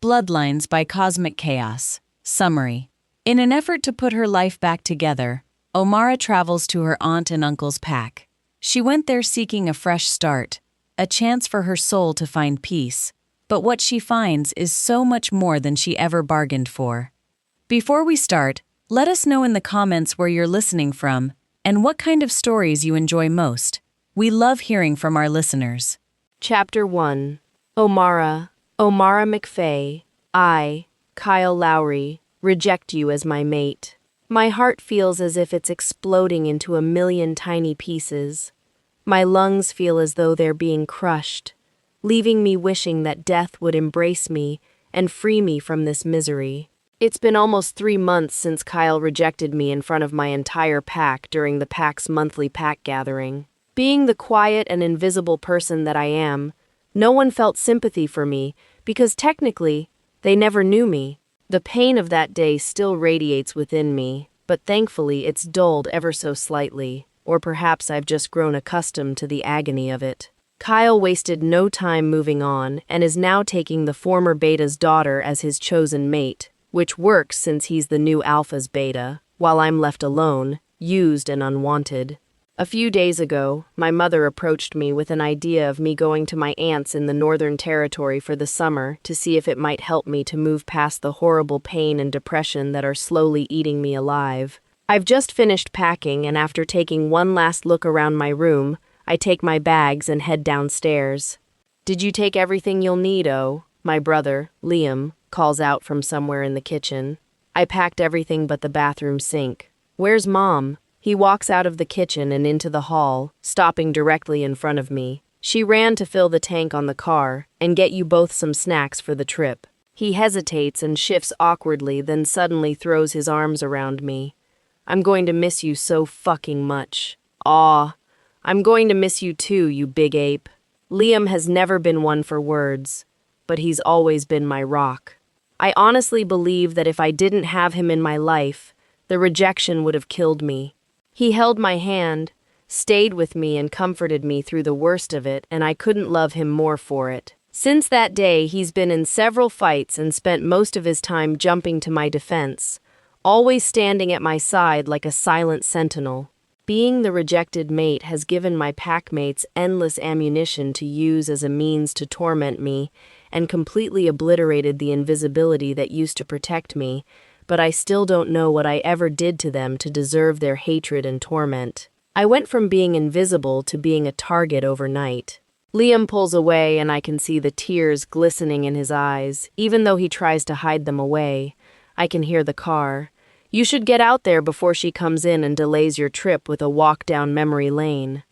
Bloodlines by Cosmic Chaos. Summary. In an effort to put her life back together, Omara travels to her aunt and uncle's pack. She went there seeking a fresh start, a chance for her soul to find peace. But what she finds is so much more than she ever bargained for. Before we start, let us know in the comments where you're listening from and what kind of stories you enjoy most. We love hearing from our listeners. Chapter 1. Omara McFay, I, Kyle Lowry, reject you as my mate. My heart feels as if it's exploding into a million tiny pieces. My lungs feel as though they're being crushed, leaving me wishing that death would embrace me and free me from this misery. It's been almost 3 months since Kyle rejected me in front of my entire pack during the pack's monthly pack gathering. Being the quiet and invisible person that I am, no one felt sympathy for me because technically, they never knew me. The pain of that day still radiates within me, but thankfully it's dulled ever so slightly, or perhaps I've just grown accustomed to the agony of it. Kyle wasted no time moving on and is now taking the former beta's daughter as his chosen mate, which works since he's the new alpha's beta, while I'm left alone, used and unwanted. A few days ago, my mother approached me with an idea of me going to my aunt's in the Northern Territory for the summer to see if it might help me to move past the horrible pain and depression that are slowly eating me alive. I've just finished packing, and after taking one last look around my room, I take my bags and head downstairs. "Did you take everything you'll need, Oh?" My brother, Liam, calls out from somewhere in the kitchen. I packed everything but the bathroom sink. "Where's Mom?" He walks out of the kitchen and into the hall, stopping directly in front of me. "She ran to fill the tank on the car and get you both some snacks for the trip." He hesitates and shifts awkwardly, then suddenly throws his arms around me. "I'm going to miss you so fucking much." "Aw, I'm going to miss you too, you big ape." Liam has never been one for words, but he's always been my rock. I honestly believe that if I didn't have him in my life, the rejection would have killed me. He held my hand, stayed with me and comforted me through the worst of it, and I couldn't love him more for it. Since that day, he's been in several fights and spent most of his time jumping to my defense, always standing at my side like a silent sentinel. Being the rejected mate has given my packmates endless ammunition to use as a means to torment me and completely obliterated the invisibility that used to protect me, but I still don't know what I ever did to them to deserve their hatred and torment. I went from being invisible to being a target overnight. Liam pulls away and I can see the tears glistening in his eyes, even though he tries to hide them away. I can hear the car. "You should get out there before she comes in and delays your trip with a walk down memory lane."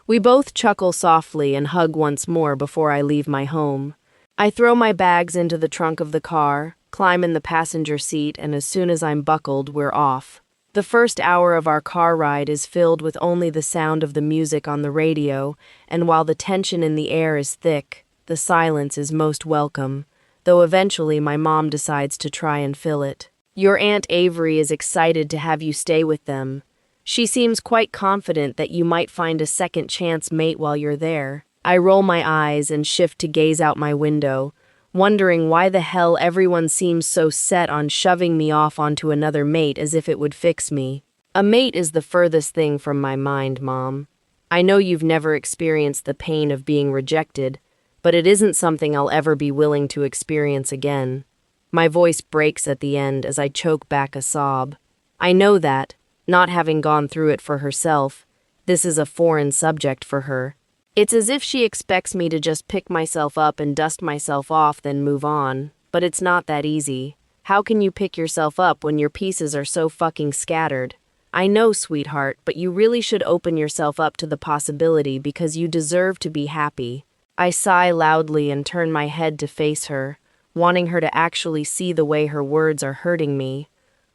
We both chuckle softly and hug once more before I leave my home. I throw my bags into the trunk of the car, climb in the passenger seat, and as soon as I'm buckled, we're off. The first hour of our car ride is filled with only the sound of the music on the radio, and while the tension in the air is thick, the silence is most welcome, though eventually my mom decides to try and fill it. "Your Aunt Avery is excited to have you stay with them. She seems quite confident that you might find a second chance mate while you're there." I roll my eyes and shift to gaze out my window, wondering why the hell everyone seems so set on shoving me off onto another mate as if it would fix me. A mate is the furthest thing from my mind, Mom. I know you've never experienced the pain of being rejected, but it isn't something I'll ever be willing to experience again. My voice breaks at the end as I choke back a sob. I know that, not having gone through it for herself, this is a foreign subject for her. It's as if she expects me to just pick myself up and dust myself off, then move on. But it's not that easy. How can you pick yourself up when your pieces are so fucking scattered? I know, sweetheart, but you really should open yourself up to the possibility because you deserve to be happy. I sigh loudly and turn my head to face her, wanting her to actually see the way her words are hurting me.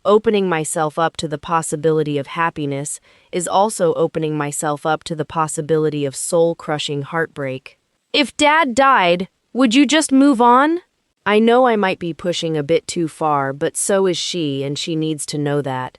Opening myself up to the possibility of happiness is also opening myself up to the possibility of soul-crushing heartbreak. "If Dad died, would you just move on?" I know I might be pushing a bit too far, but so is she, and she needs to know that.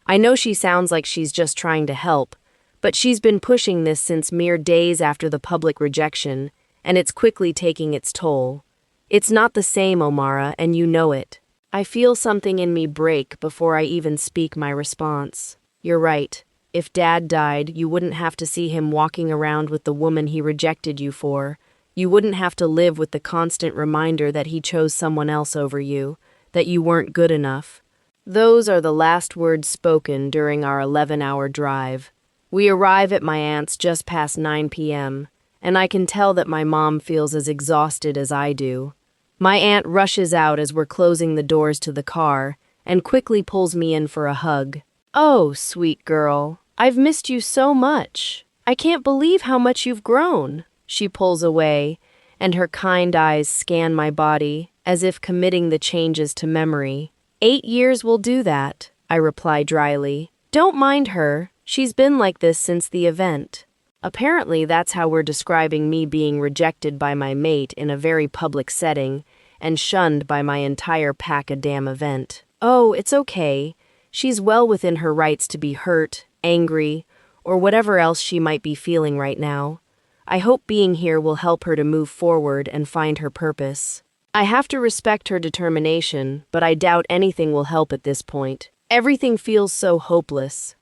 I know she sounds like she's just trying to help, but she's been pushing this since mere days after the public rejection, and it's quickly taking its toll. It's not the same, Omara, and you know it. I feel something in me break before I even speak my response. You're right. If Dad died, you wouldn't have to see him walking around with the woman he rejected you for. You wouldn't have to live with the constant reminder that he chose someone else over you, that you weren't good enough. Those are the last words spoken during our 11-hour drive. We arrive at my aunt's just past 9 p.m., and I can tell that my mom feels as exhausted as I do. My aunt rushes out as we're closing the doors to the car and quickly pulls me in for a hug. "Oh, sweet girl, I've missed you so much. I can't believe how much you've grown." She pulls away, and her kind eyes scan my body as if committing the changes to memory. 8 years will do that, I reply dryly. Don't mind her. She's been like this since the event. Apparently, that's how we're describing me being rejected by my mate in a very public setting and shunned by my entire pack-a-damn event. Oh, it's okay. She's well within her rights to be hurt, angry, or whatever else she might be feeling right now. I hope being here will help her to move forward and find her purpose. I have to respect her determination, but I doubt anything will help at this point. Everything feels so hopeless.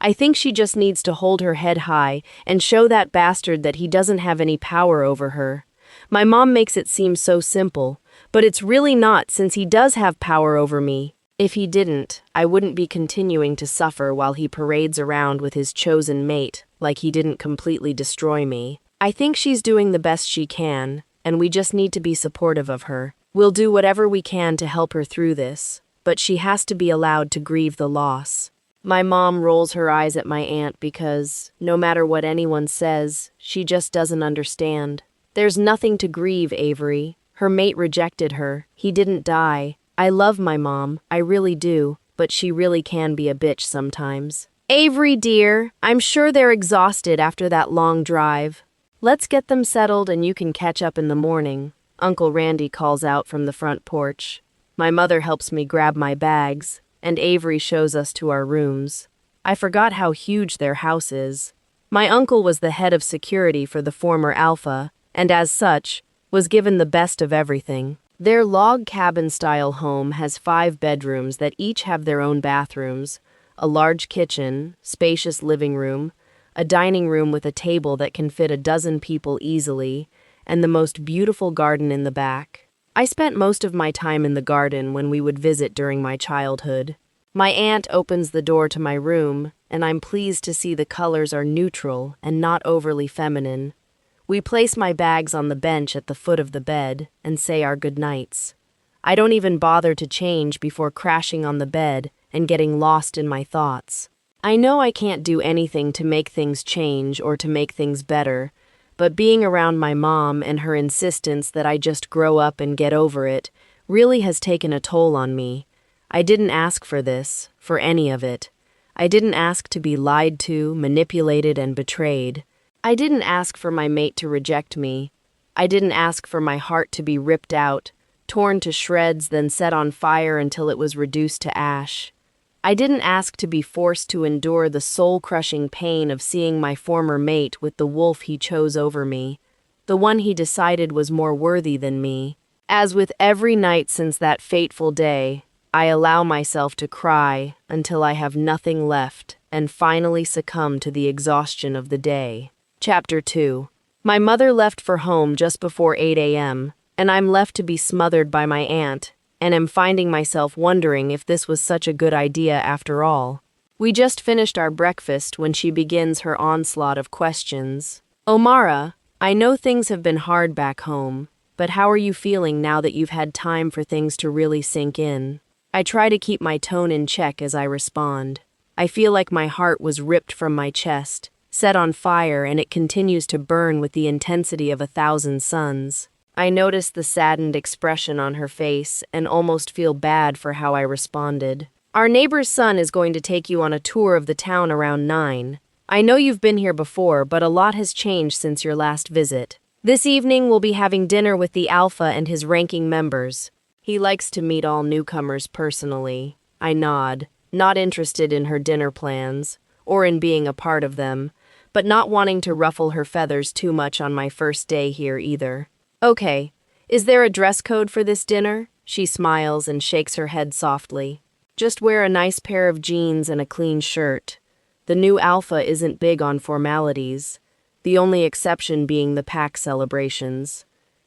I think she just needs to hold her head high and show that bastard that he doesn't have any power over her. My mom makes it seem so simple, but it's really not, since he does have power over me. If he didn't, I wouldn't be continuing to suffer while he parades around with his chosen mate like he didn't completely destroy me. I think she's doing the best she can, and we just need to be supportive of her. We'll do whatever we can to help her through this, but she has to be allowed to grieve the loss. My mom rolls her eyes at my aunt because, no matter what anyone says, she just doesn't understand. There's nothing to grieve, Avery. Her mate rejected her. He didn't die. I love my mom, I really do, but she really can be a bitch sometimes. Avery, dear, I'm sure they're exhausted after that long drive. Let's get them settled and you can catch up in the morning. Uncle Randy calls out from the front porch. My mother helps me grab my bags, and Avery shows us to our rooms. I forgot how huge their house is. My uncle was the head of security for the former Alpha, and as such, was given the best of everything. Their log cabin-style home has 5 bedrooms that each have their own bathrooms, a large kitchen, spacious living room, a dining room with a table that can fit 12 people easily, and the most beautiful garden in the back. I spent most of my time in the garden when we would visit during my childhood. My aunt opens the door to my room, and I'm pleased to see the colors are neutral and not overly feminine. We place my bags on the bench at the foot of the bed and say our goodnights. I don't even bother to change before crashing on the bed and getting lost in my thoughts. I know I can't do anything to make things change or to make things better, but being around my mom and her insistence that I just grow up and get over it really has taken a toll on me. I didn't ask for this, for any of it. I didn't ask to be lied to, manipulated, and betrayed. I didn't ask for my mate to reject me. I didn't ask for my heart to be ripped out, torn to shreds, then set on fire until it was reduced to ash. I didn't ask to be forced to endure the soul-crushing pain of seeing my former mate with the wolf he chose over me, the one he decided was more worthy than me. As with every night since that fateful day, I allow myself to cry until I have nothing left and finally succumb to the exhaustion of the day. Chapter 2. My mother left for home just before 8 a.m., and I'm left to be smothered by my aunt, and am finding myself wondering if this was such a good idea after all. We just finished our breakfast when she begins her onslaught of questions. Omara, I know things have been hard back home, but how are you feeling now that you've had time for things to really sink in? I try to keep my tone in check as I respond. I feel like my heart was ripped from my chest, set on fire, and it continues to burn with the intensity of 1,000 suns. I notice the saddened expression on her face and almost feel bad for how I responded. Our neighbor's son is going to take you on a tour of the town around 9. I know you've been here before, but a lot has changed since your last visit. This evening we'll be having dinner with the Alpha and his ranking members. He likes to meet all newcomers personally. I nod, not interested in her dinner plans, or in being a part of them, but not wanting to ruffle her feathers too much on my first day here either. Okay, Is there a dress code for this dinner? She smiles and shakes her head softly. Just wear a nice pair of jeans and a clean shirt. The new alpha isn't big on formalities, the only exception being the pack celebrations.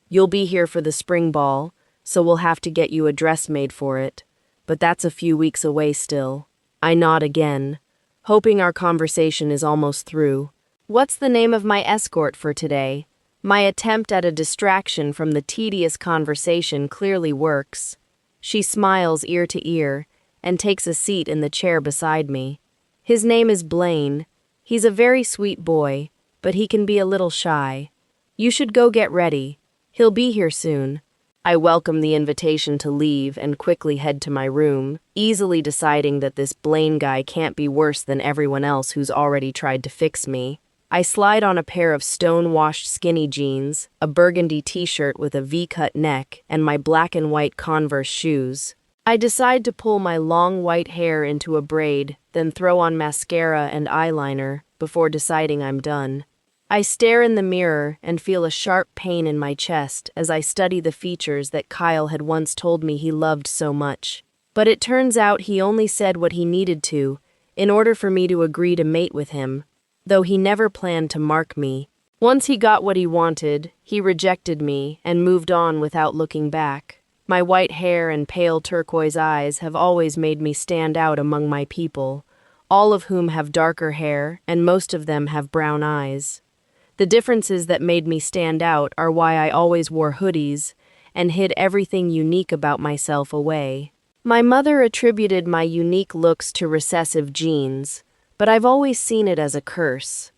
You'll be here for the spring ball, so we'll have to get you a dress made for it, but that's a few weeks away still. I nod again, hoping our conversation is almost through. What's the name of my escort for today? My attempt at a distraction from the tedious conversation clearly works. She smiles ear to ear and takes a seat in the chair beside me. His name is Blaine. He's a very sweet boy, but he can be a little shy. You should go get ready. He'll be here soon. I welcome the invitation to leave and quickly head to my room, easily deciding that this Blaine guy can't be worse than everyone else who's already tried to fix me. I slide on a pair of stone-washed skinny jeans, a burgundy t-shirt with a V-cut neck, and my black and white Converse shoes. I decide to pull my long white hair into a braid, then throw on mascara and eyeliner before deciding I'm done. I stare in the mirror and feel a sharp pain in my chest as I study the features that Kyle had once told me he loved so much. But it turns out he only said what he needed to in order for me to agree to mate with him, though he never planned to mark me. Once he got what he wanted, he rejected me and moved on without looking back. My white hair and pale turquoise eyes have always made me stand out among my people, all of whom have darker hair and most of them have brown eyes. The differences that made me stand out are why I always wore hoodies and hid everything unique about myself away. My mother attributed my unique looks to recessive genes, but I've always seen it as a curse.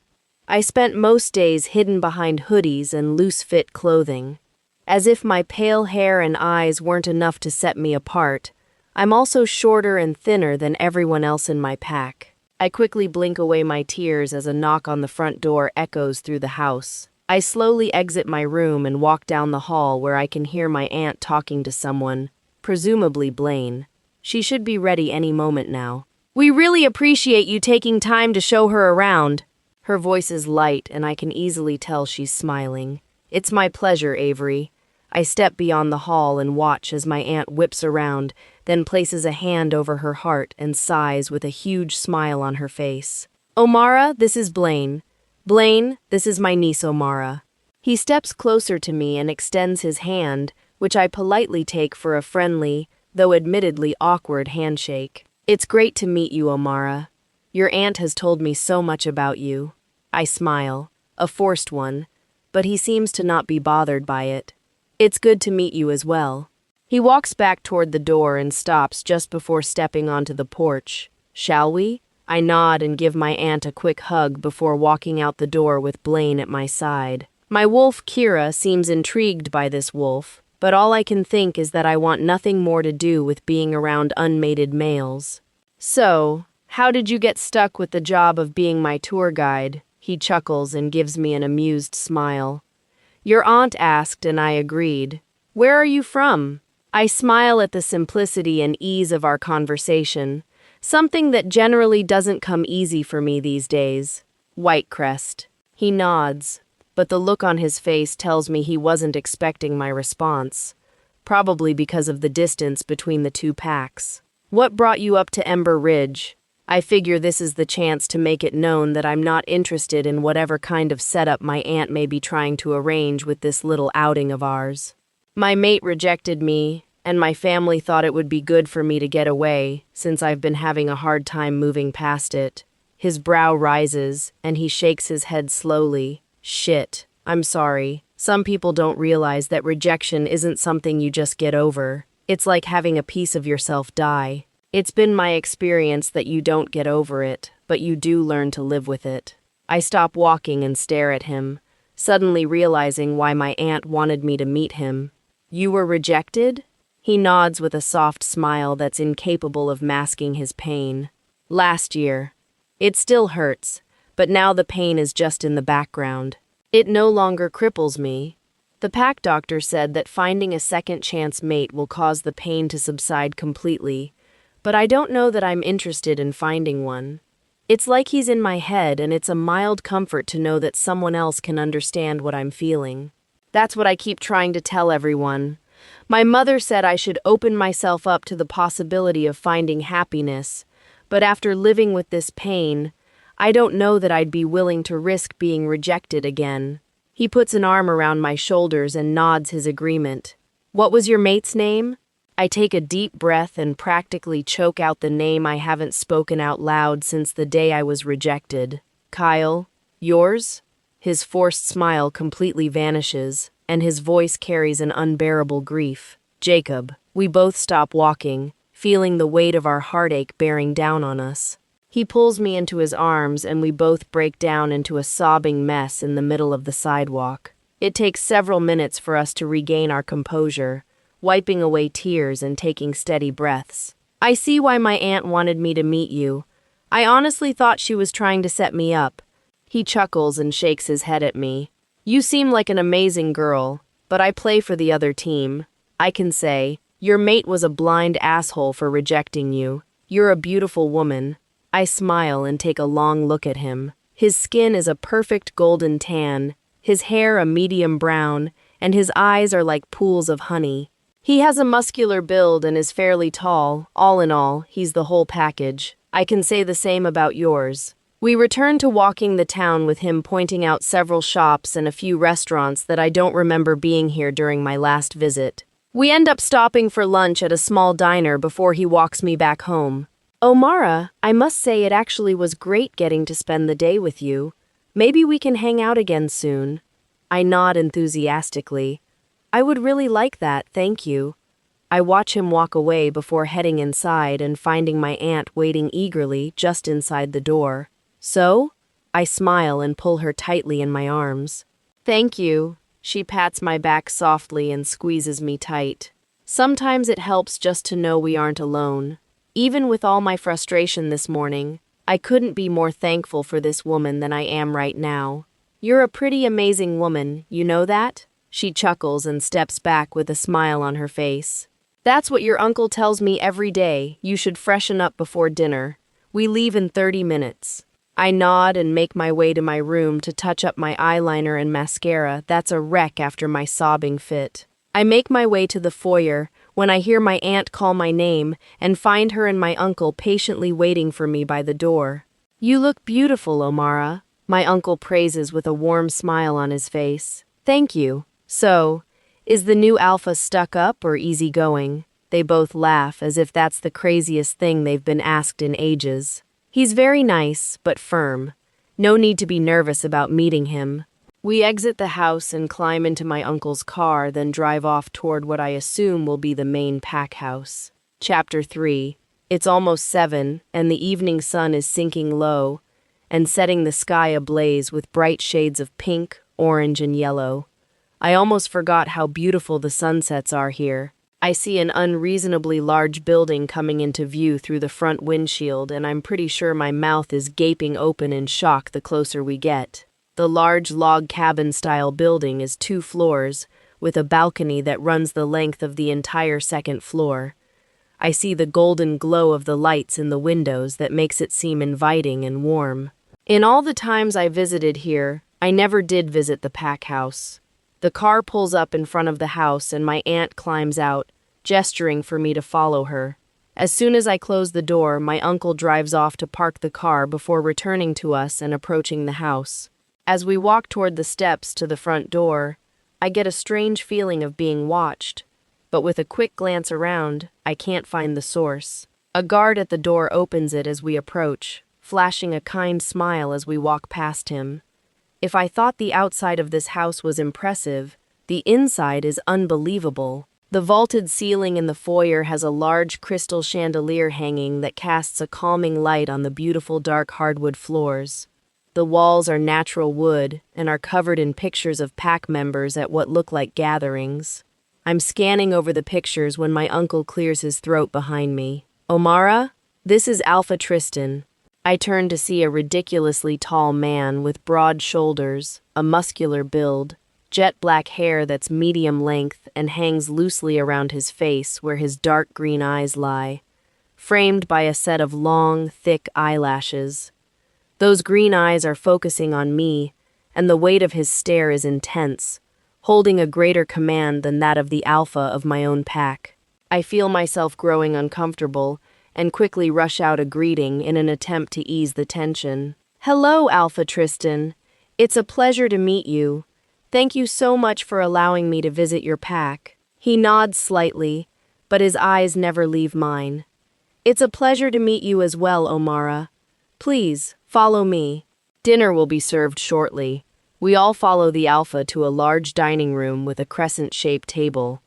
I spent most days hidden behind hoodies and loose-fit clothing. As if my pale hair and eyes weren't enough to set me apart, I'm also shorter and thinner than everyone else in my pack. I quickly blink away my tears as a knock on the front door echoes through the house. I slowly exit my room and walk down the hall where I can hear my aunt talking to someone, presumably Blaine. She should be ready any moment now. We really appreciate you taking time to show her around. Her voice is light and I can easily tell she's smiling. It's my pleasure, Avery. I step beyond the hall and watch as my aunt whips around, then places a hand over her heart and sighs with a huge smile on her face. Omara, this is Blaine. Blaine, this is my niece Omara. He steps closer to me and extends his hand, which I politely take for a friendly, though admittedly awkward handshake. It's great to meet you, Omara. Your aunt has told me so much about you. I smile, a forced one, but he seems to not be bothered by it. It's good to meet you as well. He walks back toward the door and stops just before stepping onto the porch. Shall we? I nod and give my aunt a quick hug before walking out the door with Blaine at my side. My wolf, Kira, seems intrigued by this wolf, but all I can think is that I want nothing more to do with being around unmated males. So, how did you get stuck with the job of being my tour guide? He chuckles and gives me an amused smile. Your aunt asked and I agreed. Where are you from? I smile at the simplicity and ease of our conversation, something that generally doesn't come easy for me these days. Whitecrest. He nods, but the look on his face tells me he wasn't expecting my response, probably because of the distance between the two packs. What brought you up to Ember Ridge? I figure this is the chance to make it known that I'm not interested in whatever kind of setup my aunt may be trying to arrange with this little outing of ours. My mate rejected me, and my family thought it would be good for me to get away, since I've been having a hard time moving past it. His brow rises, and he shakes his head slowly. Shit, I'm sorry. Some people don't realize that rejection isn't something you just get over. It's like having a piece of yourself die. It's been my experience that you don't get over it, but you do learn to live with it. I stop walking and stare at him, suddenly realizing why my aunt wanted me to meet him. You were rejected? He nods with a soft smile that's incapable of masking his pain. Last year. It still hurts, but now the pain is just in the background. It no longer cripples me. The pack doctor said that finding a second chance mate will cause the pain to subside completely, but I don't know that I'm interested in finding one. It's like he's in my head, and it's a mild comfort to know that someone else can understand what I'm feeling. That's what I keep trying to tell everyone. My mother said I should open myself up to the possibility of finding happiness, but after living with this pain, I don't know that I'd be willing to risk being rejected again. He puts an arm around my shoulders and nods his agreement. What was your mate's name? I take a deep breath and practically choke out the name I haven't spoken out loud since the day I was rejected. Kyle. Yours? His forced smile completely vanishes, and his voice carries an unbearable grief. Jacob. We both stop walking, feeling the weight of our heartache bearing down on us. He pulls me into his arms and we both break down into a sobbing mess in the middle of the sidewalk. It takes several minutes for us to regain our composure, wiping away tears and taking steady breaths. I see why my aunt wanted me to meet you. I honestly thought she was trying to set me up. He chuckles and shakes his head at me. You seem like an amazing girl, but I play for the other team. I can say, your mate was a blind asshole for rejecting you. You're a beautiful woman. I smile and take a long look at him. His skin is a perfect golden tan, his hair a medium brown, and his eyes are like pools of honey. He has a muscular build and is fairly tall. All in all, he's the whole package. I can say the same about yours. We return to walking the town with him pointing out several shops and a few restaurants that I don't remember being here during my last visit. We end up stopping for lunch at a small diner before he walks me back home. Omara, I must say it actually was great getting to spend the day with you. Maybe we can hang out again soon. I nod enthusiastically. I would really like that, thank you. I watch him walk away before heading inside and finding my aunt waiting eagerly just inside the door. So? I smile and pull her tightly in my arms. Thank you. She pats my back softly and squeezes me tight. Sometimes it helps just to know we aren't alone. Even with all my frustration this morning, I couldn't be more thankful for this woman than I am right now. You're a pretty amazing woman, you know that? She chuckles and steps back with a smile on her face. That's what your uncle tells me every day. You should freshen up before dinner. We leave in 30 minutes. I nod and make my way to my room to touch up my eyeliner and mascara that's a wreck after my sobbing fit. I make my way to the foyer when I hear my aunt call my name and find her and my uncle patiently waiting for me by the door. You look beautiful, Omara, my uncle praises with a warm smile on his face. Thank you. So, is the new alpha stuck up or easygoing? They both laugh as if that's the craziest thing they've been asked in ages. He's very nice, but firm. No need to be nervous about meeting him. We exit the house and climb into my uncle's car, then drive off toward what I assume will be the main pack house. Chapter 3. It's almost 7, and the evening sun is sinking low and setting the sky ablaze with bright shades of pink, orange, and yellow. I almost forgot how beautiful the sunsets are here. I see an unreasonably large building coming into view through the front windshield, and I'm pretty sure my mouth is gaping open in shock the closer we get. The large log cabin-style building is 2 floors, with a balcony that runs the length of the entire second floor. I see the golden glow of the lights in the windows that makes it seem inviting and warm. In all the times I visited here, I never did visit the pack house. The car pulls up in front of the house and my aunt climbs out, gesturing for me to follow her. As soon as I close the door, my uncle drives off to park the car before returning to us and approaching the house. As we walk toward the steps to the front door, I get a strange feeling of being watched, but with a quick glance around, I can't find the source. A guard at the door opens it as we approach, flashing a kind smile as we walk past him. If I thought the outside of this house was impressive, the inside is unbelievable. The vaulted ceiling in the foyer has a large crystal chandelier hanging that casts a calming light on the beautiful dark hardwood floors. The walls are natural wood and are covered in pictures of pack members at what look like gatherings. I'm scanning over the pictures when my uncle clears his throat behind me. Omara, this is Alpha Tristan. I turn to see a ridiculously tall man with broad shoulders, a muscular build, jet black hair that's medium length and hangs loosely around his face where his dark green eyes lie, framed by a set of long, thick eyelashes. Those green eyes are focusing on me, and the weight of his stare is intense, holding a greater command than that of the alpha of my own pack. I feel myself growing uncomfortable and quickly rush out a greeting in an attempt to ease the tension. "Hello, Alpha Tristan. It's a pleasure to meet you. Thank you so much for allowing me to visit your pack." He nods slightly, but his eyes never leave mine. "It's a pleasure to meet you as well, Omara. Please, follow me. Dinner will be served shortly." We all follow the alpha to a large dining room with a crescent-shaped table.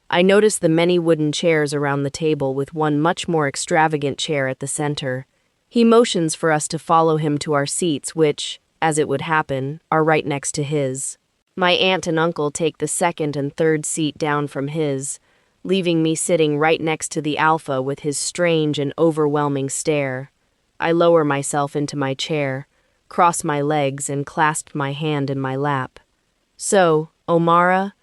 I notice the many wooden chairs around the table with one much more extravagant chair at the center. He motions for us to follow him to our seats which, as it would happen, are right next to his. My aunt and uncle take the second and third seat down from his, leaving me sitting right next to the alpha with his strange and overwhelming stare. I lower myself into my chair, cross my legs, and clasp my hand in my lap. "So, Omara,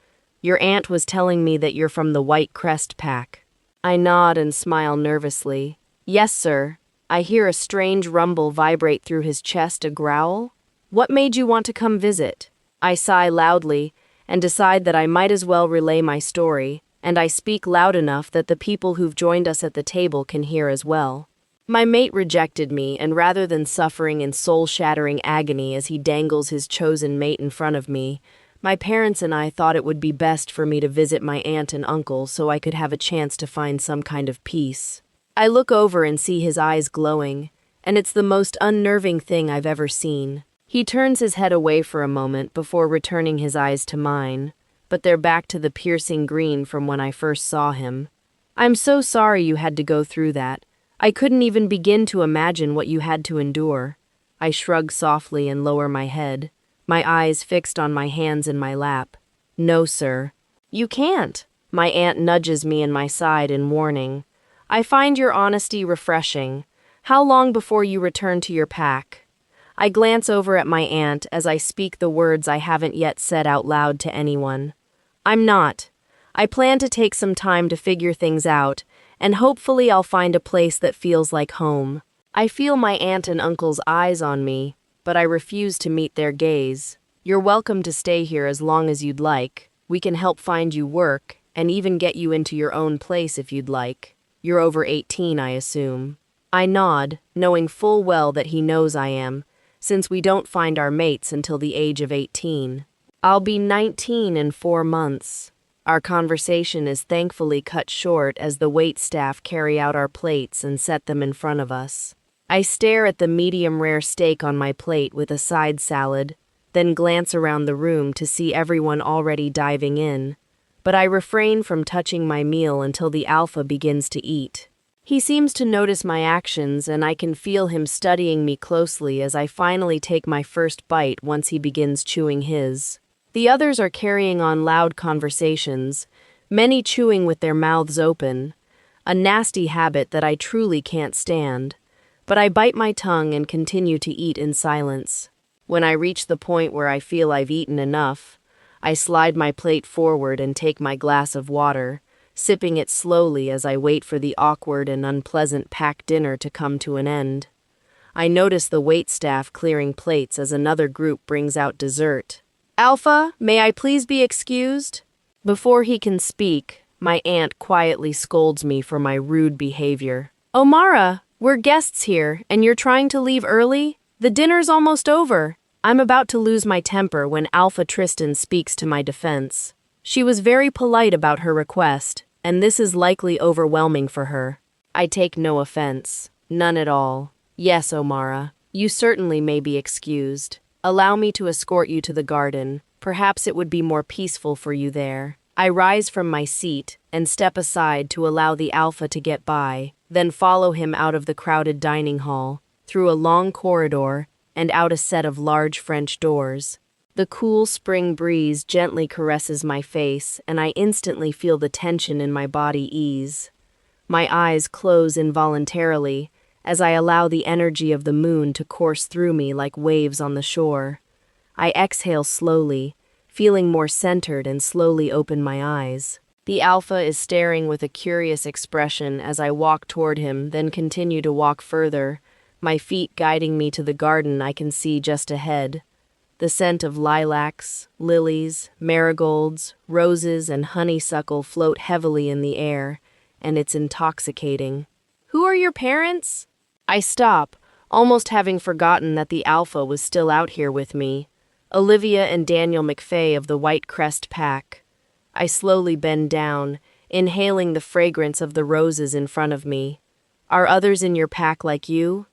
your aunt was telling me that you're from the White Crest pack." I nod and smile nervously. "Yes, sir." I hear a strange rumble vibrate through his chest, a growl. "What made you want to come visit?" I sigh loudly and decide that I might as well relay my story, and I speak loud enough that the people who've joined us at the table can hear as well. My mate rejected me, and rather than suffering in soul-shattering agony as he dangles his chosen mate in front of me, my parents and I thought it would be best for me to visit my aunt and uncle so I could have a chance to find some kind of peace. I look over and see his eyes glowing, and it's the most unnerving thing I've ever seen. He turns his head away for a moment before returning his eyes to mine, but they're back to the piercing green from when I first saw him. "I'm so sorry you had to go through that. I couldn't even begin to imagine what you had to endure." I shrug softly and lower my head, my eyes fixed on my hands in my lap. "No, sir." "You can't." My aunt nudges me in my side in warning. "I find your honesty refreshing. How long before you return to your pack?" I glance over at my aunt as I speak the words I haven't yet said out loud to anyone. "I'm not. I plan to take some time to figure things out, and hopefully I'll find a place that feels like home." I feel my aunt and uncle's eyes on me, but I refuse to meet their gaze. "You're welcome to stay here as long as you'd like. We can help find you work, and even get you into your own place if you'd like. You're over 18, I assume." I nod, knowing full well that he knows I am, since we don't find our mates until the age of 18. "I'll be 19 in 4 months. Our conversation is thankfully cut short as the waitstaff carry out our plates and set them in front of us. I stare at the medium-rare steak on my plate with a side salad, then glance around the room to see everyone already diving in, but I refrain from touching my meal until the alpha begins to eat. He seems to notice my actions, and I can feel him studying me closely as I finally take my first bite once he begins chewing his. The others are carrying on loud conversations, many chewing with their mouths open, a nasty habit that I truly can't stand, but I bite my tongue and continue to eat in silence. When I reach the point where I feel I've eaten enough, I slide my plate forward and take my glass of water, sipping it slowly as I wait for the awkward and unpleasant packed dinner to come to an end. I notice the waitstaff clearing plates as another group brings out dessert. "Alpha, may I please be excused?" Before he can speak, my aunt quietly scolds me for my rude behavior. "Omara, we're guests here, and you're trying to leave early? The dinner's almost over." I'm about to lose my temper when Alpha Tristan speaks to my defense. She was very polite about her request, and this is likely overwhelming for her. I take no offense. None at all. "Yes, Omara, you certainly may be excused. Allow me to escort you to the garden. Perhaps it would be more peaceful for you there." I rise from my seat and step aside to allow the alpha to get by, then follow him out of the crowded dining hall, through a long corridor, and out a set of large French doors. The cool spring breeze gently caresses my face, and I instantly feel the tension in my body ease. My eyes close involuntarily as I allow the energy of the moon to course through me like waves on the shore. I exhale slowly, feeling more centered, and slowly open my eyes. The alpha is staring with a curious expression as I walk toward him, then continue to walk further, my feet guiding me to the garden I can see just ahead. The scent of lilacs, lilies, marigolds, roses, and honeysuckle float heavily in the air, and it's intoxicating. "Who are your parents?" I stop, almost having forgotten that the alpha was still out here with me. Olivia and Daniel McFay of the White Crest Pack. I slowly bend down, inhaling the fragrance of the roses in front of me. "Are others in your pack like you?"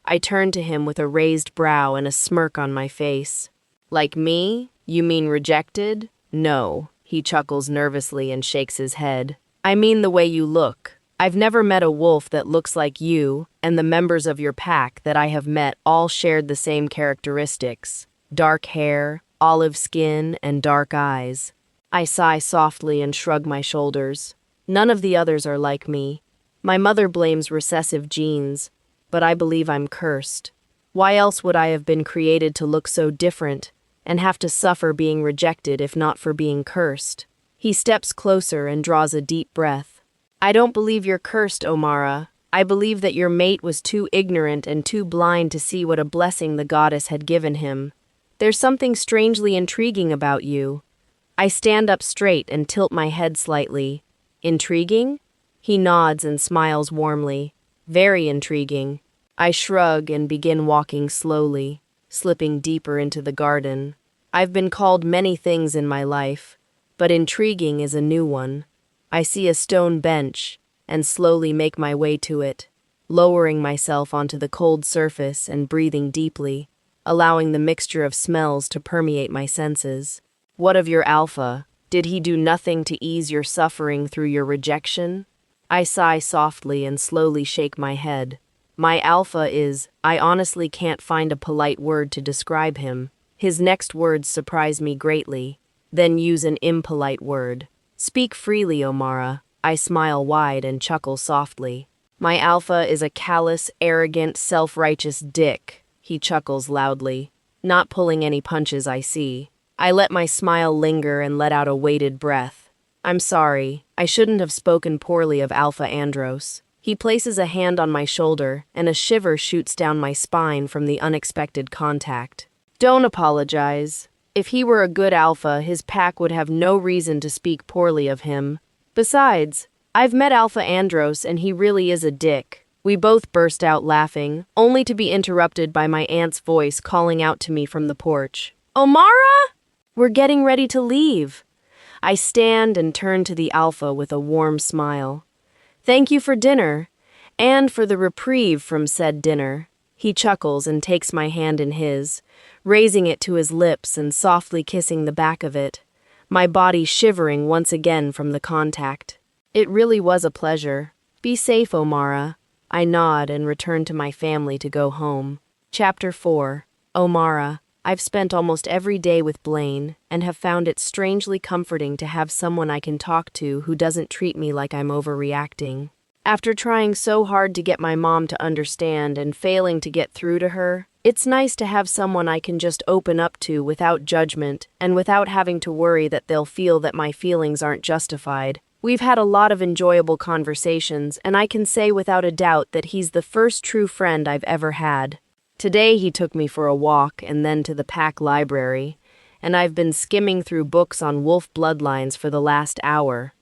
I turn to him with a raised brow and a smirk on my face. "Like me? You mean rejected?" "No," he chuckles nervously and shakes his head. "I mean the way you look. I've never met a wolf that looks like you, and the members of your pack that I have met all shared the same characteristics. Dark hair, olive skin, and dark eyes." I sigh softly and shrug my shoulders. None of the others are like me. My mother blames recessive genes, but I believe I'm cursed. Why else would I have been created to look so different and have to suffer being rejected if not for being cursed? He steps closer and draws a deep breath. "I don't believe you're cursed, Omara. I believe that your mate was too ignorant and too blind to see what a blessing the goddess had given him. There's something strangely intriguing about you." I stand up straight and tilt my head slightly. "Intriguing?" He nods and smiles warmly. "Very intriguing." I shrug and begin walking slowly, slipping deeper into the garden. I've been called many things in my life, but intriguing is a new one. I see a stone bench and slowly make my way to it, lowering myself onto the cold surface and breathing deeply, allowing the mixture of smells to permeate my senses. "What of your alpha? Did he do nothing to ease your suffering through your rejection?" I sigh softly and slowly shake my head. My alpha I honestly can't find a polite word to describe him. His next words surprise me greatly, then use an impolite word. "Speak freely, Omara." I smile wide and chuckle softly. "My alpha is a callous, arrogant, self-righteous dick," he chuckles loudly, not pulling any punches I see. I let my smile linger and let out a weighted breath. "I'm sorry. I shouldn't have spoken poorly of Alpha Andros." He places a hand on my shoulder, and a shiver shoots down my spine from the unexpected contact. "Don't apologize. If he were a good alpha, his pack would have no reason to speak poorly of him. Besides, I've met Alpha Andros and he really is a dick." We both burst out laughing, only to be interrupted by my aunt's voice calling out to me from the porch. "Omara! We're getting ready to leave." I stand and turn to the alpha with a warm smile. "Thank you for dinner, and for the reprieve from said dinner." He chuckles and takes my hand in his, raising it to his lips and softly kissing the back of it, my body shivering once again from the contact. "It really was a pleasure. Be safe, Omara." I nod and return to my family to go home. Chapter 4. Omara. I've spent almost every day with Blaine and have found it strangely comforting to have someone I can talk to who doesn't treat me like I'm overreacting. After trying so hard to get my mom to understand and failing to get through to her, it's nice to have someone I can just open up to without judgment and without having to worry that they'll feel that my feelings aren't justified. We've had a lot of enjoyable conversations, and I can say without a doubt that he's the first true friend I've ever had. Today he took me for a walk and then to the pack library, and I've been skimming through books on wolf bloodlines for the last hour,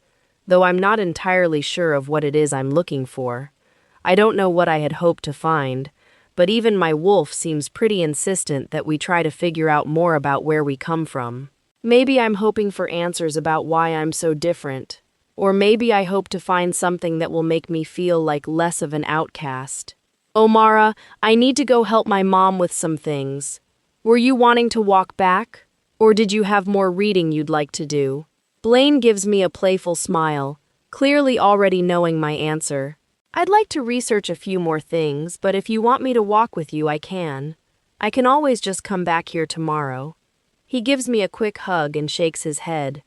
though I'm not entirely sure of what it is I'm looking for. I don't know what I had hoped to find, but even my wolf seems pretty insistent that we try to figure out more about where we come from. Maybe I'm hoping for answers about why I'm so different, or maybe I hope to find something that will make me feel like less of an outcast. "Omara, I need to go help my mom with some things. Were you wanting to walk back? Or did you have more reading you'd like to do?" Blaine gives me a playful smile, clearly already knowing my answer. "I'd like to research a few more things, but if you want me to walk with you, I can. I can always just come back here tomorrow." He gives me a quick hug and shakes his head.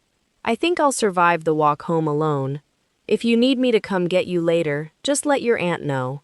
"I think I'll survive the walk home alone. If you need me to come get you later, just let your aunt know."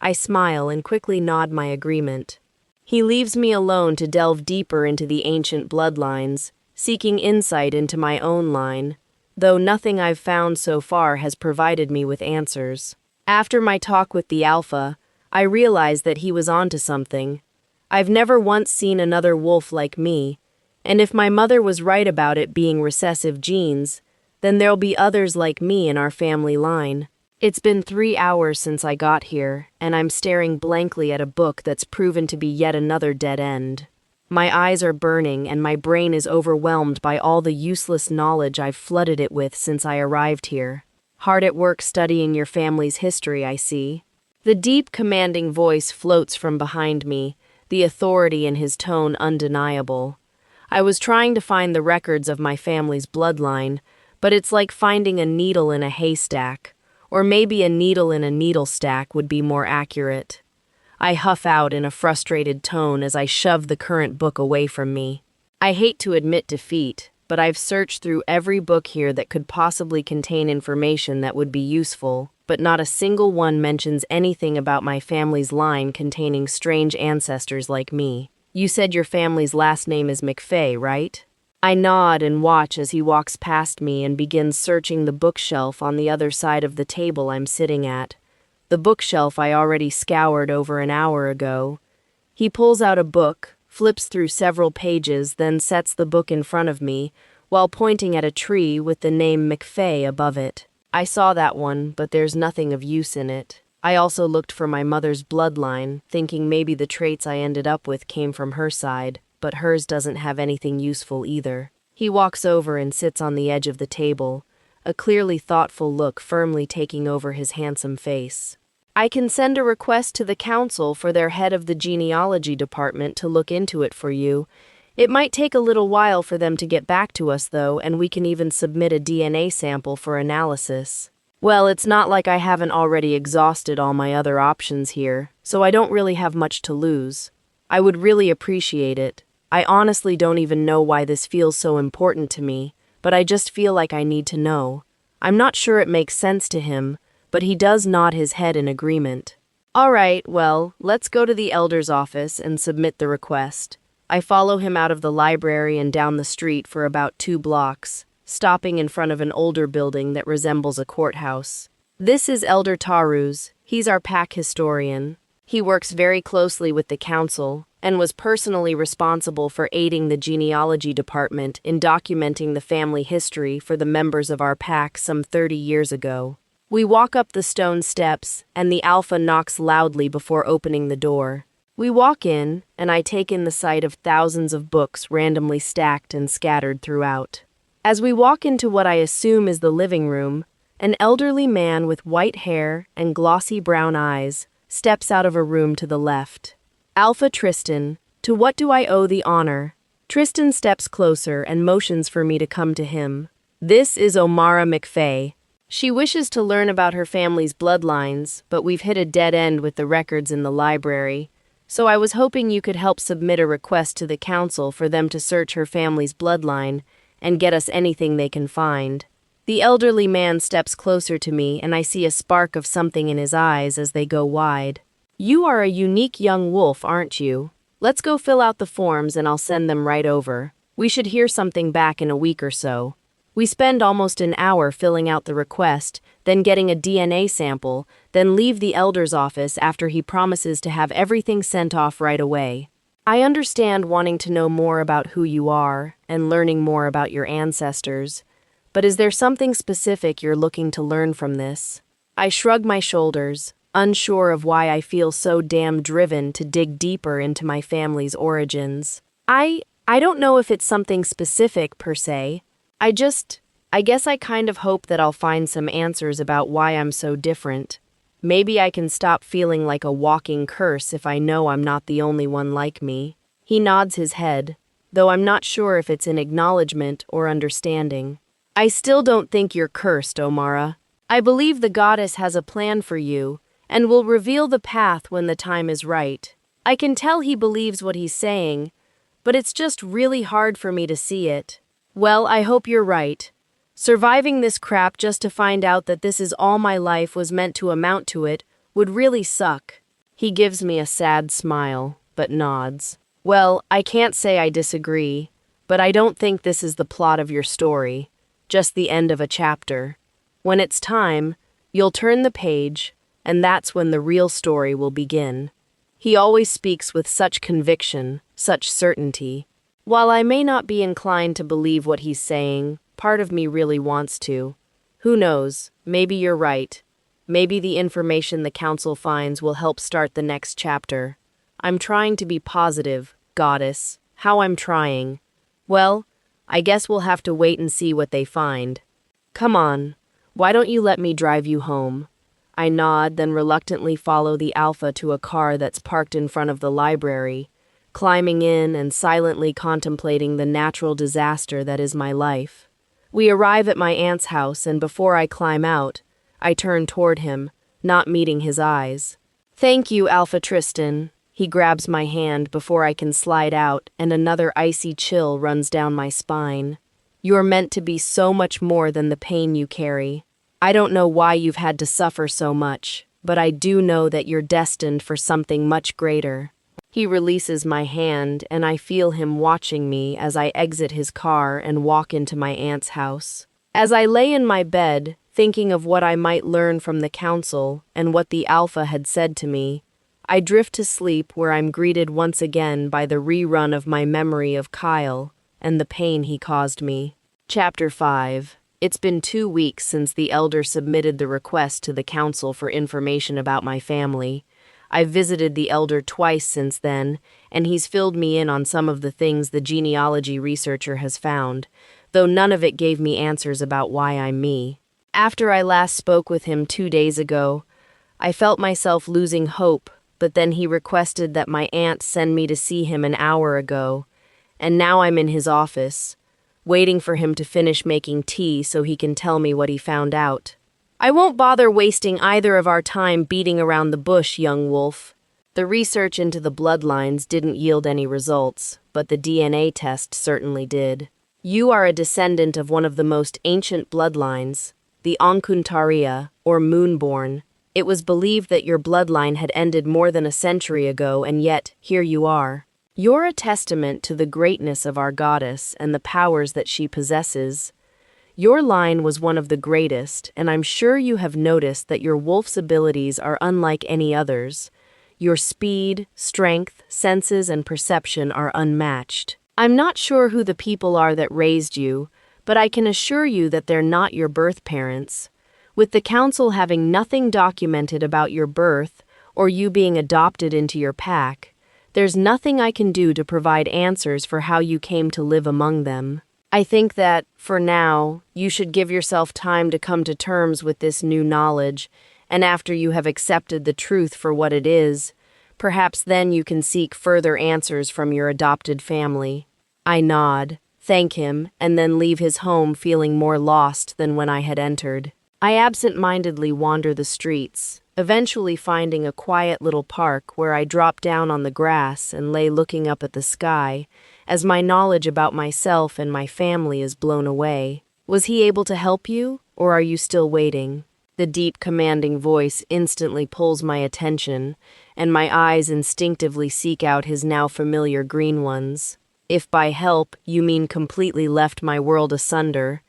I smile and quickly nod my agreement. He leaves me alone to delve deeper into the ancient bloodlines, seeking insight into my own line, though nothing I've found so far has provided me with answers. After my talk with the Alpha, I realized that he was onto something. I've never once seen another wolf like me, And if my mother was right about it being recessive genes, then there'll be others like me in our family line. It's been 3 hours since I got here, and I'm staring blankly at a book that's proven to be yet another dead end. My eyes are burning and my brain is overwhelmed by all the useless knowledge I've flooded it with since I arrived here. Hard at work studying your family's history, I see. The deep, commanding voice floats from behind me, the authority in his tone undeniable. I was trying to find the records of my family's bloodline, but it's like finding a needle in a haystack. Or maybe a needle in a needle stack would be more accurate. I huff out in a frustrated tone as I shove the current book away from me. I hate to admit defeat, but I've searched through every book here that could possibly contain information that would be useful, but not a single one mentions anything about my family's line containing strange ancestors like me. You said your family's last name is McFay, right? I nod and watch as he walks past me and begins searching the bookshelf on the other side of the table I'm sitting at. The bookshelf I already scoured over an hour ago. He pulls out a book, flips through several pages, then sets the book in front of me, while pointing at a tree with the name McFay above it. I saw that one, but there's nothing of use in it. I also looked for my mother's bloodline, thinking maybe the traits I ended up with came from her side. But hers doesn't have anything useful either. He walks over and sits on the edge of the table, a clearly thoughtful look firmly taking over his handsome face. I can send a request to the council for their head of the genealogy department to look into it for you. It might take a little while for them to get back to us, though, and we can even submit a DNA sample for analysis. Well, it's not like I haven't already exhausted all my other options here, so I don't really have much to lose. I would really appreciate it. I honestly don't even know why this feels so important to me, but I just feel like I need to know. I'm not sure it makes sense to him, but he does nod his head in agreement. All right, well, let's go to the elder's office and submit the request. I follow him out of the library and down the street for about 2 blocks, stopping in front of an older building that resembles a courthouse. This is Elder Taruz. He's our pack historian. He works very closely with the council and was personally responsible for aiding the genealogy department in documenting the family history for the members of our pack some 30 years ago. We walk up the stone steps, and the alpha knocks loudly before opening the door. We walk in, and I take in the sight of thousands of books randomly stacked and scattered throughout. As we walk into what I assume is the living room, an elderly man with white hair and glossy brown eyes steps out of a room to the left. Alpha Tristan, to what do I owe the honor? Tristan steps closer and motions for me to come to him. This is Omara McFay. She wishes to learn about her family's bloodlines, but we've hit a dead end with the records in the library, so I was hoping you could help submit a request to the council for them to search her family's bloodline and get us anything they can find. The elderly man steps closer to me, and I see a spark of something in his eyes as they go wide. You are a unique young wolf, aren't you? Let's go fill out the forms and I'll send them right over. We should hear something back in a week or so. We spend almost an hour filling out the request, then getting a DNA sample, then leave the elder's office after he promises to have everything sent off right away. I understand wanting to know more about who you are and learning more about your ancestors, but is there something specific you're looking to learn from this? I shrug my shoulders, unsure of why I feel so damn driven to dig deeper into my family's origins. I don't know if it's something specific per se. I guess I kind of hope that I'll find some answers about why I'm so different. Maybe I can stop feeling like a walking curse if I know I'm not the only one like me. He nods his head, though I'm not sure if it's an acknowledgement or understanding. I still don't think you're cursed, Omara. I believe the goddess has a plan for you, and will reveal the path when the time is right. I can tell he believes what he's saying, but it's just really hard for me to see it. Well, I hope you're right. Surviving this crap just to find out that this is all my life was meant to amount to it would really suck. He gives me a sad smile, but nods. Well, I can't say I disagree, but I don't think this is the plot of your story, just the end of a chapter. When it's time, you'll turn the page, and that's when the real story will begin. He always speaks with such conviction, such certainty. While I may not be inclined to believe what he's saying, part of me really wants to. Who knows, maybe you're right. Maybe the information the council finds will help start the next chapter. I'm trying to be positive, goddess. How I'm trying. Well, I guess we'll have to wait and see what they find. Come on, why don't you let me drive you home? I nod, then reluctantly follow the Alpha to a car that's parked in front of the library, climbing in and silently contemplating the natural disaster that is my life. We arrive at my aunt's house, and before I climb out, I turn toward him, not meeting his eyes. Thank you, Alpha Tristan. He grabs my hand before I can slide out, and another icy chill runs down my spine. You're meant to be so much more than the pain you carry. I don't know why you've had to suffer so much, but I do know that you're destined for something much greater. He releases my hand, and I feel him watching me as I exit his car and walk into my aunt's house. As I lay in my bed, thinking of what I might learn from the council and what the Alpha had said to me, I drift to sleep where I'm greeted once again by the rerun of my memory of Kyle and the pain he caused me. Chapter 5. It's been 2 weeks since the elder submitted the request to the council for information about my family. I've visited the elder twice since then, and he's filled me in on some of the things the genealogy researcher has found, though none of it gave me answers about why I'm me. After I last spoke with him 2 days ago, I felt myself losing hope, but then he requested that my aunt send me to see him an hour ago, and now I'm in his office, waiting for him to finish making tea so he can tell me what he found out. I won't bother wasting either of our time beating around the bush, young wolf. The research into the bloodlines didn't yield any results, but the DNA test certainly did. You are a descendant of one of the most ancient bloodlines, the Onkuntaria, or Moonborn. It was believed that your bloodline had ended more than a century ago, and yet, here you are. You're a testament to the greatness of our goddess and the powers that she possesses. Your line was one of the greatest, and I'm sure you have noticed that your wolf's abilities are unlike any others. Your speed, strength, senses, and perception are unmatched. I'm not sure who the people are that raised you, but I can assure you that they're not your birth parents. With the council having nothing documented about your birth or you being adopted into your pack, there's nothing I can do to provide answers for how you came to live among them. I think that, for now, you should give yourself time to come to terms with this new knowledge, and after you have accepted the truth for what it is, perhaps then you can seek further answers from your adopted family. I nod, thank him, and then leave his home feeling more lost than when I had entered. I absent-mindedly wander the streets, eventually finding a quiet little park where I drop down on the grass and lay looking up at the sky, as my knowledge about myself and my family is blown away. Was he able to help you, or are you still waiting? The deep, commanding voice instantly pulls my attention, and my eyes instinctively seek out his now familiar green ones. If by help you mean completely left my world asunder,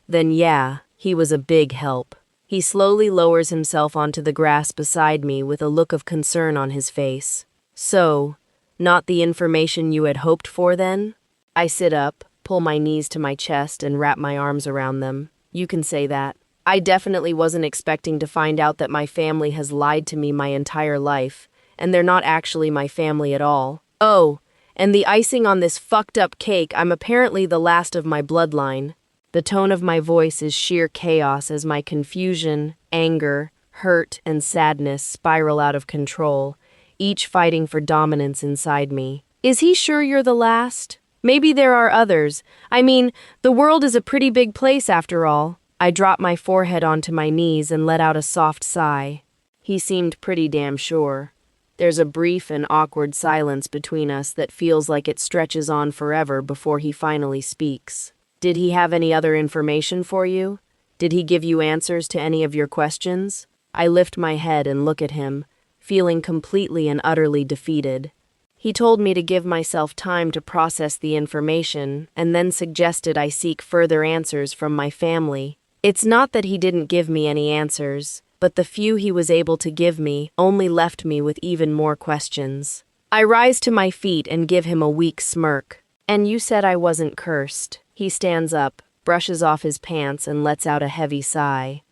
then yeah, he was a big help. He slowly lowers himself onto the grass beside me with a look of concern on his face. So, not the information you had hoped for then? I sit up, pull my knees to my chest, and wrap my arms around them. You can say that. I definitely wasn't expecting to find out that my family has lied to me my entire life, and they're not actually my family at all. Oh, and the icing on this fucked up cake, I'm apparently the last of my bloodline. The tone of my voice is sheer chaos as my confusion, anger, hurt, and sadness spiral out of control, each fighting for dominance inside me. Is he sure you're the last? Maybe there are others. I mean, the world is a pretty big place after all. I drop my forehead onto my knees and let out a soft sigh. He seemed pretty damn sure. There's a brief and awkward silence between us that feels like it stretches on forever before he finally speaks. Did he have any other information for you? Did he give you answers to any of your questions? I lift my head and look at him, feeling completely and utterly defeated. He told me to give myself time to process the information and then suggested I seek further answers from my family. It's not that he didn't give me any answers, but the few he was able to give me only left me with even more questions. I rise to my feet and give him a weak smirk. And you said I wasn't cursed. He stands up, brushes off his pants, and lets out a heavy sigh.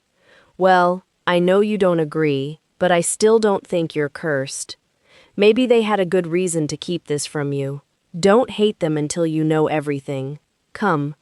Well, I know you don't agree, but I still don't think you're cursed. Maybe they had a good reason to keep this from you. Don't hate them until you know everything. Come,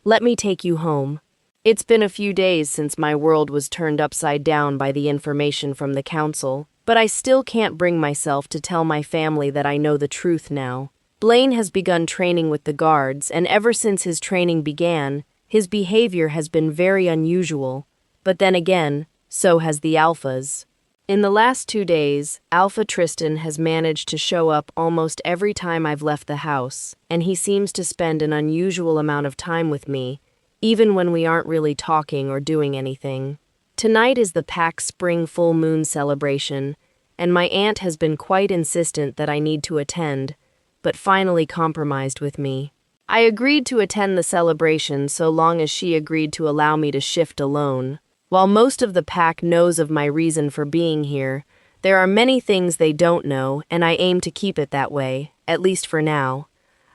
let me take you home. It's been a few days since my world was turned upside down by the information from the council, but I still can't bring myself to tell my family that I know the truth now. Blaine has begun training with the guards, and ever since his training began, his behavior has been very unusual. But then again, so has the Alphas. In the last 2 days, Alpha Tristan has managed to show up almost every time I've left the house, and he seems to spend an unusual amount of time with me, even when we aren't really talking or doing anything. Tonight is the pack's spring full moon celebration, and my aunt has been quite insistent that I need to attend, but finally compromised with me. I agreed to attend the celebration so long as she agreed to allow me to shift alone. While most of the pack knows of my reason for being here, there are many things they don't know, and I aim to keep it that way, at least for now.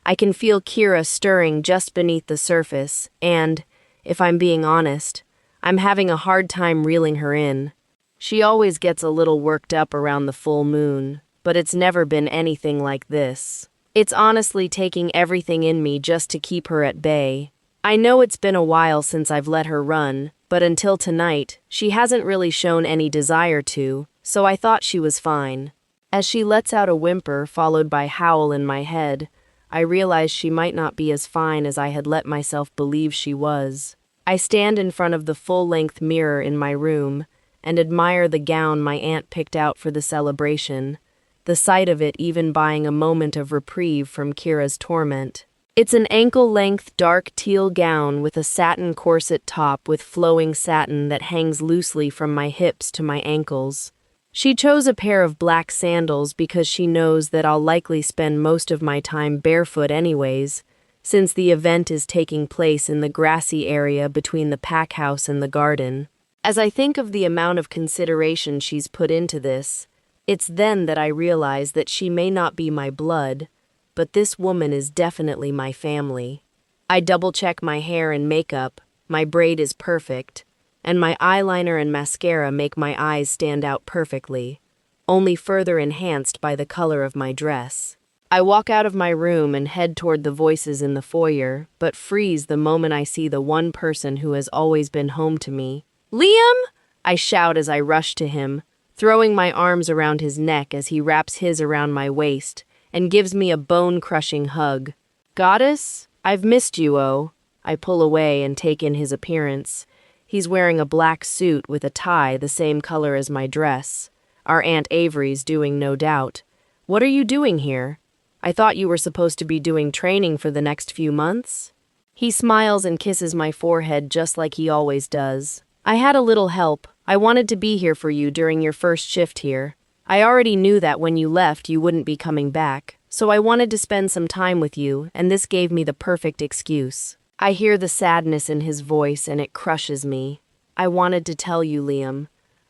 I can feel Kira stirring just beneath the surface, and, if I'm being honest, I'm having a hard time reeling her in. She always gets a little worked up around the full moon, but it's never been anything like this. It's honestly taking everything in me just to keep her at bay. I know it's been a while since I've let her run, but until tonight, she hasn't really shown any desire to, so I thought she was fine. As she lets out a whimper followed by howl in my head, I realize she might not be as fine as I had let myself believe she was. I stand in front of the full-length mirror in my room and admire the gown my aunt picked out for the celebration, the sight of it even buying a moment of reprieve from Kira's torment. It's an ankle-length dark teal gown with a satin corset top with flowing satin that hangs loosely from my hips to my ankles. She chose a pair of black sandals because she knows that I'll likely spend most of my time barefoot anyways, since the event is taking place in the grassy area between the pack house and the garden. As I think of the amount of consideration she's put into this, it's then that I realize that she may not be my blood, but this woman is definitely my family. I double-check my hair and makeup, my braid is perfect, and my eyeliner and mascara make my eyes stand out perfectly, only further enhanced by the color of my dress. I walk out of my room and head toward the voices in the foyer, but freeze the moment I see the one person who has always been home to me. "Liam!" I shout as I rush to him, throwing my arms around his neck as he wraps his around my waist and gives me a bone-crushing hug. "Goddess, I've missed you, oh." I pull away and take in his appearance. He's wearing a black suit with a tie the same color as my dress. Our Aunt Avery's doing, no doubt. "What are you doing here? I thought you were supposed to be doing training for the next few months." He smiles and kisses my forehead just like he always does. "I had a little help. I wanted to be here for you during your first shift here. I already knew that when you left you wouldn't be coming back, so I wanted to spend some time with you, and this gave me the perfect excuse." I hear the sadness in his voice and it crushes me. "I wanted to tell you, Liam.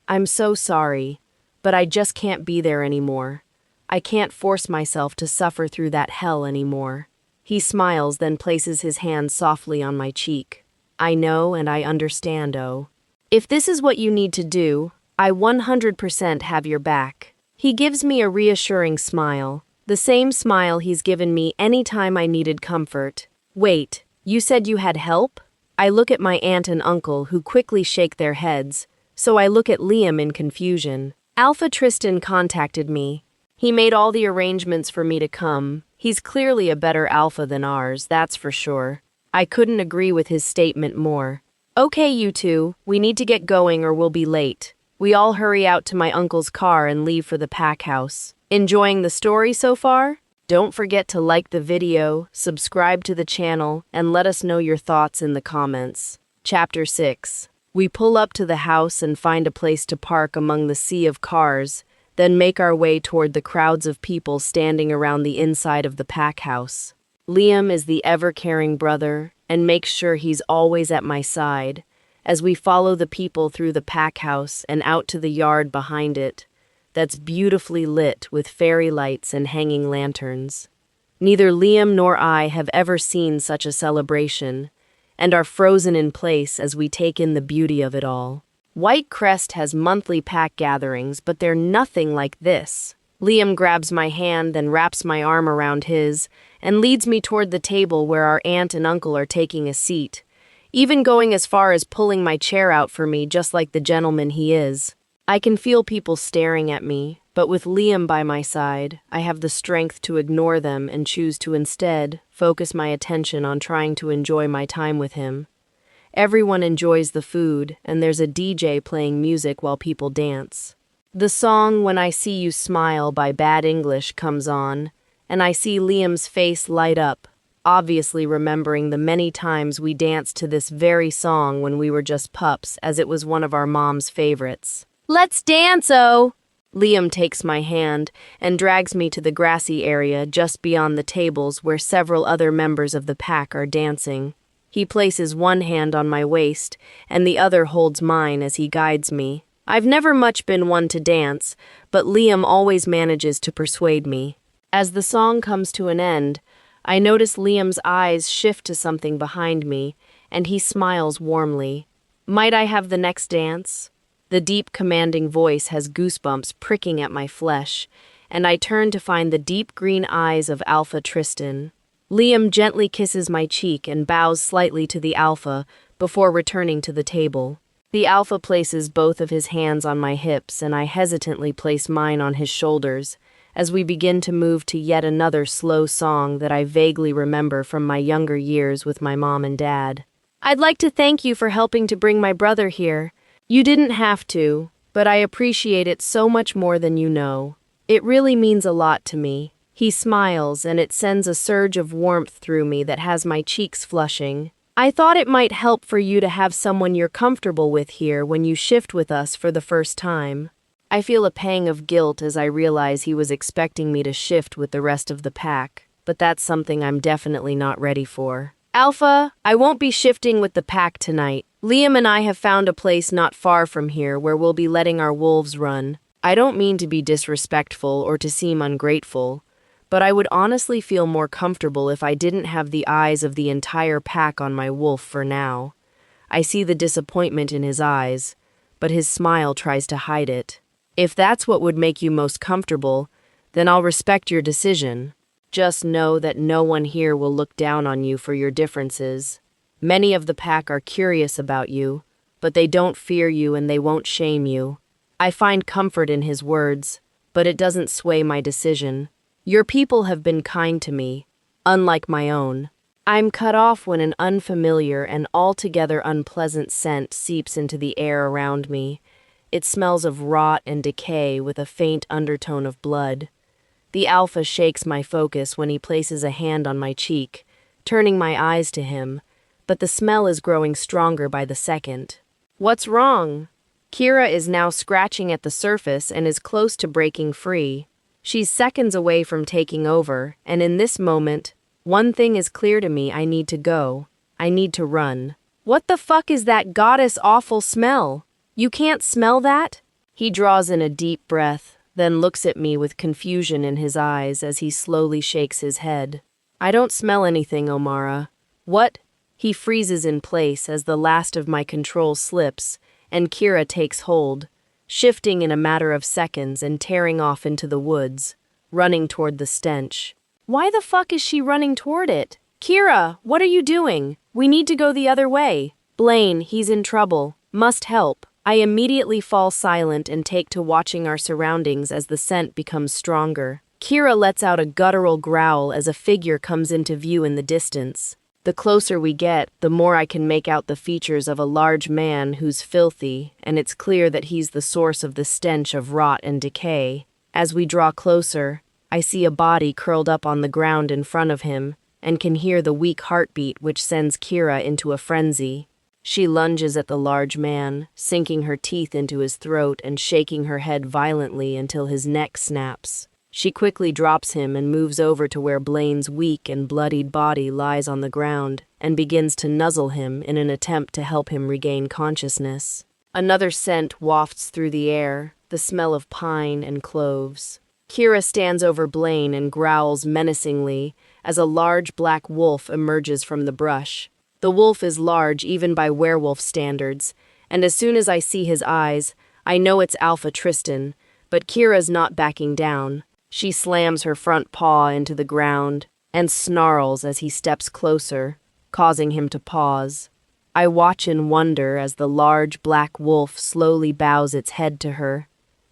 I'm so sorry, but I just can't be there anymore. I can't force myself to suffer through that hell anymore." He smiles, then places his hand softly on my cheek. "I know and I understand, oh. If this is what you need to do, I 100% have your back." He gives me a reassuring smile, the same smile he's given me any time I needed comfort. "Wait, you said you had help?" I look at my aunt and uncle who quickly shake their heads, so I look at Liam in confusion. "Alpha Tristan contacted me. He made all the arrangements for me to come. He's clearly a better alpha than ours, that's for sure." I couldn't agree with his statement more. "Okay, you two, we need to get going or we'll be late." We all hurry out to my uncle's car and leave for the pack house. Enjoying the story so far? Don't forget to like the video, subscribe to the channel, and let us know your thoughts in the comments. Chapter 6. We pull up to the house and find a place to park among the sea of cars, then make our way toward the crowds of people standing around the inside of the pack house. Liam is the ever-caring brother and makes sure he's always at my side as we follow the people through the pack house and out to the yard behind it that's beautifully lit with fairy lights and hanging lanterns. Neither Liam nor I have ever seen such a celebration, and are frozen in place as we take in the beauty of it all. White Crest has monthly pack gatherings, but they're nothing like this. Liam grabs my hand, then wraps my arm around his, and leads me toward the table where our aunt and uncle are taking a seat, even going as far as pulling my chair out for me, just like the gentleman he is. I can feel people staring at me, but with Liam by my side, I have the strength to ignore them and choose to instead focus my attention on trying to enjoy my time with him. Everyone enjoys the food, and there's a DJ playing music while people dance. The song When I See You Smile by Bad English comes on, and I see Liam's face light up, obviously remembering the many times we danced to this very song when we were just pups, as it was one of our mom's favorites. "Let's dance-o!" Liam takes my hand and drags me to the grassy area just beyond the tables where several other members of the pack are dancing. He places one hand on my waist, and the other holds mine as he guides me. I've never much been one to dance, but Liam always manages to persuade me. As the song comes to an end, I notice Liam's eyes shift to something behind me, and he smiles warmly. "Might I have the next dance?" The deep, commanding voice has goosebumps pricking at my flesh, and I turn to find the deep green eyes of Alpha Tristan. Liam gently kisses my cheek and bows slightly to the Alpha before returning to the table. The Alpha places both of his hands on my hips, and I hesitantly place mine on his shoulders as we begin to move to yet another slow song that I vaguely remember from my younger years with my mom and dad. "I'd like to thank you for helping to bring my brother here. You didn't have to, but I appreciate it so much more than you know. It really means a lot to me." He smiles, and it sends a surge of warmth through me that has my cheeks flushing. "I thought it might help for you to have someone you're comfortable with here when you shift with us for the first time." I feel a pang of guilt as I realize he was expecting me to shift with the rest of the pack, but that's something I'm definitely not ready for. "Alpha, I won't be shifting with the pack tonight. Liam and I have found a place not far from here where we'll be letting our wolves run. I don't mean to be disrespectful or to seem ungrateful, but I would honestly feel more comfortable if I didn't have the eyes of the entire pack on my wolf for now." I see the disappointment in his eyes, but his smile tries to hide it. "If that's what would make you most comfortable, then I'll respect your decision. Just know that no one here will look down on you for your differences. Many of the pack are curious about you, but they don't fear you and they won't shame you." I find comfort in his words, but it doesn't sway my decision. Your people have been kind to me, unlike my own. I'm cut off when an unfamiliar and altogether unpleasant scent seeps into the air around me. It smells of rot and decay with a faint undertone of blood. The Alpha shakes my focus when he places a hand on my cheek, turning my eyes to him, but the smell is growing stronger by the second. "What's wrong?" Kira is now scratching at the surface and is close to breaking free. She's seconds away from taking over, and in this moment, one thing is clear to me: I need to go. I need to run. "What the fuck is that goddess awful smell? You can't smell that?" He draws in a deep breath, then looks at me with confusion in his eyes as he slowly shakes his head. "I don't smell anything, Omara." "What?" He freezes in place as the last of my control slips, and Kira takes hold, shifting in a matter of seconds and tearing off into the woods, running toward the stench. Why the fuck is she running toward it? "Kira, what are you doing? We need to go the other way." "Blaine, he's in trouble. Must help." I immediately fall silent and take to watching our surroundings as the scent becomes stronger. Kira lets out a guttural growl as a figure comes into view in the distance. The closer we get, the more I can make out the features of a large man who's filthy, and it's clear that he's the source of the stench of rot and decay. As we draw closer, I see a body curled up on the ground in front of him, and can hear the weak heartbeat which sends Kira into a frenzy. She lunges at the large man, sinking her teeth into his throat and shaking her head violently until his neck snaps. She quickly drops him and moves over to where Blaine's weak and bloodied body lies on the ground and begins to nuzzle him in an attempt to help him regain consciousness. Another scent wafts through the air, the smell of pine and cloves. Kira stands over Blaine and growls menacingly as a large black wolf emerges from the brush. The wolf is large even by werewolf standards, and as soon as I see his eyes, I know it's Alpha Tristan, but Kira's not backing down. She slams her front paw into the ground and snarls as he steps closer, causing him to pause. I watch in wonder as the large black wolf slowly bows its head to her.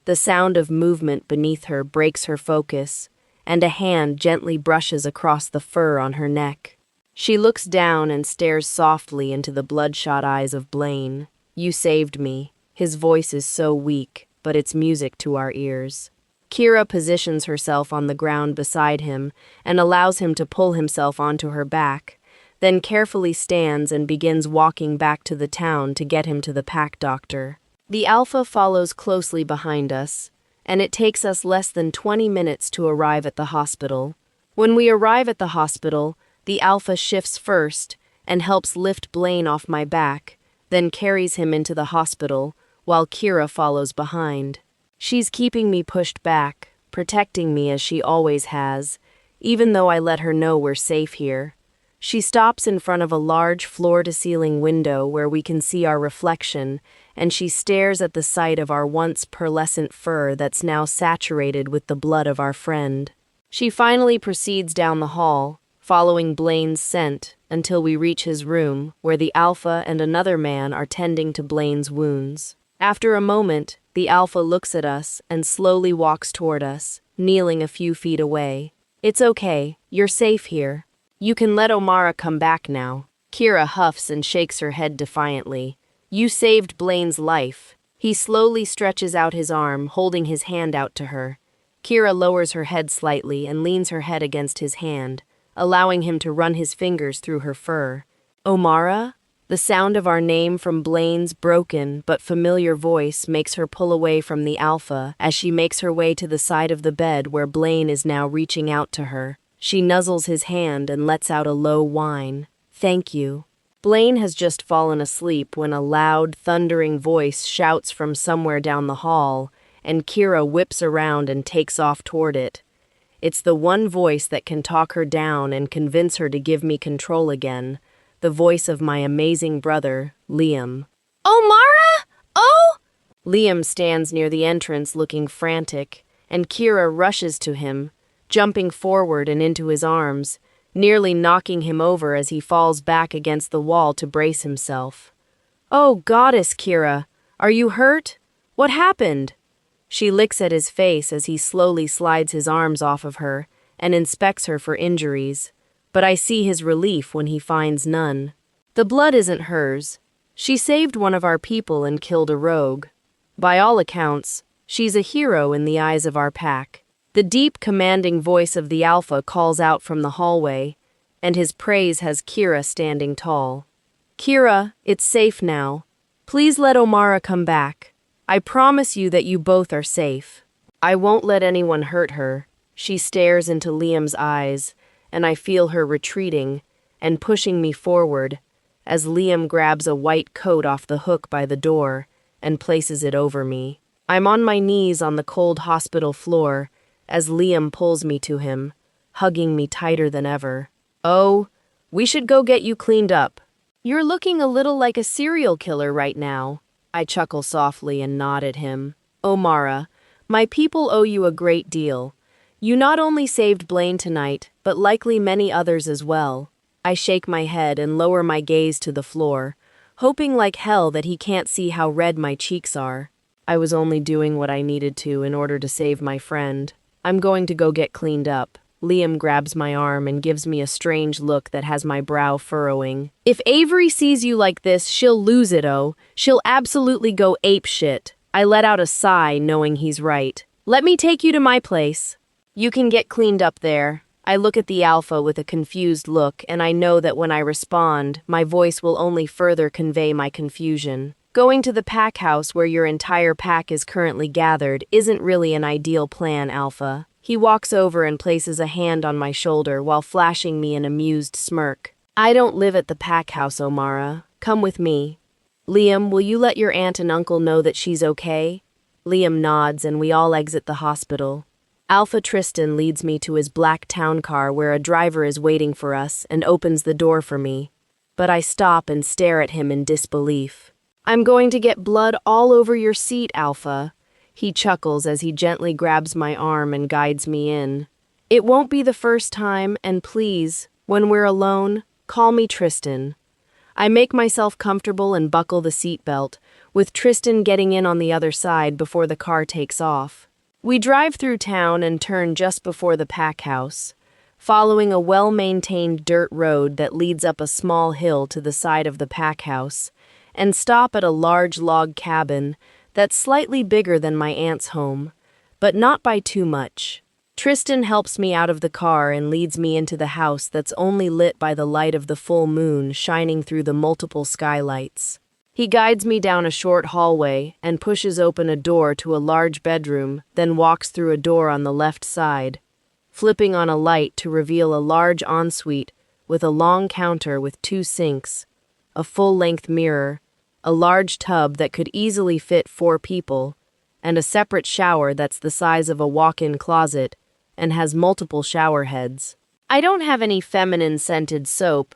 The sound of movement beneath her breaks her focus, and a hand gently brushes across the fur on her neck. She looks down and stares softly into the bloodshot eyes of Blaine. "You saved me." His voice is so weak, but it's music to our ears. Kira positions herself on the ground beside him and allows him to pull himself onto her back, then carefully stands and begins walking back to the town to get him to the pack doctor. The Alpha follows closely behind us, and it takes us less than 20 minutes to arrive at the hospital. When we arrive at the hospital, the Alpha shifts first and helps lift Blaine off my back, then carries him into the hospital, while Kira follows behind. She's keeping me pushed back, protecting me as she always has, even though I let her know we're safe here. She stops in front of a large floor-to-ceiling window where we can see our reflection, and she stares at the sight of our once pearlescent fur that's now saturated with the blood of our friend. She finally proceeds down the hall, following Blaine's scent until we reach his room, where the Alpha and another man are tending to Blaine's wounds. After a moment, the Alpha looks at us and slowly walks toward us, kneeling a few feet away. "It's okay, you're safe here. You can let Omara come back now." Kira huffs and shakes her head defiantly. "You saved Blaine's life." He slowly stretches out his arm, holding his hand out to her. Kira lowers her head slightly and leans her head against his hand, allowing him to run his fingers through her fur. "Omara?" The sound of our name from Blaine's broken but familiar voice makes her pull away from the Alpha as she makes her way to the side of the bed where Blaine is now reaching out to her. She nuzzles his hand and lets out a low whine. "Thank you." Blaine has just fallen asleep when a loud, thundering voice shouts from somewhere down the hall, and Kira whips around and takes off toward it. It's the one voice that can talk her down and convince her to give me control again, the voice of my amazing brother, Liam. "Omara? Oh!" Liam stands near the entrance looking frantic, and Kira rushes to him, jumping forward and into his arms, nearly knocking him over as he falls back against the wall to brace himself. "Oh, goddess, Kira, are you hurt? What happened?" She licks at his face as he slowly slides his arms off of her and inspects her for injuries, but I see his relief when he finds none. The blood isn't hers. She saved one of our people and killed a rogue. By all accounts, she's a hero in the eyes of our pack. The deep, commanding voice of the Alpha calls out from the hallway, and his praise has Kira standing tall. "Kira, it's safe now. Please let Omara come back. I promise you that you both are safe." "I won't let anyone hurt her." She stares into Liam's eyes, and I feel her retreating and pushing me forward as Liam grabs a white coat off the hook by the door and places it over me. I'm on my knees on the cold hospital floor as Liam pulls me to him, hugging me tighter than ever. "Oh, we should go get you cleaned up. You're looking a little like a serial killer right now." I chuckle softly and nod at him. "Omara, my people owe you a great deal. You not only saved Blaine tonight, but likely many others as well." I shake my head and lower my gaze to the floor, hoping like hell that he can't see how red my cheeks are. I was only doing what I needed to in order to save my friend. "I'm going to go get cleaned up." Liam grabs my arm and gives me a strange look that has my brow furrowing. "If Avery sees you like this, she'll lose it, oh. She'll absolutely go apeshit." I let out a sigh, knowing he's right. "Let me take you to my place." "You can get cleaned up there." I look at the Alpha with a confused look, and I know that when I respond, my voice will only further convey my confusion. "Going to the pack house where your entire pack is currently gathered isn't really an ideal plan, Alpha." He walks over and places a hand on my shoulder while flashing me an amused smirk. "I don't live at the pack house, Omara. Come with me." "Liam, will you let your aunt and uncle know that she's okay?" Liam nods and we all exit the hospital. Alpha Tristan leads me to his black town car where a driver is waiting for us and opens the door for me. But I stop and stare at him in disbelief. "I'm going to get blood all over your seat, Alpha." He chuckles as he gently grabs my arm and guides me in. "It won't be the first time, and please, when we're alone, call me Tristan." I make myself comfortable and buckle the seatbelt, with Tristan getting in on the other side before the car takes off. We drive through town and turn just before the pack house, following a well-maintained dirt road that leads up a small hill to the side of the pack house, and stop at a large log cabin that's slightly bigger than my aunt's home, but not by too much. Tristan helps me out of the car and leads me into the house that's only lit by the light of the full moon shining through the multiple skylights. He guides me down a short hallway and pushes open a door to a large bedroom, then walks through a door on the left side, flipping on a light to reveal a large ensuite with a long counter with 2 sinks, a full-length mirror, a large tub that could easily fit 4 people, and a separate shower that's the size of a walk-in closet and has multiple shower heads. I don't have any feminine-scented soap,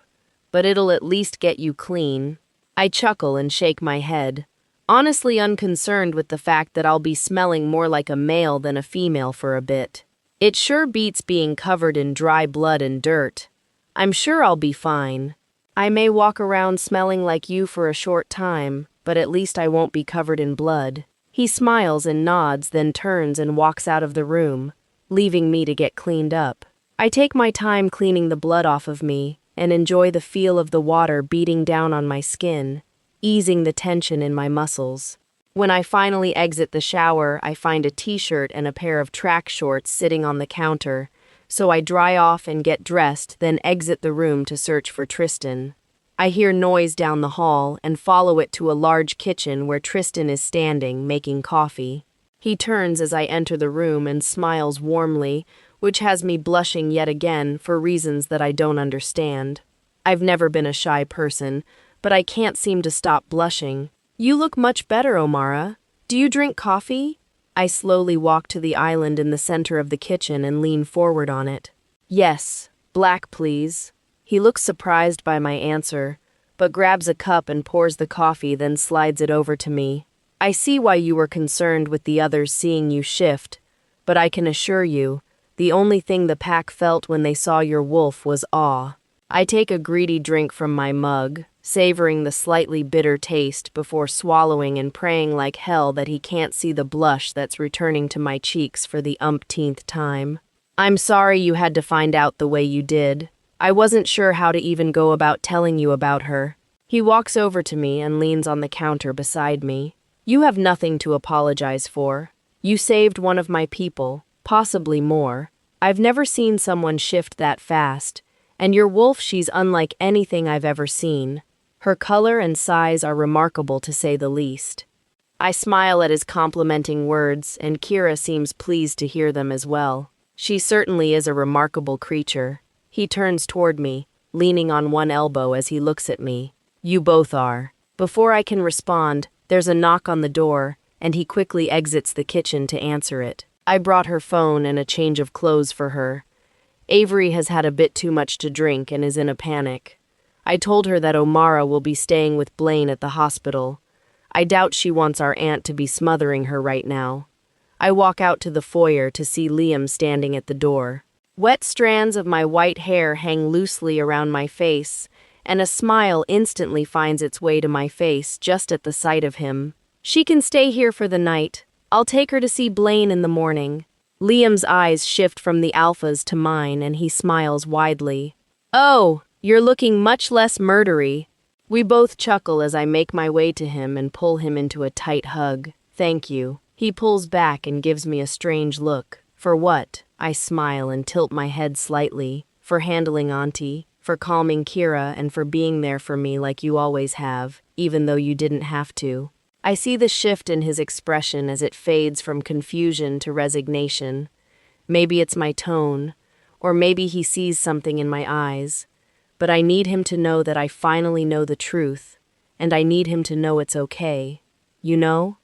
but it'll at least get you clean. I chuckle and shake my head, honestly unconcerned with the fact that I'll be smelling more like a male than a female for a bit. It sure beats being covered in dry blood and dirt. I'm sure I'll be fine. I may walk around smelling like you for a short time, but at least I won't be covered in blood. He smiles and nods, then turns and walks out of the room, leaving me to get cleaned up. I take my time cleaning the blood off of me and enjoy the feel of the water beating down on my skin, easing the tension in my muscles. When I finally exit the shower, I find a t-shirt and a pair of track shorts sitting on the counter, so I dry off and get dressed, then exit the room to search for Tristan. I hear noise down the hall and follow it to a large kitchen where Tristan is standing, making coffee. He turns as I enter the room and smiles warmly, which has me blushing yet again for reasons that I don't understand. I've never been a shy person, but I can't seem to stop blushing. "You look much better, Omara. Do you drink coffee?" I slowly walk to the island in the center of the kitchen and lean forward on it. "Yes, black, please." He looks surprised by my answer, but grabs a cup and pours the coffee, then slides it over to me. "I see why you were concerned with the others seeing you shift, but I can assure you, the only thing the pack felt when they saw your wolf was awe." I take a greedy drink from my mug, savoring the slightly bitter taste before swallowing and praying like hell that he can't see the blush that's returning to my cheeks for the umpteenth time. "I'm sorry you had to find out the way you did. I wasn't sure how to even go about telling you about her." He walks over to me and leans on the counter beside me. "You have nothing to apologize for. You saved one of my people, possibly more. I've never seen someone shift that fast, and your wolf, she's unlike anything I've ever seen. Her color and size are remarkable, to say the least." I smile at his complimenting words, and Kira seems pleased to hear them as well. She certainly is a remarkable creature. He turns toward me, leaning on one elbow as he looks at me. "You both are." Before I can respond, there's a knock on the door, and he quickly exits the kitchen to answer it. I brought her phone and a change of clothes for her. Avery has had a bit too much to drink and is in a panic. I told her that Omara will be staying with Blaine at the hospital. I doubt she wants our aunt to be smothering her right now. I walk out to the foyer to see Liam standing at the door. Wet strands of my white hair hang loosely around my face, and a smile instantly finds its way to my face just at the sight of him. "She can stay here for the night. I'll take her to see Blaine in the morning." Liam's eyes shift from the Alpha's to mine, and he smiles widely. "Oh, you're looking much less murdery." We both chuckle as I make my way to him and pull him into a tight hug. "Thank you." He pulls back and gives me a strange look. "For what?" I smile and tilt my head slightly. "For handling Auntie, for calming Kira, and for being there for me like you always have, even though you didn't have to." I see the shift in his expression as it fades from confusion to resignation. Maybe it's my tone, or maybe he sees something in my eyes, but I need him to know that I finally know the truth, and I need him to know it's okay. You know?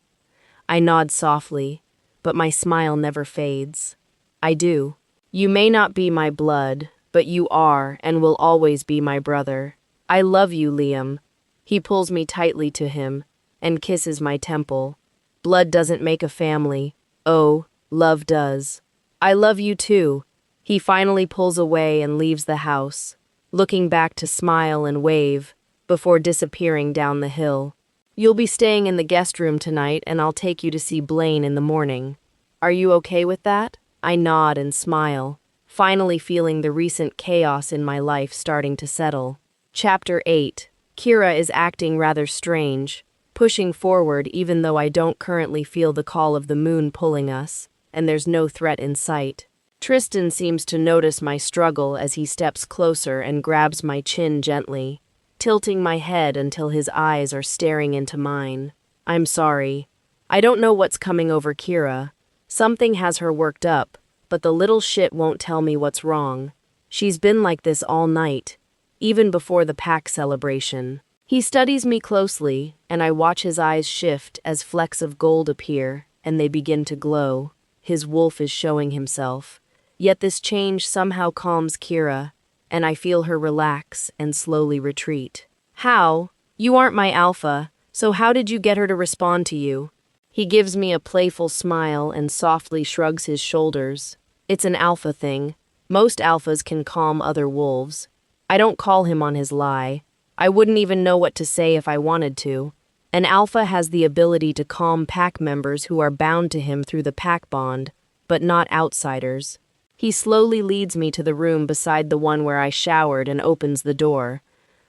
I nod softly, but my smile never fades. I do. You may not be my blood, but you are and will always be my brother. I love you, Liam. He pulls me tightly to him and kisses my temple. Blood doesn't make a family. Oh, love does. I love you too. He finally pulls away and leaves the house, looking back to smile and wave before disappearing down the hill. You'll be staying in the guest room tonight, and I'll take you to see Blaine in the morning. Are you okay with that? I nod and smile, finally feeling the recent chaos in my life starting to settle. Chapter 8. Kira is acting rather strange, pushing forward even though I don't currently feel the call of the moon pulling us, and there's no threat in sight. Tristan seems to notice my struggle as he steps closer and grabs my chin gently, tilting my head until his eyes are staring into mine. I'm sorry. I don't know what's coming over Kira. Something has her worked up, but the little shit won't tell me what's wrong. She's been like this all night, even before the pack celebration. He studies me closely, and I watch his eyes shift as flecks of gold appear, and they begin to glow. His wolf is showing himself. Yet this change somehow calms Kira, and I feel her relax and slowly retreat. How? You aren't my alpha, so how did you get her to respond to you? He gives me a playful smile and softly shrugs his shoulders. It's an alpha thing. Most alphas can calm other wolves. I don't call him on his lie. I wouldn't even know what to say if I wanted to. An alpha has the ability to calm pack members who are bound to him through the pack bond, but not outsiders. He slowly leads me to the room beside the one where I showered and opens the door.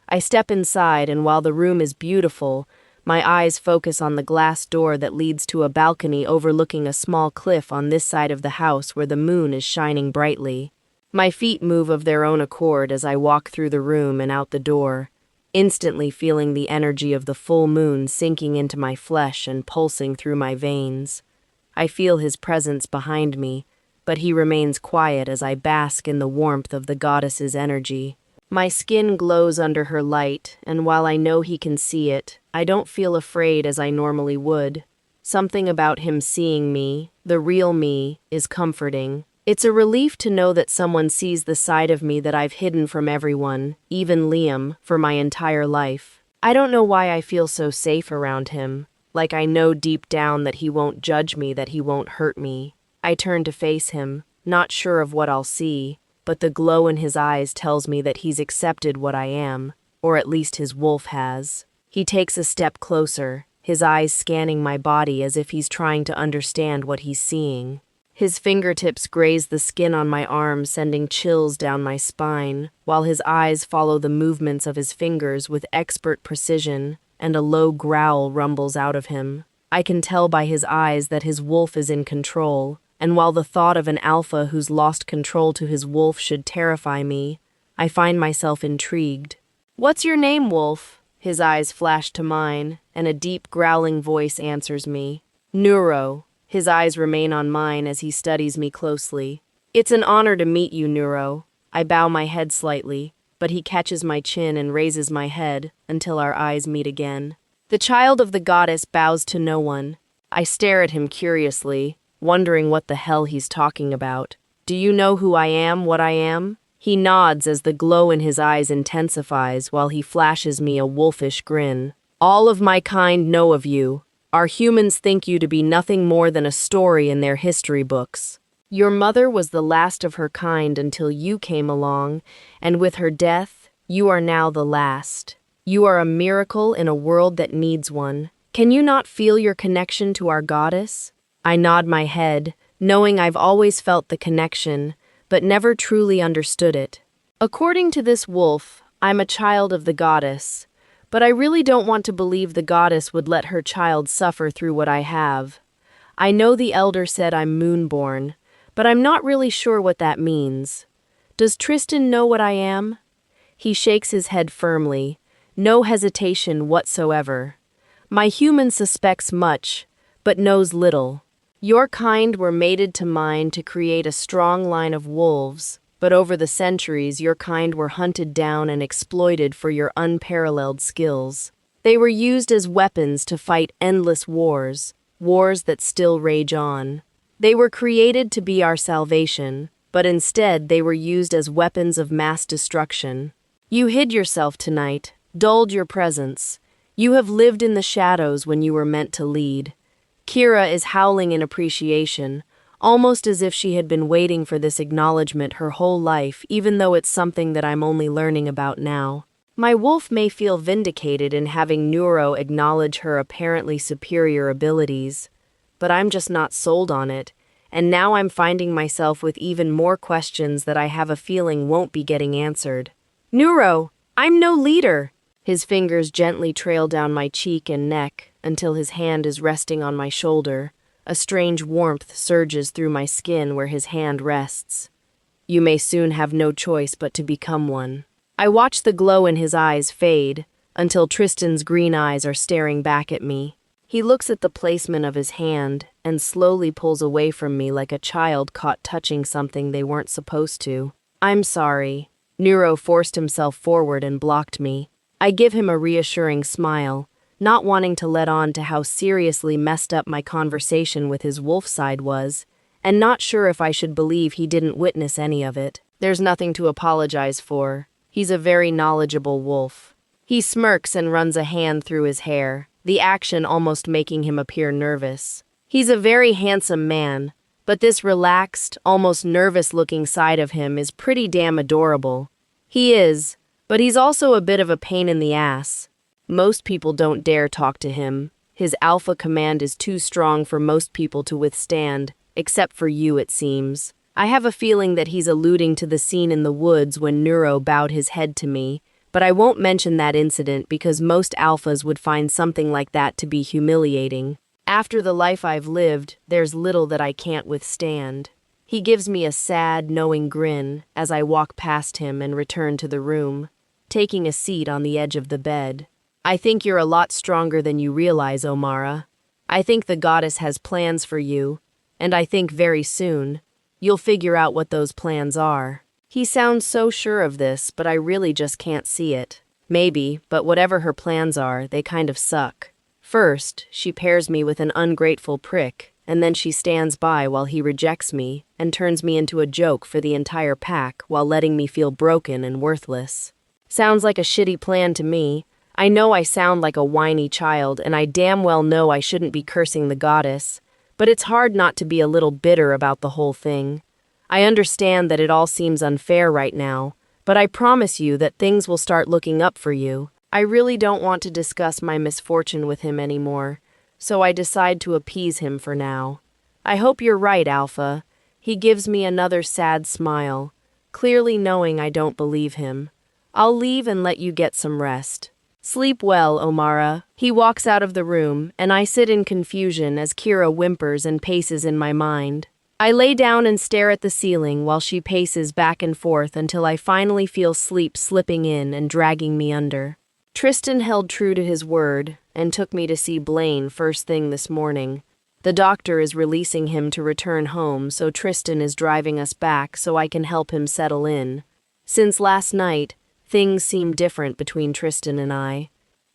I step inside, and while the room is beautiful, my eyes focus on the glass door that leads to a balcony overlooking a small cliff on this side of the house where the moon is shining brightly. My feet move of their own accord as I walk through the room and out the door, instantly feeling the energy of the full moon sinking into my flesh and pulsing through my veins. I feel his presence behind me, but he remains quiet as I bask in the warmth of the goddess's energy. My skin glows under her light, and while I know he can see it, I don't feel afraid as I normally would. Something about him seeing me, the real me, is comforting. It's a relief to know that someone sees the side of me that I've hidden from everyone, even Liam, for my entire life. I don't know why I feel so safe around him, like I know deep down that he won't judge me, that he won't hurt me. I turn to face him, not sure of what I'll see, but the glow in his eyes tells me that he's accepted what I am, or at least his wolf has. He takes a step closer, his eyes scanning my body as if he's trying to understand what he's seeing. His fingertips graze the skin on my arm, sending chills down my spine, while his eyes follow the movements of his fingers with expert precision, and a low growl rumbles out of him. I can tell by his eyes that his wolf is in control, and while the thought of an alpha who's lost control to his wolf should terrify me, I find myself intrigued. "What's your name, Wolf?" His eyes flash to mine, and a deep growling voice answers me. "Neuro." His eyes remain on mine as he studies me closely. "It's an honor to meet you, Neuro." I bow my head slightly, but he catches my chin and raises my head until our eyes meet again. The child of the goddess bows to no one. I stare at him curiously, wondering what the hell he's talking about. "Do you know who I am, what I am?" He nods as the glow in his eyes intensifies while he flashes me a wolfish grin. "All of my kind know of you. Our humans think you to be nothing more than a story in their history books. Your mother was the last of her kind until you came along, and with her death, you are now the last. You are a miracle in a world that needs one. Can you not feel your connection to our goddess?" I nod my head, knowing I've always felt the connection, but never truly understood it. According to this wolf, I'm a child of the goddess, but I really don't want to believe the goddess would let her child suffer through what I have. I know the elder said I'm moonborn, but I'm not really sure what that means. Does Tristan know what I am? He shakes his head firmly, no hesitation whatsoever. My human suspects much, but knows little. Your kind were mated to mine to create a strong line of wolves, but over the centuries your kind were hunted down and exploited for your unparalleled skills. They were used as weapons to fight endless wars, wars that still rage on. They were created to be our salvation, but instead they were used as weapons of mass destruction. You hid yourself tonight, dulled your presence. You have lived in the shadows when you were meant to lead. Kira is howling in appreciation, almost as if she had been waiting for this acknowledgement her whole life, even though it's something that I'm only learning about now. My wolf may feel vindicated in having Neuro acknowledge her apparently superior abilities, but I'm just not sold on it, and now I'm finding myself with even more questions that I have a feeling won't be getting answered. Neuro, I'm no leader! His fingers gently trail down my cheek and neck until his hand is resting on my shoulder. A strange warmth surges through my skin where his hand rests. You may soon have no choice but to become one. I watch the glow in his eyes fade until Tristan's green eyes are staring back at me. He looks at the placement of his hand and slowly pulls away from me like a child caught touching something they weren't supposed to. I'm sorry. Neuro forced himself forward and blocked me. I give him a reassuring smile, not wanting to let on to how seriously messed up my conversation with his wolf side was, and not sure if I should believe he didn't witness any of it. There's nothing to apologize for. He's a very knowledgeable wolf. He smirks and runs a hand through his hair, the action almost making him appear nervous. He's a very handsome man, but this relaxed, almost nervous-looking side of him is pretty damn adorable. He is, but he's also a bit of a pain in the ass. Most people don't dare talk to him. His alpha command is too strong for most people to withstand, except for you, it seems. I have a feeling that he's alluding to the scene in the woods when Neuro bowed his head to me, but I won't mention that incident because most alphas would find something like that to be humiliating. After the life I've lived, there's little that I can't withstand. He gives me a sad, knowing grin as I walk past him and return to the room, taking a seat on the edge of the bed. I think you're a lot stronger than you realize, Omara. I think the goddess has plans for you, and I think very soon you'll figure out what those plans are. He sounds so sure of this, but I really just can't see it. Maybe, but whatever her plans are, they kind of suck. First, she pairs me with an ungrateful prick, and then she stands by while he rejects me and turns me into a joke for the entire pack while letting me feel broken and worthless. Sounds like a shitty plan to me. I know I sound like a whiny child, and I damn well know I shouldn't be cursing the goddess, but it's hard not to be a little bitter about the whole thing. I understand that it all seems unfair right now, but I promise you that things will start looking up for you. I really don't want to discuss my misfortune with him anymore, so I decide to appease him for now. I hope you're right, Alpha. He gives me another sad smile, clearly knowing I don't believe him. I'll leave and let you get some rest. Sleep well, Omara. He walks out of the room, and I sit in confusion as Kira whimpers and paces in my mind. I lay down and stare at the ceiling while she paces back and forth until I finally feel sleep slipping in and dragging me under. Tristan held true to his word and took me to see Blaine first thing this morning. The doctor is releasing him to return home, so Tristan is driving us back so I can help him settle in. Since last night, things seem different between Tristan and I.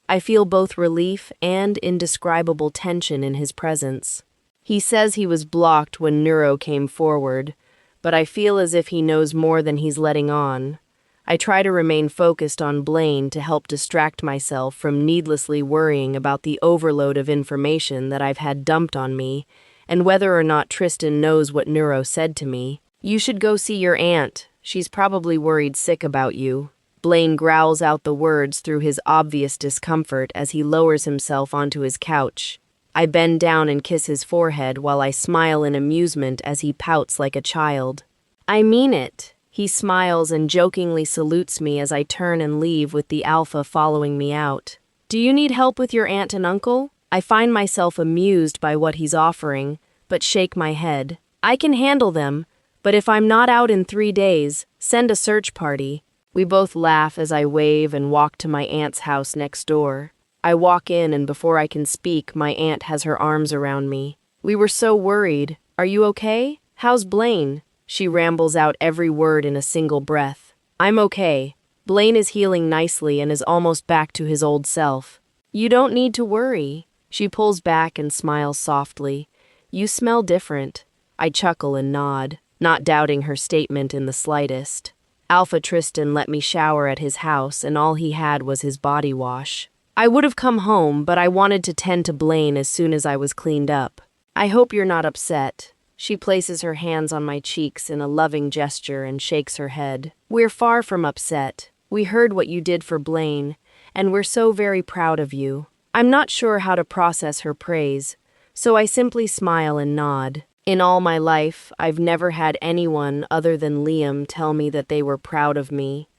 I feel both relief and indescribable tension in his presence. He says he was blocked when Neuro came forward, but I feel as if he knows more than he's letting on. I try to remain focused on Blaine to help distract myself from needlessly worrying about the overload of information that I've had dumped on me, and whether or not Tristan knows what Neuro said to me. You should go see your aunt. She's probably worried sick about you. Blaine growls out the words through his obvious discomfort as he lowers himself onto his couch. I bend down and kiss his forehead while I smile in amusement as he pouts like a child. I mean it. He smiles and jokingly salutes me as I turn and leave with the Alpha following me out. Do you need help with your aunt and uncle? I find myself amused by what he's offering, but shake my head. I can handle them, but if I'm not out in 3 days, send a search party. We both laugh as I wave and walk to my aunt's house next door. I walk in and before I can speak, my aunt has her arms around me. We were so worried. Are you okay? How's Blaine? She rambles out every word in a single breath. I'm okay. Blaine is healing nicely and is almost back to his old self. You don't need to worry. She pulls back and smiles softly. You smell different. I chuckle and nod, not doubting her statement in the slightest. Alpha Tristan let me shower at his house, and all he had was his body wash. I would have come home, but I wanted to tend to Blaine as soon as I was cleaned up. I hope you're not upset. She places her hands on my cheeks in a loving gesture and shakes her head. We're far from upset. We heard what you did for Blaine, and we're so very proud of you. I'm not sure how to process her praise, so I simply smile and nod. In all my life, I've never had anyone other than Liam tell me that they were proud of me.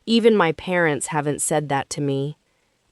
Even my parents haven't said that to me,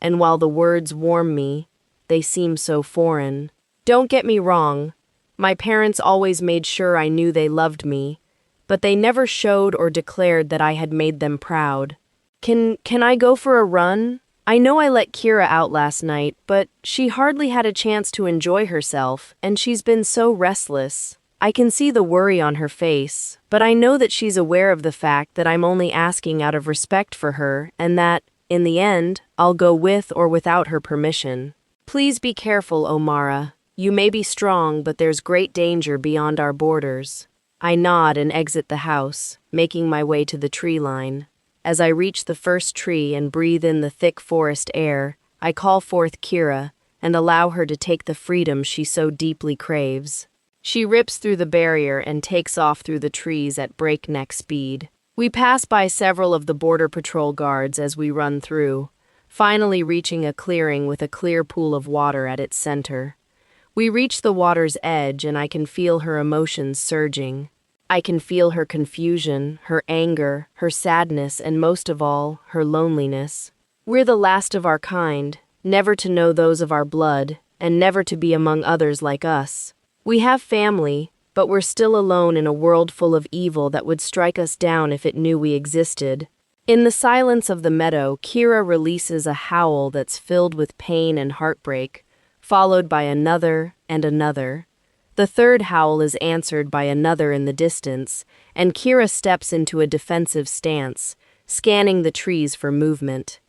and while the words warm me, they seem so foreign. Don't get me wrong, my parents always made sure I knew they loved me, but they never showed or declared that I had made them proud. Can I go for a run? I know I let Kira out last night, but she hardly had a chance to enjoy herself, and she's been so restless. I can see the worry on her face, but I know that she's aware of the fact that I'm only asking out of respect for her, and that, in the end, I'll go with or without her permission. Please be careful, Omara. You may be strong, but there's great danger beyond our borders. I nod and exit the house, making my way to the tree line. As I reach the first tree and breathe in the thick forest air, I call forth Kira and allow her to take the freedom she so deeply craves. She rips through the barrier and takes off through the trees at breakneck speed. We pass by several of the border patrol guards as we run through, finally reaching a clearing with a clear pool of water at its center. We reach the water's edge and I can feel her emotions surging. I can feel her confusion, her anger, her sadness, and most of all, her loneliness. We're the last of our kind, never to know those of our blood, and never to be among others like us. We have family, but we're still alone in a world full of evil that would strike us down if it knew we existed. In the silence of the meadow, Kira releases a howl that's filled with pain and heartbreak, followed by another and another. The third howl is answered by another in the distance, and Kira steps into a defensive stance, scanning the trees for movement.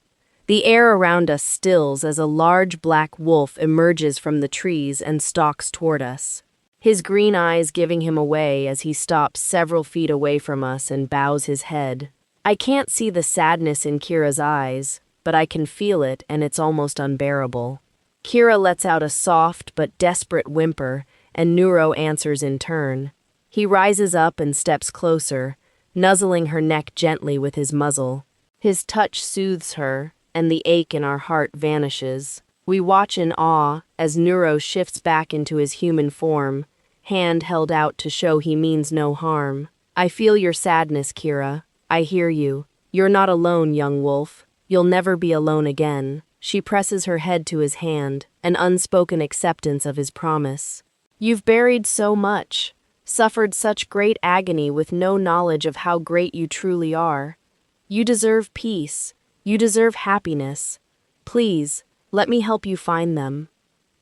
The air around us stills as a large black wolf emerges from the trees and stalks toward us, his green eyes giving him away as he stops several feet away from us and bows his head. I can't see the sadness in Kira's eyes, but I can feel it, and it's almost unbearable. Kira lets out a soft but desperate whimper, and Neuro answers in turn. He rises up and steps closer, nuzzling her neck gently with his muzzle. His touch soothes her, and the ache in our heart vanishes. We watch in awe as Neuro shifts back into his human form, hand held out to show he means no harm. I feel your sadness, Kira. I hear you. You're not alone, young wolf. You'll never be alone again. She presses her head to his hand, an unspoken acceptance of his promise. You've buried so much, suffered such great agony with no knowledge of how great you truly are. You deserve peace. You deserve happiness. Please, let me help you find them.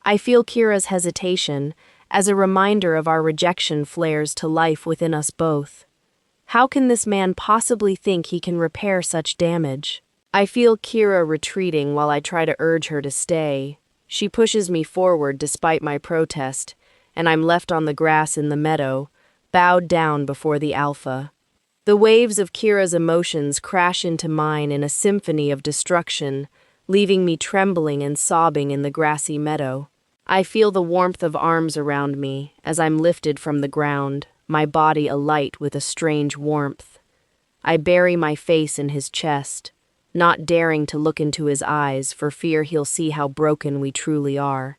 I feel Kira's hesitation as a reminder of our rejection flares to life within us both. How can this man possibly think he can repair such damage? I feel Kira retreating while I try to urge her to stay. She pushes me forward despite my protest, and I'm left on the grass in the meadow, bowed down before the alpha. The waves of Kira's emotions crash into mine in a symphony of destruction, leaving me trembling and sobbing in the grassy meadow. I feel the warmth of arms around me as I'm lifted from the ground, my body alight with a strange warmth. I bury my face in his chest, not daring to look into his eyes for fear he'll see how broken we truly are.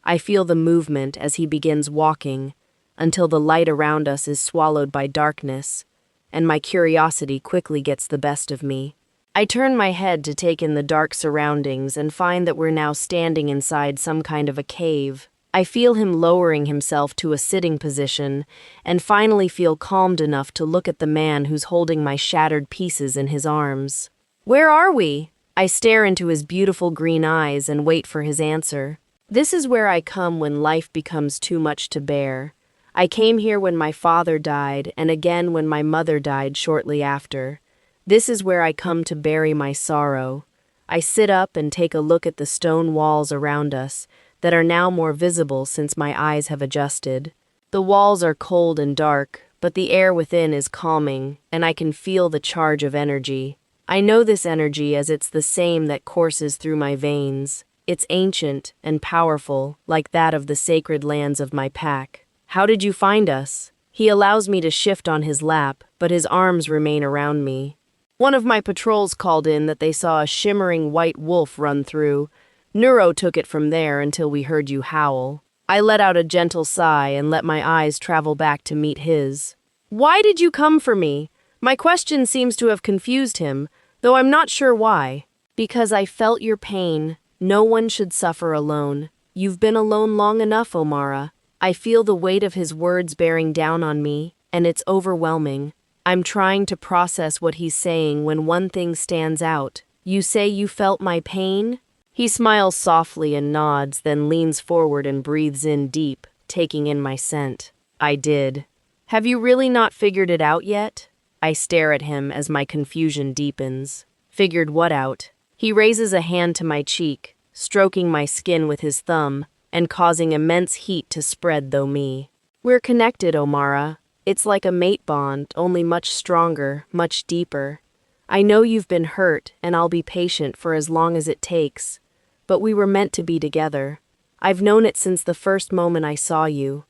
I feel the movement as he begins walking, until the light around us is swallowed by darkness, and my curiosity quickly gets the best of me. I turn my head to take in the dark surroundings and find that we're now standing inside some kind of a cave. I feel him lowering himself to a sitting position and finally feel calmed enough to look at the man who's holding my shattered pieces in his arms. Where are we? I stare into his beautiful green eyes and wait for his answer. This is where I come when life becomes too much to bear. I came here when my father died and again when my mother died shortly after. This is where I come to bury my sorrow. I sit up and take a look at the stone walls around us that are now more visible since my eyes have adjusted. The walls are cold and dark, but the air within is calming, and I can feel the charge of energy. I know this energy as it's the same that courses through my veins. It's ancient and powerful, like that of the sacred lands of my pack. How did you find us? He allows me to shift on his lap, but his arms remain around me. One of my patrols called in that they saw a shimmering white wolf run through. Neuro took it from there until we heard you howl. I let out a gentle sigh and let my eyes travel back to meet his. Why did you come for me? My question seems to have confused him, though I'm not sure why. Because I felt your pain. No one should suffer alone. You've been alone long enough, Omara. I feel the weight of his words bearing down on me, and it's overwhelming. I'm trying to process what he's saying when one thing stands out. You say you felt my pain? He smiles softly and nods, then leans forward and breathes in deep, taking in my scent. I did. Have you really not figured it out yet? I stare at him as my confusion deepens. Figured what out? He raises a hand to my cheek, stroking my skin with his thumb, and causing immense heat to spread through me. We're connected, Omara. It's like a mate bond, only much stronger, much deeper. I know you've been hurt, and I'll be patient for as long as it takes. But we were meant to be together. I've known it since the first moment I saw you.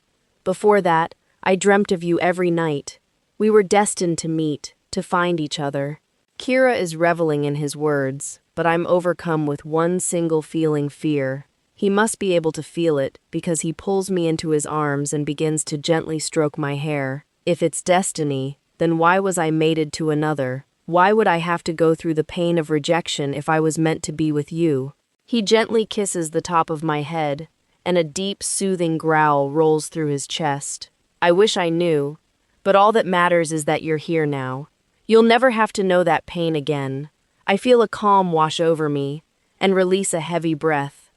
Before that, I dreamt of you every night. We were destined to meet, to find each other. Kira is reveling in his words, but I'm overcome with one single feeling: fear. He must be able to feel it, because he pulls me into his arms and begins to gently stroke my hair. If it's destiny, then why was I mated to another? Why would I have to go through the pain of rejection if I was meant to be with you? He gently kisses the top of my head, and a deep, soothing growl rolls through his chest. I wish I knew, but all that matters is that you're here now. You'll never have to know that pain again. I feel a calm wash over me, and release a heavy breath,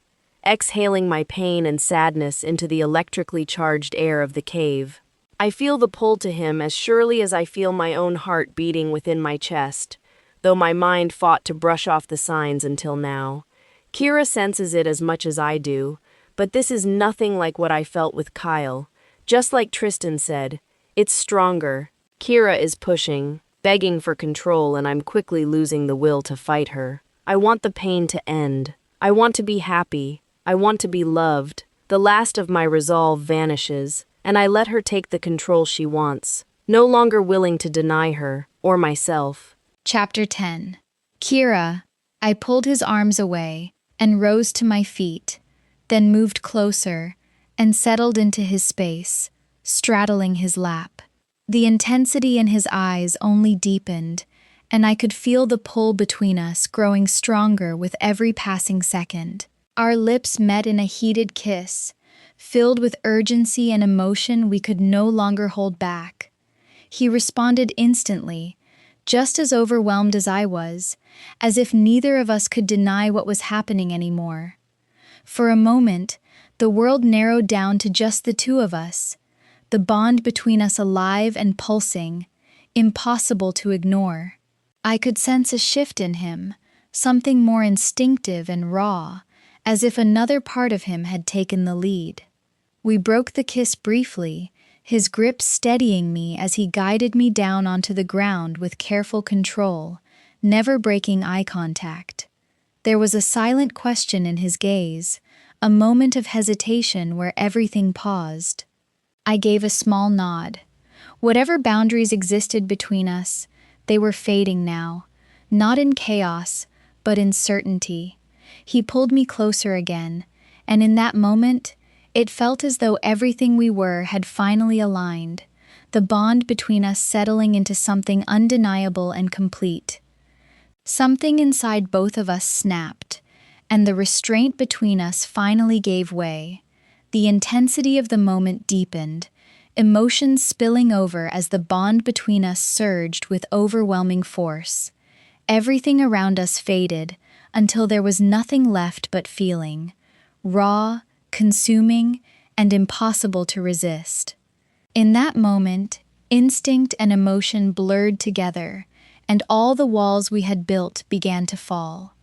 exhaling my pain and sadness into the electrically charged air of the cave. I feel the pull to him as surely as I feel my own heart beating within my chest, though my mind fought to brush off the signs until now. Kira senses it as much as I do, but this is nothing like what I felt with Kyle. Just like Tristan said, it's stronger. Kira is pushing, begging for control, and I'm quickly losing the will to fight her. I want the pain to end. I want to be happy. I want to be loved. The last of my resolve vanishes, and I let her take the control she wants, no longer willing to deny her, or myself. Chapter 10. Kira. I pulled his arms away and rose to my feet, then moved closer and settled into his space, straddling his lap. The intensity in his eyes only deepened, and I could feel the pull between us growing stronger with every passing second. Our lips met in a heated kiss, filled with urgency and emotion we could no longer hold back. He responded instantly, just as overwhelmed as I was, as if neither of us could deny what was happening anymore. For a moment, the world narrowed down to just the two of us, the bond between us alive and pulsing, impossible to ignore. I could sense a shift in him, something more instinctive and raw, as if another part of him had taken the lead. We broke the kiss briefly, his grip steadying me as he guided me down onto the ground with careful control, never breaking eye contact. There was a silent question in his gaze, a moment of hesitation where everything paused. I gave a small nod. Whatever boundaries existed between us, they were fading now, not in chaos, but in certainty. He pulled me closer again, and in that moment, it felt as though everything we were had finally aligned, the bond between us settling into something undeniable and complete. Something inside both of us snapped, and the restraint between us finally gave way. The intensity of the moment deepened, emotions spilling over as the bond between us surged with overwhelming force. Everything around us faded until there was nothing left but feeling, raw, consuming, and impossible to resist. In that moment, instinct and emotion blurred together, and all the walls we had built began to fall.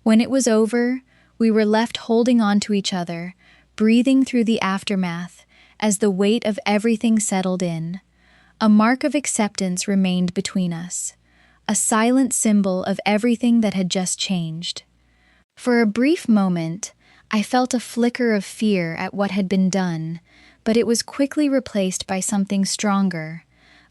When it was over, we were left holding on to each other, breathing through the aftermath, as the weight of everything settled in. A mark of acceptance remained between us, a silent symbol of everything that had just changed. For a brief moment, I felt a flicker of fear at what had been done, but it was quickly replaced by something stronger,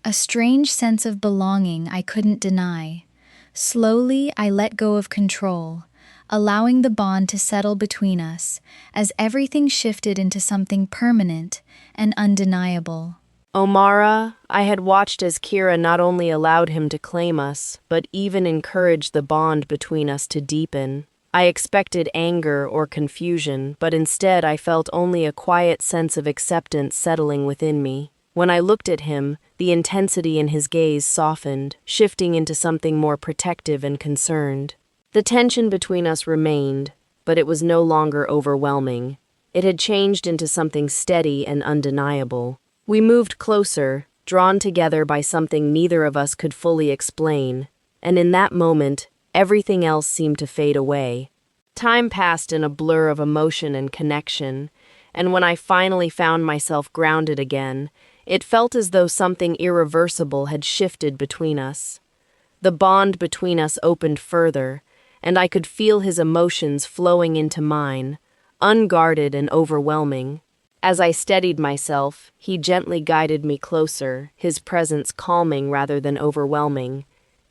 a strange sense of belonging I couldn't deny. Slowly, I let go of control, allowing the bond to settle between us as everything shifted into something permanent and undeniable. Omara, I had watched as Kira not only allowed him to claim us, but even encouraged the bond between us to deepen. I expected anger or confusion, but instead I felt only a quiet sense of acceptance settling within me. When I looked at him, the intensity in his gaze softened, shifting into something more protective and concerned. The tension between us remained, but it was no longer overwhelming. It had changed into something steady and undeniable. We moved closer, drawn together by something neither of us could fully explain, and in that moment, everything else seemed to fade away. Time passed in a blur of emotion and connection, and when I finally found myself grounded again, it felt as though something irreversible had shifted between us. The bond between us opened further, and I could feel his emotions flowing into mine, unguarded and overwhelming. As I steadied myself, he gently guided me closer, his presence calming rather than overwhelming.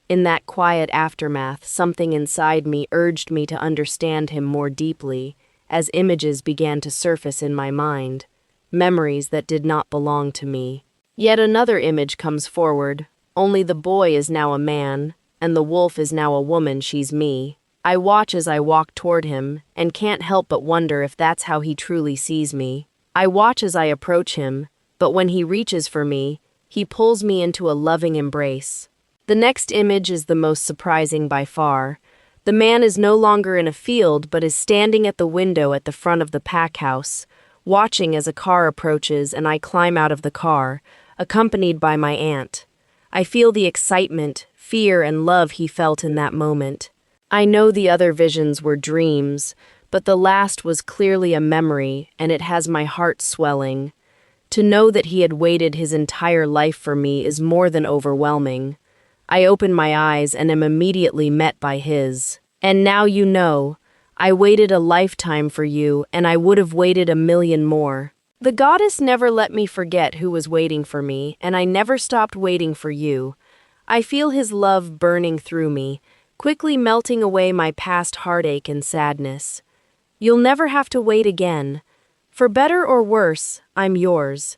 In that quiet aftermath, something inside me urged me to understand him more deeply, as images began to surface in my mind. Memories that did not belong to me. Yet another image comes forward, only the boy is now a man, and the wolf is now a woman, she's me. I watch as I walk toward him, and can't help but wonder if that's how he truly sees me. I watch as I approach him, but when he reaches for me, he pulls me into a loving embrace. The next image is the most surprising by far. The man is no longer in a field, but is standing at the window at the front of the pack house, watching as a car approaches and I climb out of the car, accompanied by my aunt. I feel the excitement, fear, and love he felt in that moment. I know the other visions were dreams, but the last was clearly a memory, and it has my heart swelling. To know that he had waited his entire life for me is more than overwhelming. I open my eyes and am immediately met by his. And now you know. I waited a lifetime for you, and I would have waited 1,000,000 more. The goddess never let me forget who was waiting for me, and I never stopped waiting for you. I feel his love burning through me, quickly melting away my past heartache and sadness. You'll never have to wait again. For better or worse, I'm yours.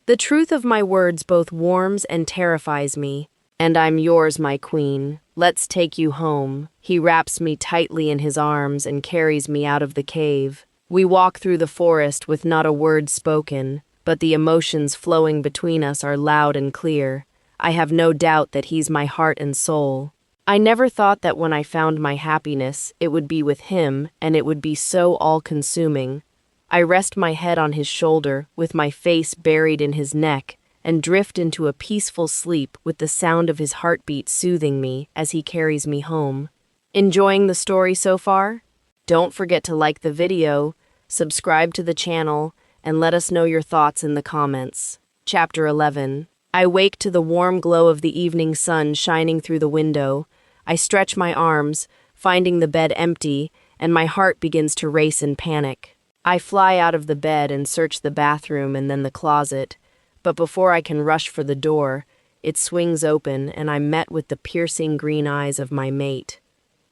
The truth of my words both warms and terrifies me. And I'm yours, my queen. Let's take you home. He wraps me tightly in his arms and carries me out of the cave. We walk through the forest with not a word spoken, but the emotions flowing between us are loud and clear. I have no doubt that he's my heart and soul. I never thought that when I found my happiness, it would be with him, and it would be so all-consuming. I rest my head on his shoulder, with my face buried in his neck, and drift into a peaceful sleep with the sound of his heartbeat soothing me as he carries me home. Enjoying the story so far? Don't forget to like the video, subscribe to the channel, and let us know your thoughts in the comments. Chapter 11. I wake to the warm glow of the evening sun shining through the window. I stretch my arms, finding the bed empty, and my heart begins to race in panic. I fly out of the bed and search the bathroom and then the closet. But before I can rush for the door, it swings open and I'm met with the piercing green eyes of my mate.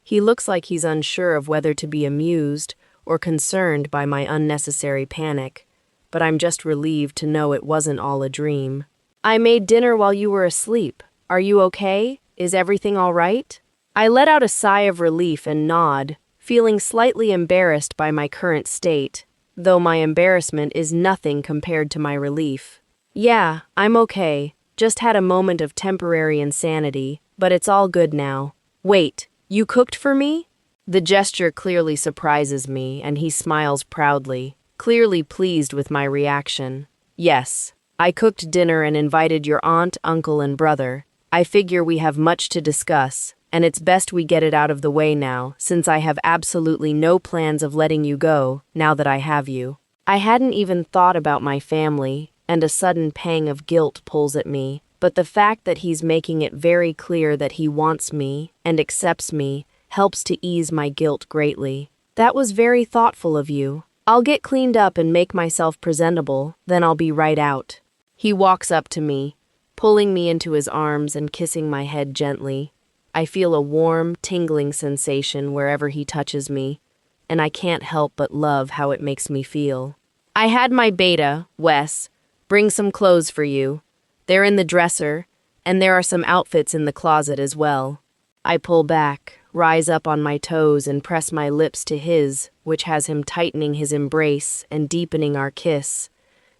He looks like he's unsure of whether to be amused or concerned by my unnecessary panic, but I'm just relieved to know it wasn't all a dream. I made dinner while you were asleep. Are you okay? Is everything all right? I let out a sigh of relief and nod, feeling slightly embarrassed by my current state, though my embarrassment is nothing compared to my relief. Yeah, I'm okay. Just had a moment of temporary insanity, but it's all good now. Wait, you cooked for me? The gesture clearly surprises me, and he smiles proudly, clearly pleased with my reaction. Yes, I cooked dinner and invited your aunt, uncle, and brother. I figure we have much to discuss, and it's best we get it out of the way now, since I have absolutely no plans of letting you go, now that I have you. I hadn't even thought about my family, and a sudden pang of guilt pulls at me. But the fact that he's making it very clear that he wants me and accepts me helps to ease my guilt greatly. That was very thoughtful of you. I'll get cleaned up and make myself presentable, then I'll be right out. He walks up to me, pulling me into his arms and kissing my head gently. I feel a warm, tingling sensation wherever he touches me, and I can't help but love how it makes me feel. I had my beta, Wes, bring some clothes for you. They're in the dresser, and there are some outfits in the closet as well. I pull back, rise up on my toes and press my lips to his, which has him tightening his embrace and deepening our kiss.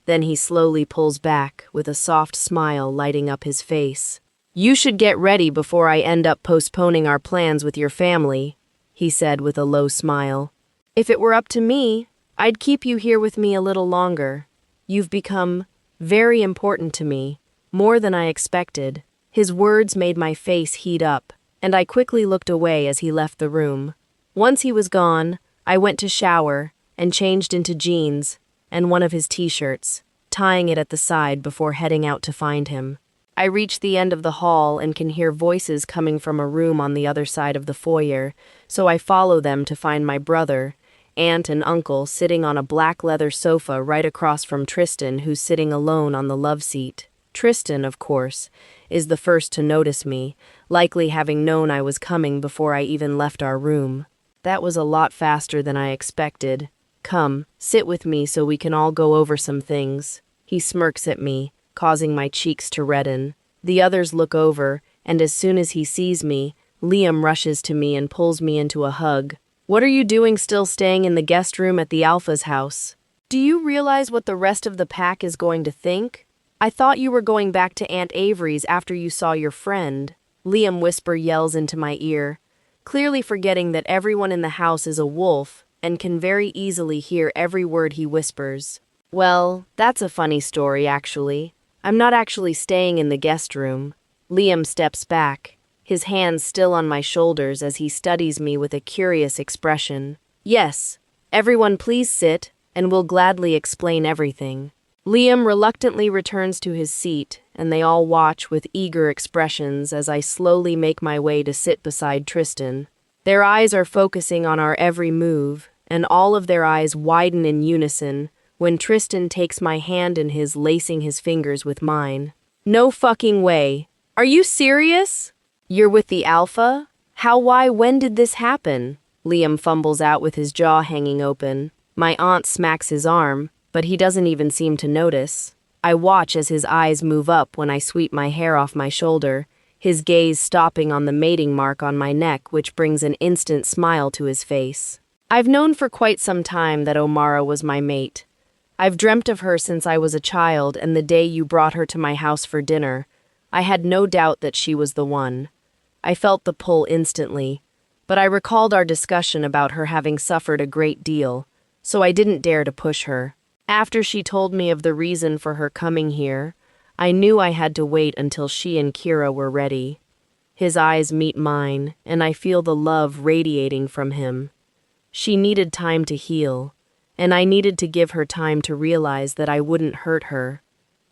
Then he slowly pulls back, with a soft smile lighting up his face. You should get ready before I end up postponing our plans with your family, he said with a low smile. If it were up to me, I'd keep you here with me a little longer. You've become very important to me, more than I expected. His words made my face heat up, and I quickly looked away as he left the room. Once he was gone, I went to shower and changed into jeans and one of his t-shirts, tying it at the side before heading out to find him. I reach the end of the hall and can hear voices coming from a room on the other side of the foyer, so I follow them to find my brother, aunt, and uncle sitting on a black leather sofa right across from Tristan, who's sitting alone on the love seat. Tristan, of course, is the first to notice me, likely having known I was coming before I even left our room. That was a lot faster than I expected. Come, sit with me so we can all go over some things. He smirks at me, causing my cheeks to redden. The others look over, and as soon as he sees me, Liam rushes to me and pulls me into a hug. What are you doing still staying in the guest room at the Alpha's house? Do you realize what the rest of the pack is going to think? I thought you were going back to Aunt Avery's after you saw your friend. Liam whisper yells into my ear, clearly forgetting that everyone in the house is a wolf and can very easily hear every word he whispers. Well, that's a funny story, actually. I'm not actually staying in the guest room. Liam steps back, his hands still on my shoulders as he studies me with a curious expression. Yes, everyone please sit, and we'll gladly explain everything. Liam reluctantly returns to his seat, and they all watch with eager expressions as I slowly make my way to sit beside Tristan. Their eyes are focusing on our every move, and all of their eyes widen in unison when Tristan takes my hand in his, lacing his fingers with mine. No fucking way. Are you serious? You're with the Alpha? How, why, when did this happen? Liam fumbles out with his jaw hanging open. My aunt smacks his arm, but he doesn't even seem to notice. I watch as his eyes move up when I sweep my hair off my shoulder, his gaze stopping on the mating mark on my neck, which brings an instant smile to his face. I've known for quite some time that Omara was my mate. I've dreamt of her since I was a child, and the day you brought her to my house for dinner, I had no doubt that she was the one. I felt the pull instantly, but I recalled our discussion about her having suffered a great deal, so I didn't dare to push her. After she told me of the reason for her coming here, I knew I had to wait until she and Kira were ready. His eyes meet mine, and I feel the love radiating from him. She needed time to heal, and I needed to give her time to realize that I wouldn't hurt her.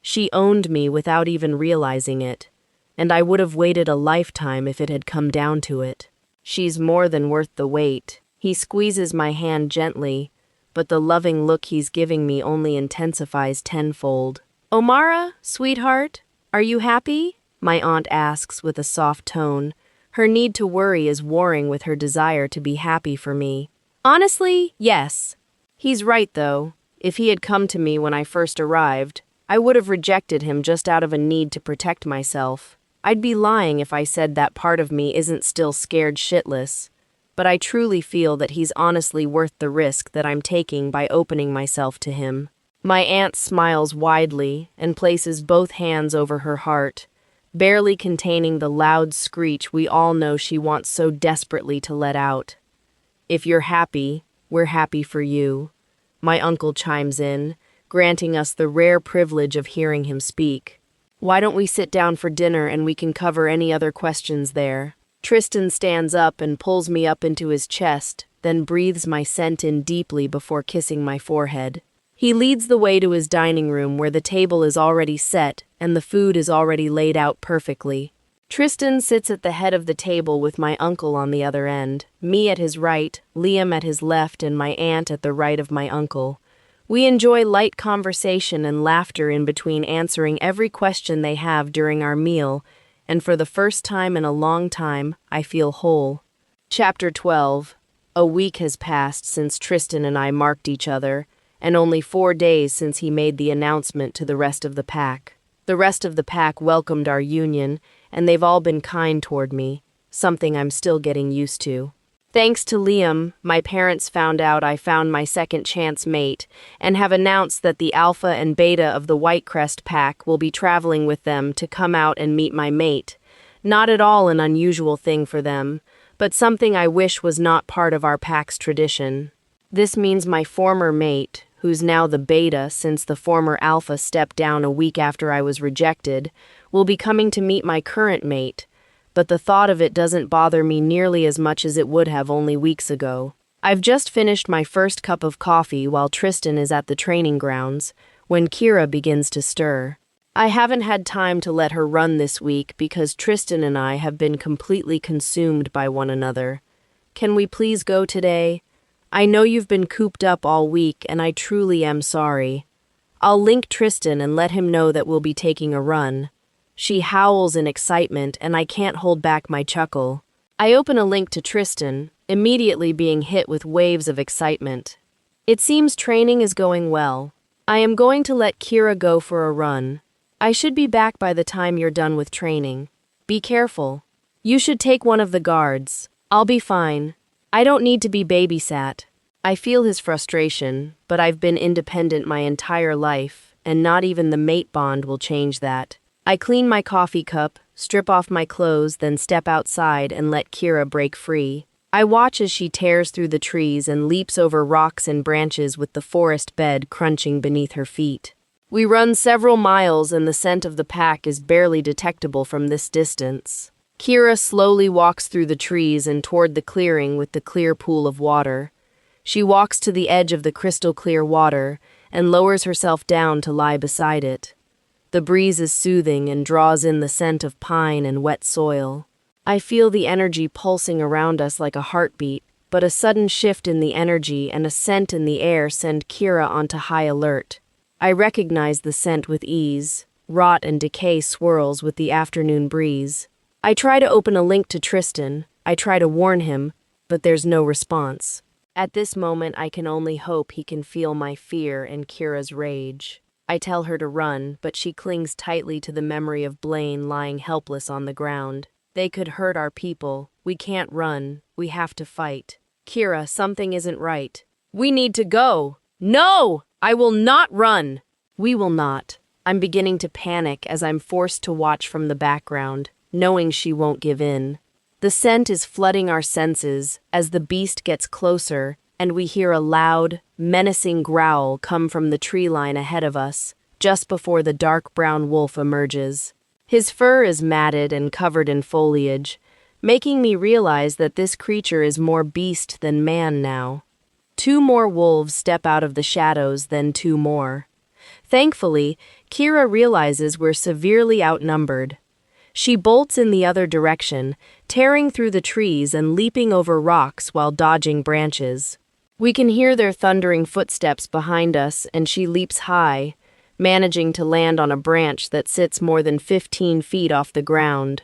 She owned me without even realizing it, and I would have waited a lifetime if it had come down to it. She's more than worth the wait. He squeezes my hand gently, but the loving look he's giving me only intensifies tenfold. Omara, sweetheart, are you happy? My aunt asks with a soft tone. Her need to worry is warring with her desire to be happy for me. Honestly, yes. He's right, though. If he had come to me when I first arrived, I would have rejected him just out of a need to protect myself. I'd be lying if I said that part of me isn't still scared shitless. But I truly feel that he's honestly worth the risk that I'm taking by opening myself to him. My aunt smiles widely and places both hands over her heart, barely containing the loud screech we all know she wants so desperately to let out. If you're happy, we're happy for you. My uncle chimes in, granting us the rare privilege of hearing him speak. Why don't we sit down for dinner and we can cover any other questions there? Tristan stands up and pulls me up into his chest, then breathes my scent in deeply before kissing my forehead. He leads the way to his dining room where the table is already set and the food is already laid out perfectly. Tristan sits at the head of the table with my uncle on the other end, me at his right, Liam at his left, and my aunt at the right of my uncle. We enjoy light conversation and laughter in between answering every question they have during our meal, and for the first time in a long time, I feel whole. Chapter 12. A week has passed since Tristan and I marked each other, and only 4 days since he made the announcement to the rest of the pack. The rest of the pack welcomed our union, and they've all been kind toward me, something I'm still getting used to. Thanks to Liam, my parents found out I found my second chance mate and have announced that the Alpha and Beta of the Whitecrest pack will be traveling with them to come out and meet my mate. Not at all an unusual thing for them, but something I wish was not part of our pack's tradition. This means my former mate, who's now the Beta since the former Alpha stepped down a week after I was rejected, will be coming to meet my current mate, but the thought of it doesn't bother me nearly as much as it would have only weeks ago. I've just finished my first cup of coffee while Tristan is at the training grounds, when Kira begins to stir. I haven't had time to let her run this week because Tristan and I have been completely consumed by one another. Can we please go today? I know you've been cooped up all week, and I truly am sorry. I'll link Tristan and let him know that we'll be taking a run. She howls in excitement, and I can't hold back my chuckle. I open a link to Tristan, immediately being hit with waves of excitement. It seems training is going well. I am going to let Kira go for a run. I should be back by the time you're done with training. Be careful. You should take one of the guards. I'll be fine. I don't need to be babysat. I feel his frustration, but I've been independent my entire life, and not even the mate bond will change that. I clean my coffee cup, strip off my clothes, then step outside and let Kira break free. I watch as she tears through the trees and leaps over rocks and branches with the forest bed crunching beneath her feet. We run several miles and the scent of the pack is barely detectable from this distance. Kira slowly walks through the trees and toward the clearing with the clear pool of water. She walks to the edge of the crystal-clear water and lowers herself down to lie beside it. The breeze is soothing and draws in the scent of pine and wet soil. I feel the energy pulsing around us like a heartbeat, but a sudden shift in the energy and a scent in the air send Kira onto high alert. I recognize the scent with ease. Rot and decay swirls with the afternoon breeze. I try to open a link to Tristan. I try to warn him, but there's no response. At this moment, I can only hope he can feel my fear and Kira's rage. I tell her to run, but she clings tightly to the memory of Blaine lying helpless on the ground. They could hurt our people. We can't run. We have to fight. Kira, something isn't right. We need to go. No! I will not run. We will not. I'm beginning to panic as I'm forced to watch from the background, knowing she won't give in. The scent is flooding our senses as the beast gets closer, and we hear a loud, menacing growl come from the tree line ahead of us, just before the dark brown wolf emerges. His fur is matted and covered in foliage, making me realize that this creature is more beast than man now. 2 more wolves step out of the shadows, then 2 more. Thankfully, Kira realizes we're severely outnumbered. She bolts in the other direction, tearing through the trees and leaping over rocks while dodging branches. We can hear their thundering footsteps behind us, and she leaps high, managing to land on a branch that sits more than 15 feet off the ground.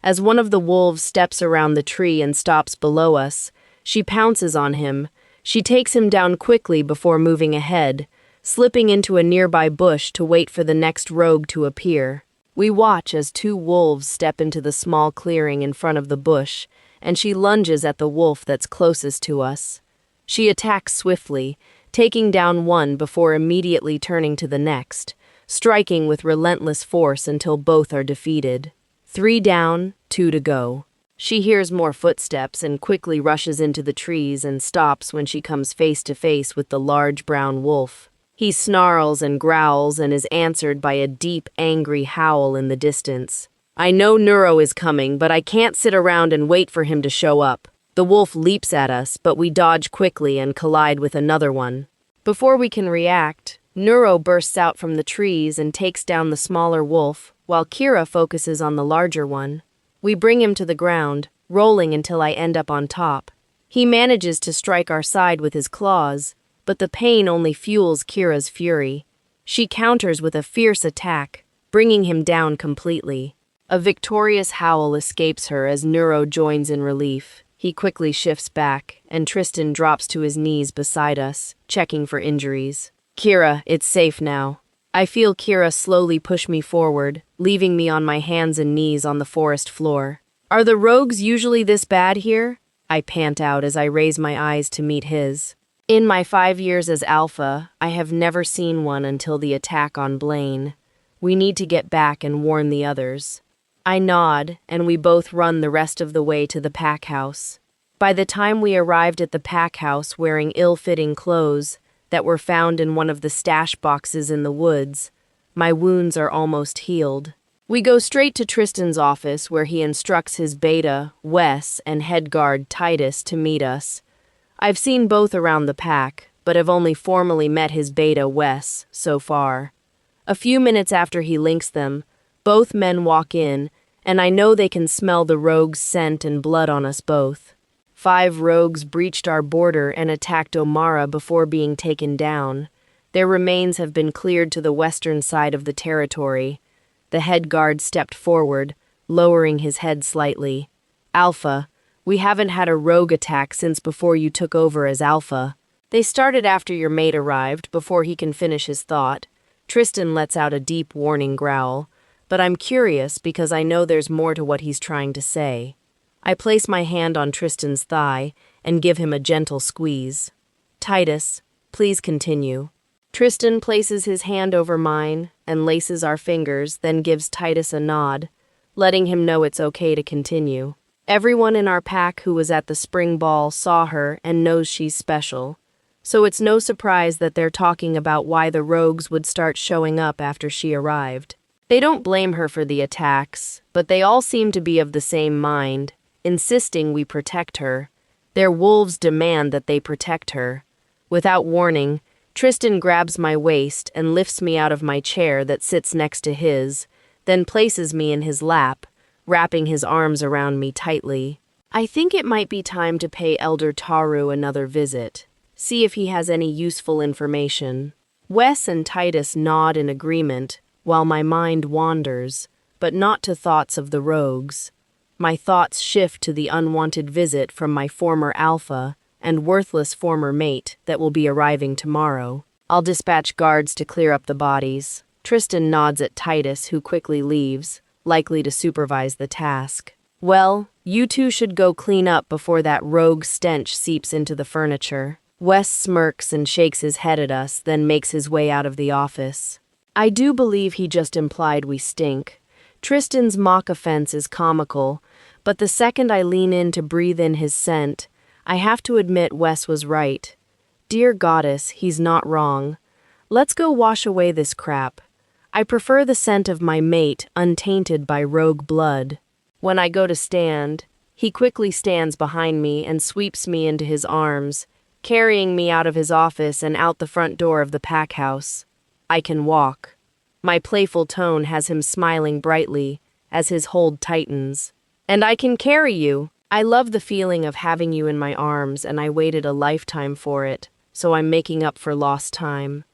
As one of the wolves steps around the tree and stops below us, she pounces on him. She takes him down quickly before moving ahead, slipping into a nearby bush to wait for the next rogue to appear. We watch as 2 wolves step into the small clearing in front of the bush, and she lunges at the wolf that's closest to us. She attacks swiftly, taking down one before immediately turning to the next, striking with relentless force until both are defeated. 3 down, 2 to go. She hears more footsteps and quickly rushes into the trees and stops when she comes face to face with the large brown wolf. He snarls and growls and is answered by a deep, angry howl in the distance. I know Neuro is coming, but I can't sit around and wait for him to show up. The wolf leaps at us, but we dodge quickly and collide with another one. Before we can react, Neuro bursts out from the trees and takes down the smaller wolf, while Kira focuses on the larger one. We bring him to the ground, rolling until I end up on top. He manages to strike our side with his claws, but the pain only fuels Kira's fury. She counters with a fierce attack, bringing him down completely. A victorious howl escapes her as Neuro joins in relief. He quickly shifts back, and Tristan drops to his knees beside us, checking for injuries. Kira, it's safe now. I feel Kira slowly push me forward, leaving me on my hands and knees on the forest floor. Are the rogues usually this bad here? I pant out as I raise my eyes to meet his. In my 5 years as Alpha, I have never seen one until the attack on Blaine. We need to get back and warn the others. I nod, and we both run the rest of the way to the pack house. By the time we arrived at the pack house wearing ill-fitting clothes that were found in one of the stash boxes in the woods, my wounds are almost healed. We go straight to Tristan's office where he instructs his beta, Wes, and head guard, Titus, to meet us. I've seen both around the pack, but have only formally met his beta, Wes, so far. A few minutes after he links them, both men walk in, and I know they can smell the rogues' scent and blood on us both. 5 rogues breached our border and attacked Omara before being taken down. Their remains have been cleared to the western side of the territory. The head guard stepped forward, lowering his head slightly. Alpha, we haven't had a rogue attack since before you took over as Alpha. They started after your mate arrived, before he can finish his thought. Tristan lets out a deep warning growl, but I'm curious because I know there's more to what he's trying to say. I place my hand on Tristan's thigh and give him a gentle squeeze. Titus, please continue. Tristan places his hand over mine and laces our fingers, then gives Titus a nod, letting him know it's okay to continue. Everyone in our pack who was at the spring ball saw her and knows she's special, so it's no surprise that they're talking about why the rogues would start showing up after she arrived. They don't blame her for the attacks, but they all seem to be of the same mind, insisting we protect her. Their wolves demand that they protect her. Without warning, Tristan grabs my waist and lifts me out of my chair that sits next to his, then places me in his lap, wrapping his arms around me tightly. I think it might be time to pay Elder Taru another visit, see if he has any useful information. Wes and Titus nod in agreement, while my mind wanders, but not to thoughts of the rogues. My thoughts shift to the unwanted visit from my former Alpha and worthless former mate that will be arriving tomorrow. I'll dispatch guards to clear up the bodies. Tristan nods at Titus, who quickly leaves, likely to supervise the task. Well, you two should go clean up before that rogue stench seeps into the furniture. Wes smirks and shakes his head at us, then makes his way out of the office. I do believe he just implied we stink. Tristan's mock offense is comical, but the second I lean in to breathe in his scent, I have to admit Wes was right. Dear goddess, he's not wrong. Let's go wash away this crap. I prefer the scent of my mate untainted by rogue blood. When I go to stand, he quickly stands behind me and sweeps me into his arms, carrying me out of his office and out the front door of the pack house. I can walk. My playful tone has him smiling brightly as his hold tightens. And I can carry you. I love the feeling of having you in my arms, and I waited a lifetime for it, so I'm making up for lost time.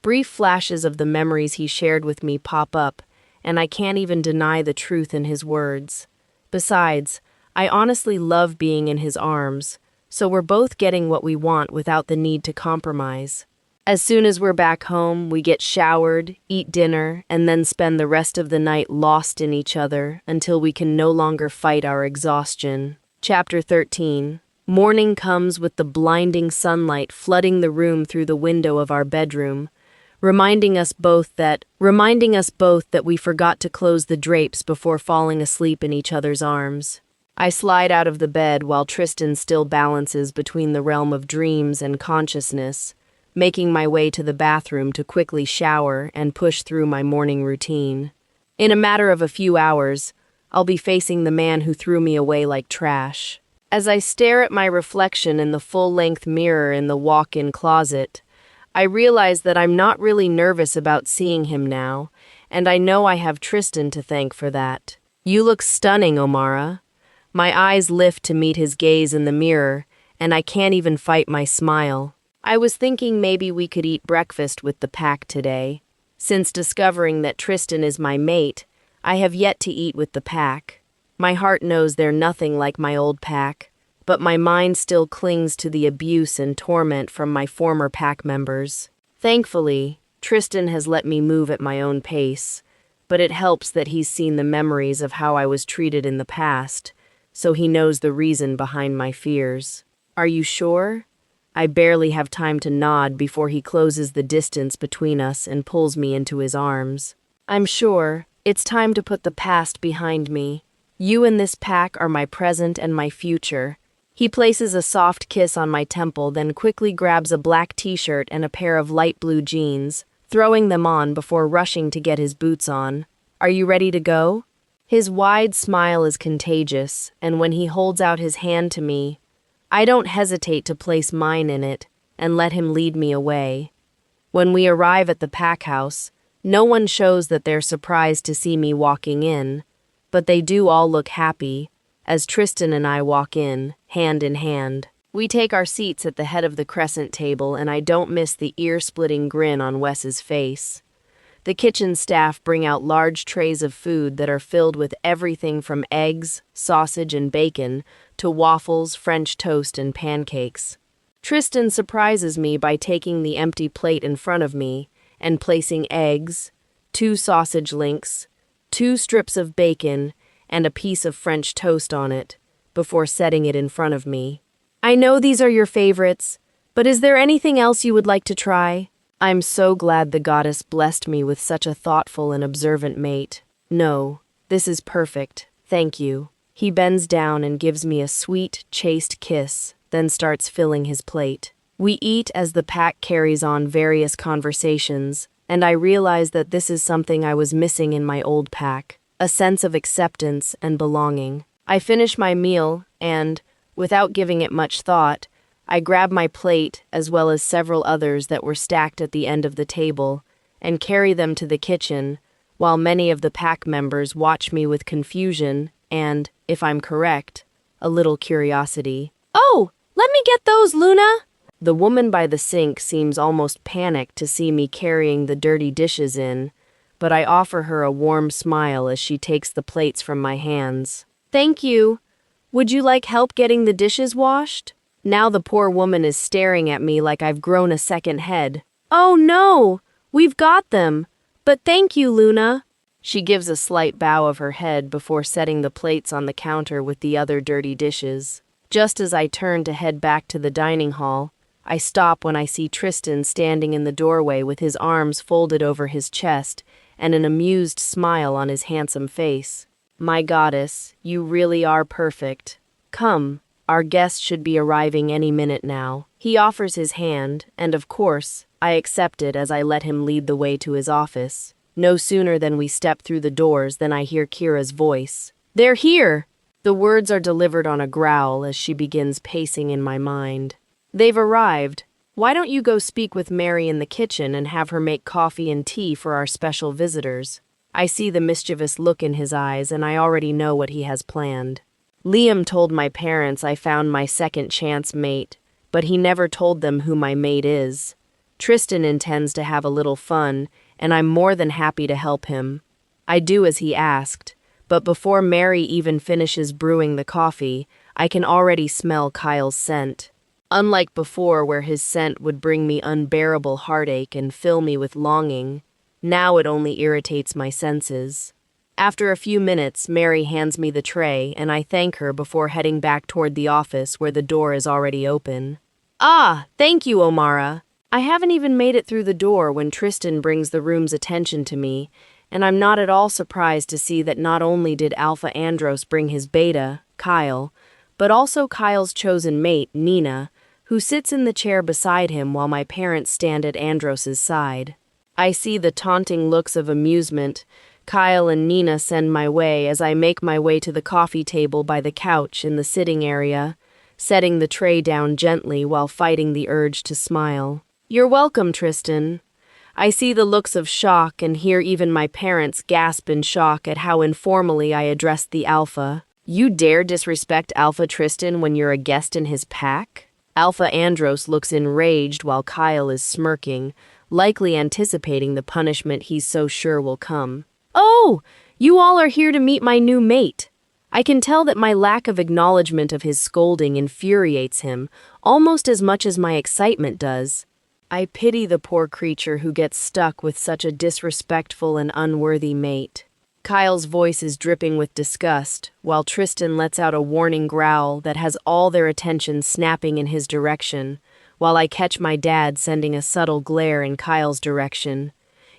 Brief flashes of the memories he shared with me pop up, and I can't even deny the truth in his words. Besides, I honestly love being in his arms, so we're both getting what we want without the need to compromise. As soon as we're back home, we get showered, eat dinner, and then spend the rest of the night lost in each other until we can no longer fight our exhaustion. Chapter 13. Morning comes with the blinding sunlight flooding the room through the window of our bedroom, reminding us both that we forgot to close the drapes before falling asleep in each other's arms. I slide out of the bed while Tristan still balances between the realm of dreams and consciousness, making my way to the bathroom to quickly shower and push through my morning routine. In a matter of a few hours, I'll be facing the man who threw me away like trash. As I stare at my reflection in the full-length mirror in the walk-in closet, I realize that I'm not really nervous about seeing him now, and I know I have Tristan to thank for that. You look stunning, Omara. My eyes lift to meet his gaze in the mirror, and I can't even fight my smile. I was thinking maybe we could eat breakfast with the pack today. Since discovering that Tristan is my mate, I have yet to eat with the pack. My heart knows they're nothing like my old pack, but my mind still clings to the abuse and torment from my former pack members. Thankfully, Tristan has let me move at my own pace, but it helps that he's seen the memories of how I was treated in the past, so he knows the reason behind my fears. Are you sure? I barely have time to nod before he closes the distance between us and pulls me into his arms. I'm sure. It's time to put the past behind me. You and this pack are my present and my future. He places a soft kiss on my temple, then quickly grabs a black t-shirt and a pair of light blue jeans, throwing them on before rushing to get his boots on. Are you ready to go? His wide smile is contagious, and when he holds out his hand to me, I don't hesitate to place mine in it and let him lead me away. When we arrive at the pack house, no one shows that they're surprised to see me walking in, but they do all look happy as Tristan and I walk in, hand in hand. We take our seats at the head of the crescent table, and I don't miss the ear-splitting grin on Wes's face. The kitchen staff bring out large trays of food that are filled with everything from eggs, sausage, and bacon to waffles, French toast, and pancakes. Tristan surprises me by taking the empty plate in front of me and placing eggs, 2 sausage links, 2 strips of bacon, and a piece of French toast on it, before setting it in front of me. I know these are your favorites, but is there anything else you would like to try? I'm so glad the goddess blessed me with such a thoughtful and observant mate. No, this is perfect, thank you. He bends down and gives me a sweet, chaste kiss, then starts filling his plate. We eat as the pack carries on various conversations, and I realize that this is something I was missing in my old pack, a sense of acceptance and belonging. I finish my meal and, without giving it much thought, I grab my plate as well as several others that were stacked at the end of the table and carry them to the kitchen, while many of the pack members watch me with confusion and, if I'm correct, a little curiosity. Oh, let me get those, Luna! The woman by the sink seems almost panicked to see me carrying the dirty dishes in, but I offer her a warm smile as she takes the plates from my hands. Thank you. Would you like help getting the dishes washed? Now the poor woman is staring at me like I've grown a second head. Oh no, we've got them. But thank you, Luna. She gives a slight bow of her head before setting the plates on the counter with the other dirty dishes. Just as I turn to head back to the dining hall, I stop when I see Tristan standing in the doorway with his arms folded over his chest and an amused smile on his handsome face. My goddess, you really are perfect. Come. Our guest should be arriving any minute now. He offers his hand, and of course, I accept it as I let him lead the way to his office. No sooner than we step through the doors than I hear Kira's voice. They're here! The words are delivered on a growl as she begins pacing in my mind. They've arrived. Why don't you go speak with Mary in the kitchen and have her make coffee and tea for our special visitors? I see the mischievous look in his eyes, and I already know what he has planned. Liam told my parents I found my second chance mate, but he never told them who my mate is. Tristan intends to have a little fun, and I'm more than happy to help him. I do as he asked, but before Mary even finishes brewing the coffee, I can already smell Kyle's scent. Unlike before, where his scent would bring me unbearable heartache and fill me with longing, now it only irritates my senses. After a few minutes, Mary hands me the tray, and I thank her before heading back toward the office where the door is already open. Ah, thank you, Omara. I haven't even made it through the door when Tristan brings the room's attention to me, and I'm not at all surprised to see that not only did Alpha Andros bring his beta, Kyle, but also Kyle's chosen mate, Nina, who sits in the chair beside him while my parents stand at Andros's side. I see the taunting looks of amusement Kyle and Nina send my way as I make my way to the coffee table by the couch in the sitting area, setting the tray down gently while fighting the urge to smile. You're welcome, Tristan. I see the looks of shock and hear even my parents gasp in shock at how informally I addressed the Alpha. You dare disrespect Alpha Tristan when you're a guest in his pack? Alpha Andros looks enraged while Kyle is smirking, likely anticipating the punishment he's so sure will come. Oh, you all are here to meet my new mate. I can tell that my lack of acknowledgement of his scolding infuriates him, almost as much as my excitement does. I pity the poor creature who gets stuck with such a disrespectful and unworthy mate. Kyle's voice is dripping with disgust, while Tristan lets out a warning growl that has all their attention snapping in his direction, while I catch my dad sending a subtle glare in Kyle's direction.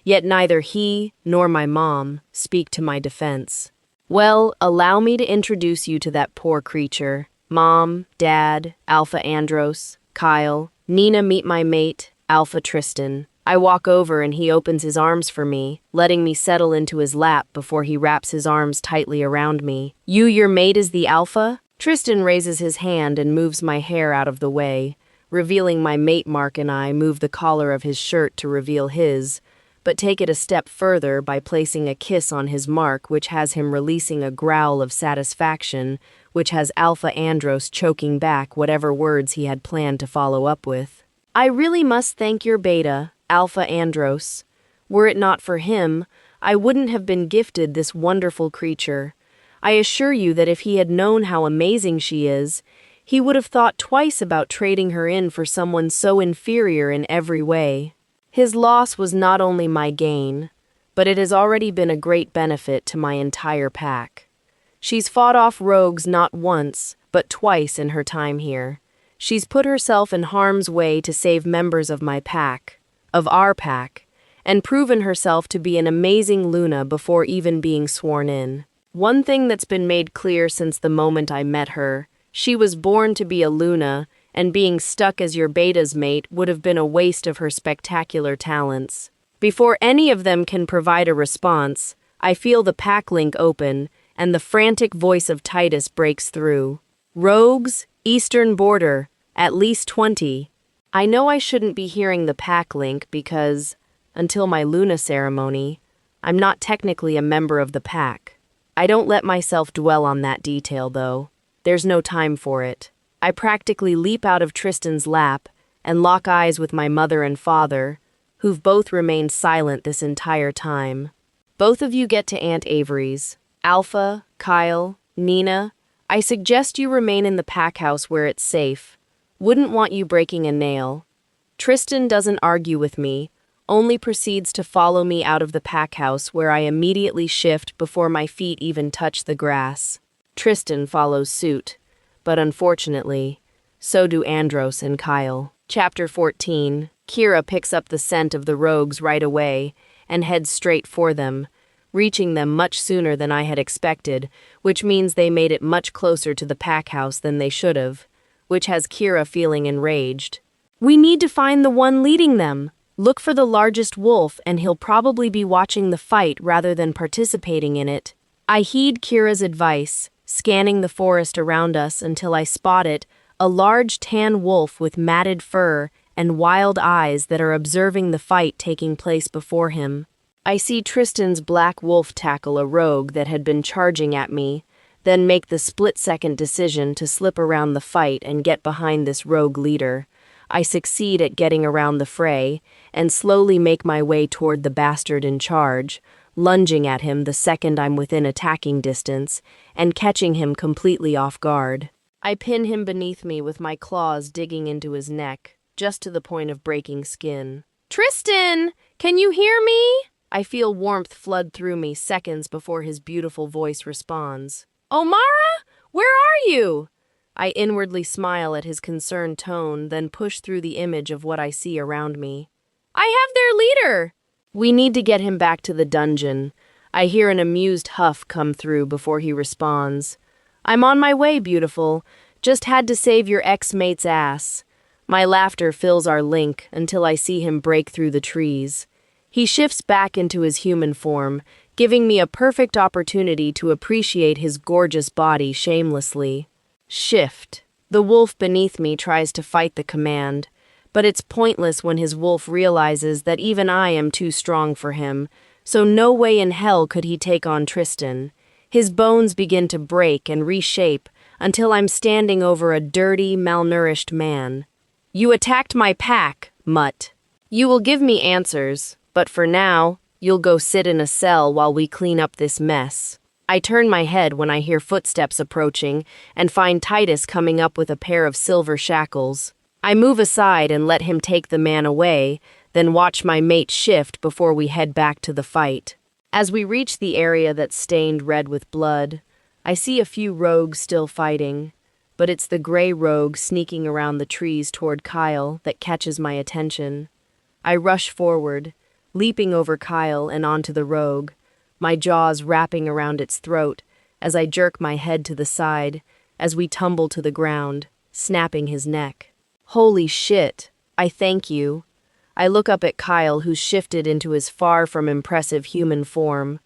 Yet neither he nor my mom speak to my defense. Well, allow me to introduce you to that poor creature. Mom, Dad, Alpha Andros, Kyle, Nina, meet my mate, Alpha Tristan. I walk over and he opens his arms for me, letting me settle into his lap before he wraps his arms tightly around me. Your mate is the Alpha? Tristan raises his hand and moves my hair out of the way, revealing my mate Mark, and I move the collar of his shirt to reveal his, but take it a step further by placing a kiss on his mark, which has him releasing a growl of satisfaction, which has Alpha Andros choking back whatever words he had planned to follow up with. I really must thank your beta, Alpha Andros. Were it not for him, I wouldn't have been gifted this wonderful creature. I assure you that if he had known how amazing she is, he would have thought twice about trading her in for someone so inferior in every way. His loss was not only my gain, but it has already been a great benefit to my entire pack. She's fought off rogues not once, but twice in her time here. She's put herself in harm's way to save members of my pack, of our pack, and proven herself to be an amazing Luna before even being sworn in. One thing that's been made clear since the moment I met her, she was born to be a Luna, and being stuck as your beta's mate would have been a waste of her spectacular talents. Before any of them can provide a response, I feel the pack link open, and the frantic voice of Titus breaks through. Rogues, Eastern Border, at least 20. I know I shouldn't be hearing the pack link because, until my Luna ceremony, I'm not technically a member of the pack. I don't let myself dwell on that detail, though. There's no time for it. I practically leap out of Tristan's lap and lock eyes with my mother and father, who've both remained silent this entire time. Both of you get to Aunt Avery's. Alpha, Kyle, Nina, I suggest you remain in the pack house where it's safe. Wouldn't want you breaking a nail. Tristan doesn't argue with me, only proceeds to follow me out of the pack house, where I immediately shift before my feet even touch the grass. Tristan follows suit, but unfortunately, so do Andros and Kyle. Chapter 14. Kira picks up the scent of the rogues right away and heads straight for them, reaching them much sooner than I had expected, which means they made it much closer to the pack house than they should have, which has Kira feeling enraged. We need to find the one leading them. Look for the largest wolf, and he'll probably be watching the fight rather than participating in it. I heed Kira's advice, scanning the forest around us until I spot it, a large tan wolf with matted fur and wild eyes that are observing the fight taking place before him. I see Tristan's black wolf tackle a rogue that had been charging at me, then make the split-second decision to slip around the fight and get behind this rogue leader. I succeed at getting around the fray and slowly make my way toward the bastard in charge, lunging at him the second I'm within attacking distance and catching him completely off guard. I pin him beneath me with my claws digging into his neck, just to the point of breaking skin. Tristan, can you hear me? I feel warmth flood through me seconds before his beautiful voice responds. Omara, where are you? I inwardly smile at his concerned tone, then push through the image of what I see around me. I have their leader. We need to get him back to the dungeon. I hear an amused huff come through before he responds. I'm on my way, beautiful. Just had to save your ex-mate's ass. My laughter fills our link until I see him break through the trees. He shifts back into his human form, giving me a perfect opportunity to appreciate his gorgeous body shamelessly. Shift. The wolf beneath me tries to fight the command, But it's pointless when his wolf realizes that even I am too strong for him, so no way in hell could he take on Tristan. His bones begin to break and reshape until I'm standing over a dirty, malnourished man. "You attacked my pack, mutt. You will give me answers, but for now, you'll go sit in a cell while we clean up this mess." I turn my head when I hear footsteps approaching and find Titus coming up with a pair of silver shackles. I move aside and let him take the man away, then watch my mate shift before we head back to the fight. As we reach the area that's stained red with blood, I see a few rogues still fighting, but it's the gray rogue sneaking around the trees toward Kyle that catches my attention. I rush forward, leaping over Kyle and onto the rogue, my jaws wrapping around its throat as I jerk my head to the side as we tumble to the ground, snapping his neck. Holy shit, I thank you. I look up at Kyle, who's shifted into his far from impressive human form.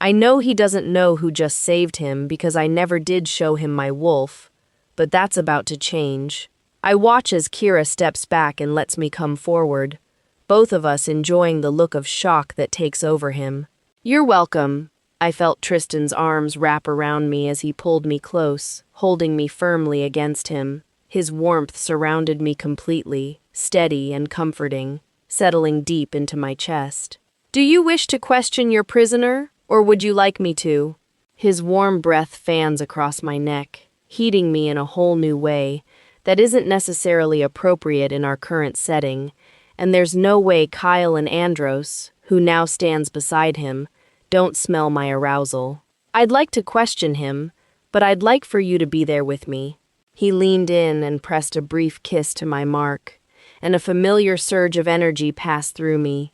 I know he doesn't know who just saved him because I never did show him my wolf, but that's about to change. I watch as Kira steps back and lets me come forward, both of us enjoying the look of shock that takes over him. "You're welcome." I felt Tristan's arms wrap around me as he pulled me close, holding me firmly against him. His warmth surrounded me completely, steady and comforting, settling deep into my chest. "Do you wish to question your prisoner, or would you like me to?" His warm breath fans across my neck, heating me in a whole new way that isn't necessarily appropriate in our current setting, and there's no way Kyle and Andros, who now stands beside him, don't smell my arousal. "I'd like to question him, but I'd like for you to be there with me." He leaned in and pressed a brief kiss to my mark, and a familiar surge of energy passed through me,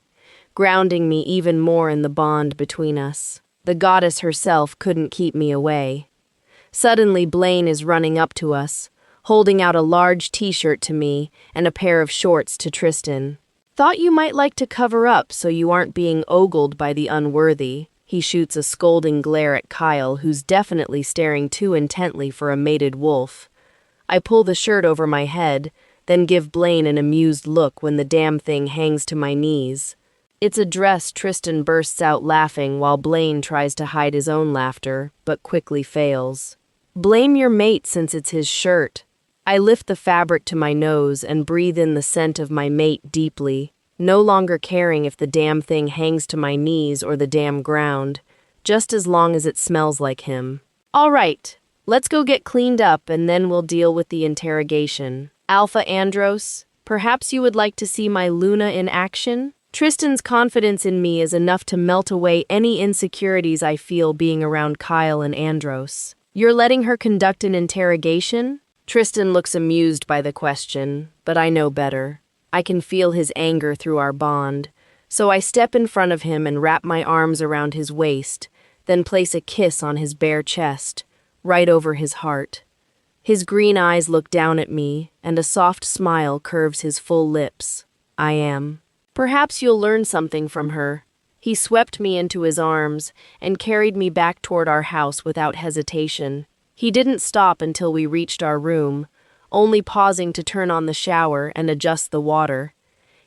grounding me even more in the bond between us. The goddess herself couldn't keep me away. Suddenly, Blaine is running up to us, holding out a large t-shirt to me and a pair of shorts to Tristan. "Thought you might like to cover up so you aren't being ogled by the unworthy." He shoots a scolding glare at Kyle, who's definitely staring too intently for a mated wolf. I pull the shirt over my head, then give Blaine an amused look when the damn thing hangs to my knees. It's a dress. Tristan bursts out laughing while Blaine tries to hide his own laughter, but quickly fails. "Blame your mate since it's his shirt." I lift the fabric to my nose and breathe in the scent of my mate deeply, no longer caring if the damn thing hangs to my knees or the damn ground, just as long as it smells like him. "All right, let's go get cleaned up and then we'll deal with the interrogation. Alpha Andros, perhaps you would like to see my Luna in action?" Tristan's confidence in me is enough to melt away any insecurities I feel being around Kyle and Andros. "You're letting her conduct an interrogation?" Tristan looks amused by the question, but I know better. I can feel his anger through our bond, so I step in front of him and wrap my arms around his waist, then place a kiss on his bare chest, right over his heart. His green eyes look down at me, and a soft smile curves his full lips. I am. "Perhaps you'll learn something from her." He swept me into his arms and carried me back toward our house without hesitation. He didn't stop until we reached our room, only pausing to turn on the shower and adjust the water.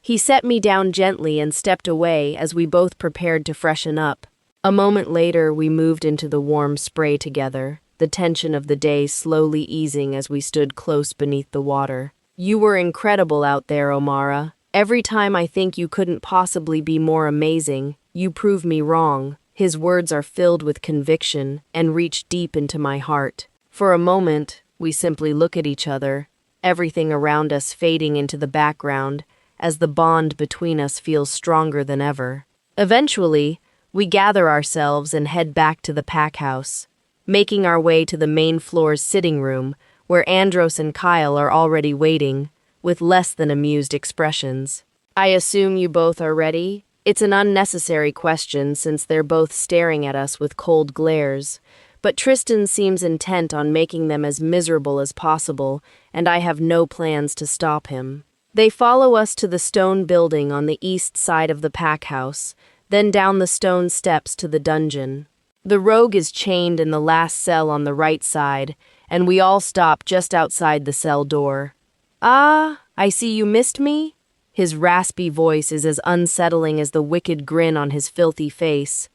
He set me down gently and stepped away as we both prepared to freshen up. A moment later, we moved into the warm spray together, the tension of the day slowly easing as we stood close beneath the water. "You were incredible out there, Omara. Every time I think you couldn't possibly be more amazing, you prove me wrong." His words are filled with conviction and reach deep into my heart. For a moment, we simply look at each other, everything around us fading into the background as the bond between us feels stronger than ever. Eventually, we gather ourselves and head back to the pack house, making our way to the main floor's sitting room, where Andros and Kyle are already waiting, with less than amused expressions. "I assume you both are ready?" It's an unnecessary question since they're both staring at us with cold glares, but Tristan seems intent on making them as miserable as possible, and I have no plans to stop him. They follow us to the stone building on the east side of the pack house, then down the stone steps to the dungeon. The rogue is chained in the last cell on the right side, and we all stop just outside the cell door. "Ah, I see you missed me? His raspy voice is as unsettling as the wicked grin on his filthy face.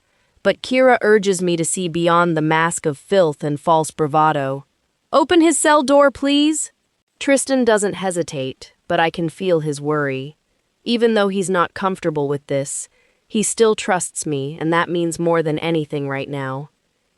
But Kira urges me to see beyond the mask of filth and false bravado. Open his cell door, please. Tristan doesn't hesitate, but I can feel his worry. Even though he's not comfortable with this, he still trusts me, and that means more than anything right now.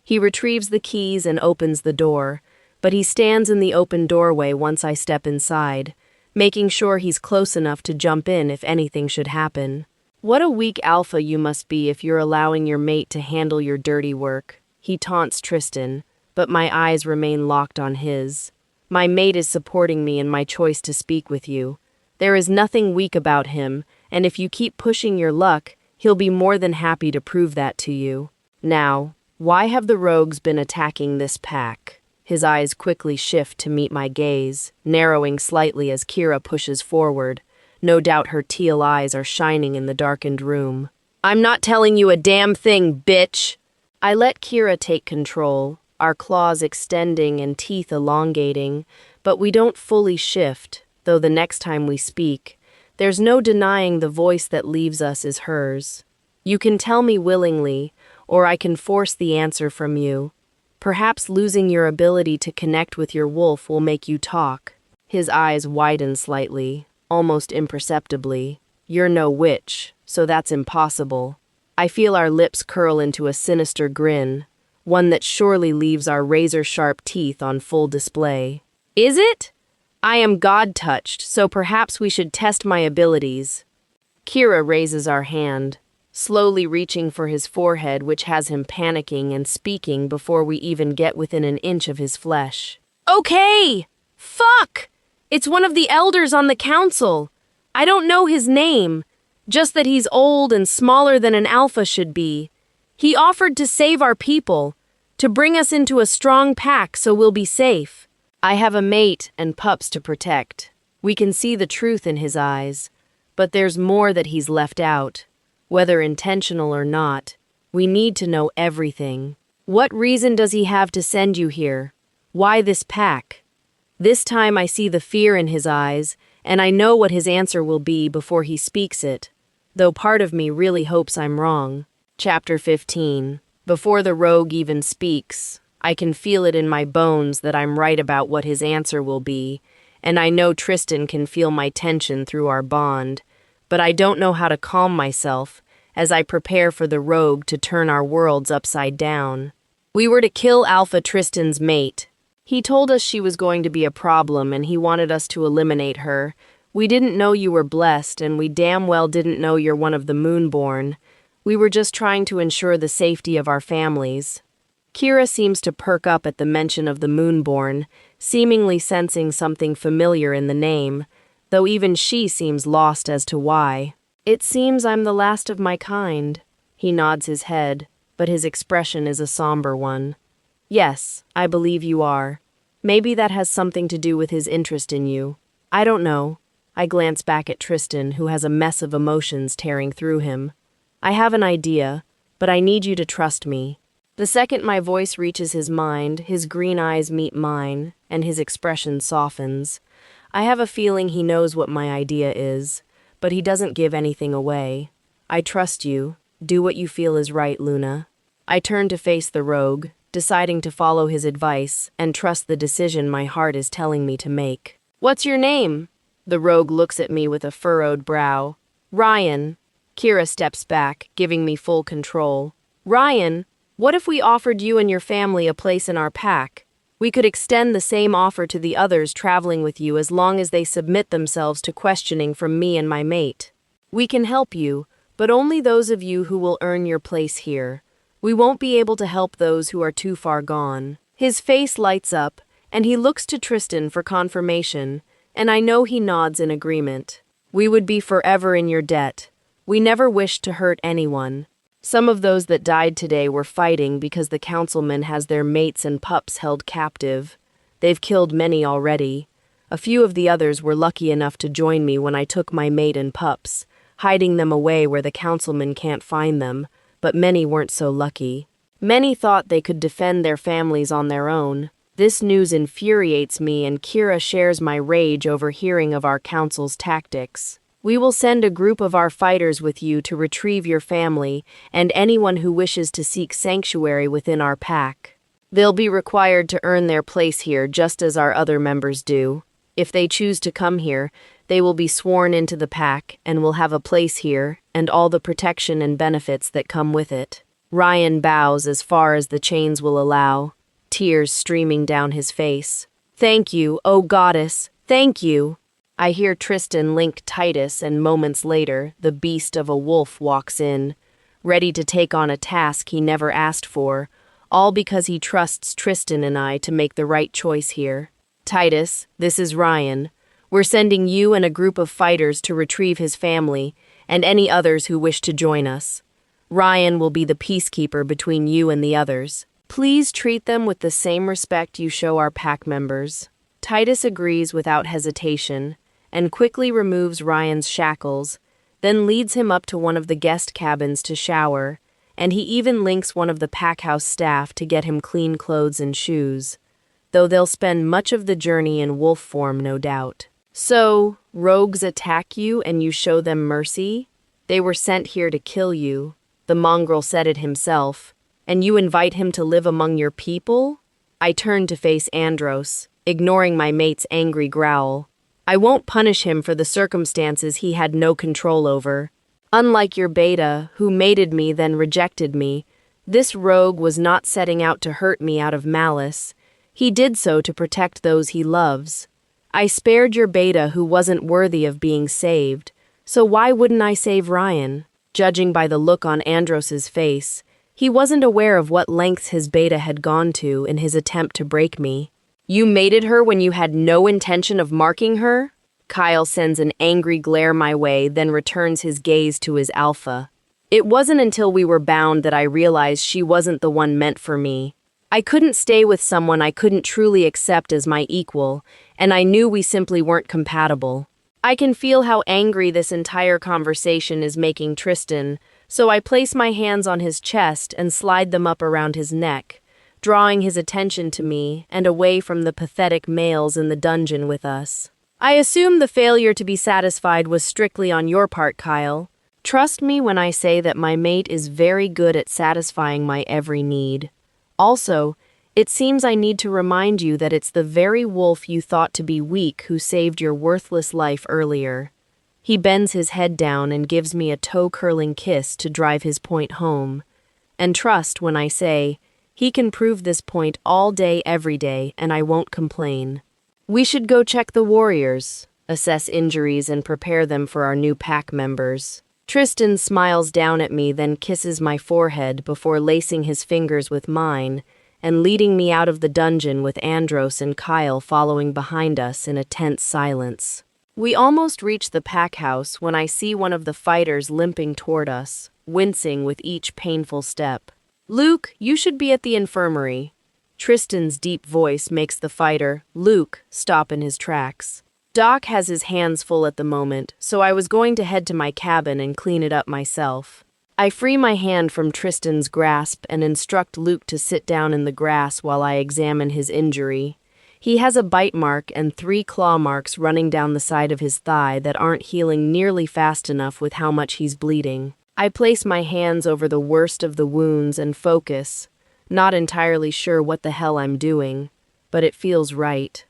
He retrieves the keys and opens the door, but he stands in the open doorway once I step inside, making sure he's close enough to jump in if anything should happen. What a weak alpha you must be if you're allowing your mate to handle your dirty work. He taunts Tristan, but my eyes remain locked on his. My mate is supporting me in my choice to speak with you. There is nothing weak about him, and if you keep pushing your luck, he'll be more than happy to prove that to you. Now, why have the rogues been attacking this pack? His eyes quickly shift to meet my gaze, narrowing slightly as Kira pushes forward. No doubt her teal eyes are shining in the darkened room. I'm not telling you a damn thing, bitch! I let Kira take control, our claws extending and teeth elongating, but we don't fully shift, though the next time we speak, there's no denying the voice that leaves us is hers. You can tell me willingly, or I can force the answer from you. Perhaps losing your ability to connect with your wolf will make you talk. His eyes widen slightly, almost imperceptibly. You're no witch, so that's impossible. I feel our lips curl into a sinister grin, one that surely leaves our razor-sharp teeth on full display. Is it? I am God-touched, so perhaps we should test my abilities. Kira raises our hand, slowly reaching for his forehead, which has him panicking and speaking before we even get within an inch of his flesh. Okay! Fuck! It's one of the elders on the council. I don't know his name, just that he's old and smaller than an alpha should be. He offered to save our people, to bring us into a strong pack so we'll be safe. I have a mate and pups to protect. We can see the truth in his eyes, but there's more that he's left out. Whether intentional or not, we need to know everything. What reason does he have to send you here? Why this pack? This time I see the fear in his eyes, and I know what his answer will be before he speaks it, though part of me really hopes I'm wrong. Chapter 15. Before the rogue even speaks, I can feel it in my bones that I'm right about what his answer will be, and I know Tristan can feel my tension through our bond, but I don't know how to calm myself as I prepare for the rogue to turn our worlds upside down. We were to kill Alpha Tristan's mate. He told us she was going to be a problem and he wanted us to eliminate her. We didn't know you were blessed, and we damn well didn't know you're one of the Moonborn. We were just trying to ensure the safety of our families. Kira seems to perk up at the mention of the Moonborn, seemingly sensing something familiar in the name, though even she seems lost as to why. It seems I'm the last of my kind. He nods his head, but his expression is a somber one. Yes, I believe you are. Maybe that has something to do with his interest in you. I don't know. I glance back at Tristan, who has a mess of emotions tearing through him. I have an idea, but I need you to trust me. The second my voice reaches his mind, his green eyes meet mine, and his expression softens. I have a feeling he knows what my idea is, but he doesn't give anything away. I trust you. Do what you feel is right, Luna. I turn to face the rogue, deciding to follow his advice and trust the decision my heart is telling me to make. What's your name? The rogue looks at me with a furrowed brow. Ryan. Kira steps back, giving me full control. Ryan, what if we offered you and your family a place in our pack? We could extend the same offer to the others traveling with you as long as they submit themselves to questioning from me and my mate. We can help you, but only those of you who will earn your place here. We won't be able to help those who are too far gone. His face lights up, and he looks to Tristan for confirmation, and I know he nods in agreement. We would be forever in your debt. We never wished to hurt anyone. Some of those that died today were fighting because the councilman has their mates and pups held captive. They've killed many already. A few of the others were lucky enough to join me when I took my mate and pups, hiding them away where the councilman can't find them, but many weren't so lucky. Many thought they could defend their families on their own. This news infuriates me, and Kira shares my rage over hearing of our council's tactics. We will send a group of our fighters with you to retrieve your family and anyone who wishes to seek sanctuary within our pack. They'll be required to earn their place here just as our other members do. If they choose to come here, they will be sworn into the pack and will have a place here and all the protection and benefits that come with it. Ryan bows as far as the chains will allow, tears streaming down his face. Thank you, oh goddess, thank you. I hear Tristan link Titus, and moments later, the beast of a wolf walks in, ready to take on a task he never asked for, all because he trusts Tristan and I to make the right choice here. Titus, this is Ryan. We're sending you and a group of fighters to retrieve his family and any others who wish to join us. Ryan will be the peacekeeper between you and the others. Please treat them with the same respect you show our pack members. Titus agrees without hesitation and quickly removes Ryan's shackles, then leads him up to one of the guest cabins to shower, and he even links one of the packhouse staff to get him clean clothes and shoes, though they'll spend much of the journey in wolf form, no doubt. So, rogues attack you and you show them mercy? They were sent here to kill you. The mongrel said it himself. And you invite him to live among your people? I turn to face Andros, ignoring my mate's angry growl. I won't punish him for the circumstances he had no control over. Unlike your beta, who mated me then rejected me, this rogue was not setting out to hurt me out of malice. He did so to protect those he loves. I spared your beta who wasn't worthy of being saved, so why wouldn't I save Ryan? Judging by the look on Andros's face, he wasn't aware of what lengths his beta had gone to in his attempt to break me. You mated her when you had no intention of marking her? Kyle sends an angry glare my way, then returns his gaze to his alpha. It wasn't until we were bound that I realized she wasn't the one meant for me. I couldn't stay with someone I couldn't truly accept as my equal, and I knew we simply weren't compatible. I can feel how angry this entire conversation is making Tristan, so I place my hands on his chest and slide them up around his neck, drawing his attention to me and away from the pathetic males in the dungeon with us. I assume the failure to be satisfied was strictly on your part, Kyle. Trust me when I say that my mate is very good at satisfying my every need. Also, it seems I need to remind you that it's the very wolf you thought to be weak who saved your worthless life earlier. He bends his head down and gives me a toe-curling kiss to drive his point home. And trust when I say, he can prove this point all day, every day, and I won't complain. We should go check the warriors, assess injuries, and prepare them for our new pack members. Tristan smiles down at me, then kisses my forehead before lacing his fingers with mine and leading me out of the dungeon with Andros and Kyle following behind us in a tense silence. We almost reach the pack house when I see one of the fighters limping toward us, wincing with each painful step. Luke, you should be at the infirmary. Tristan's deep voice makes the fighter, Luke, stop in his tracks. Doc has his hands full at the moment, so I was going to head to my cabin and clean it up myself. I free my hand from Tristan's grasp and instruct Luke to sit down in the grass while I examine his injury. He has a bite mark and 3 claw marks running down the side of his thigh that aren't healing nearly fast enough with how much he's bleeding. I place my hands over the worst of the wounds and focus, not entirely sure what the hell I'm doing, but it feels right.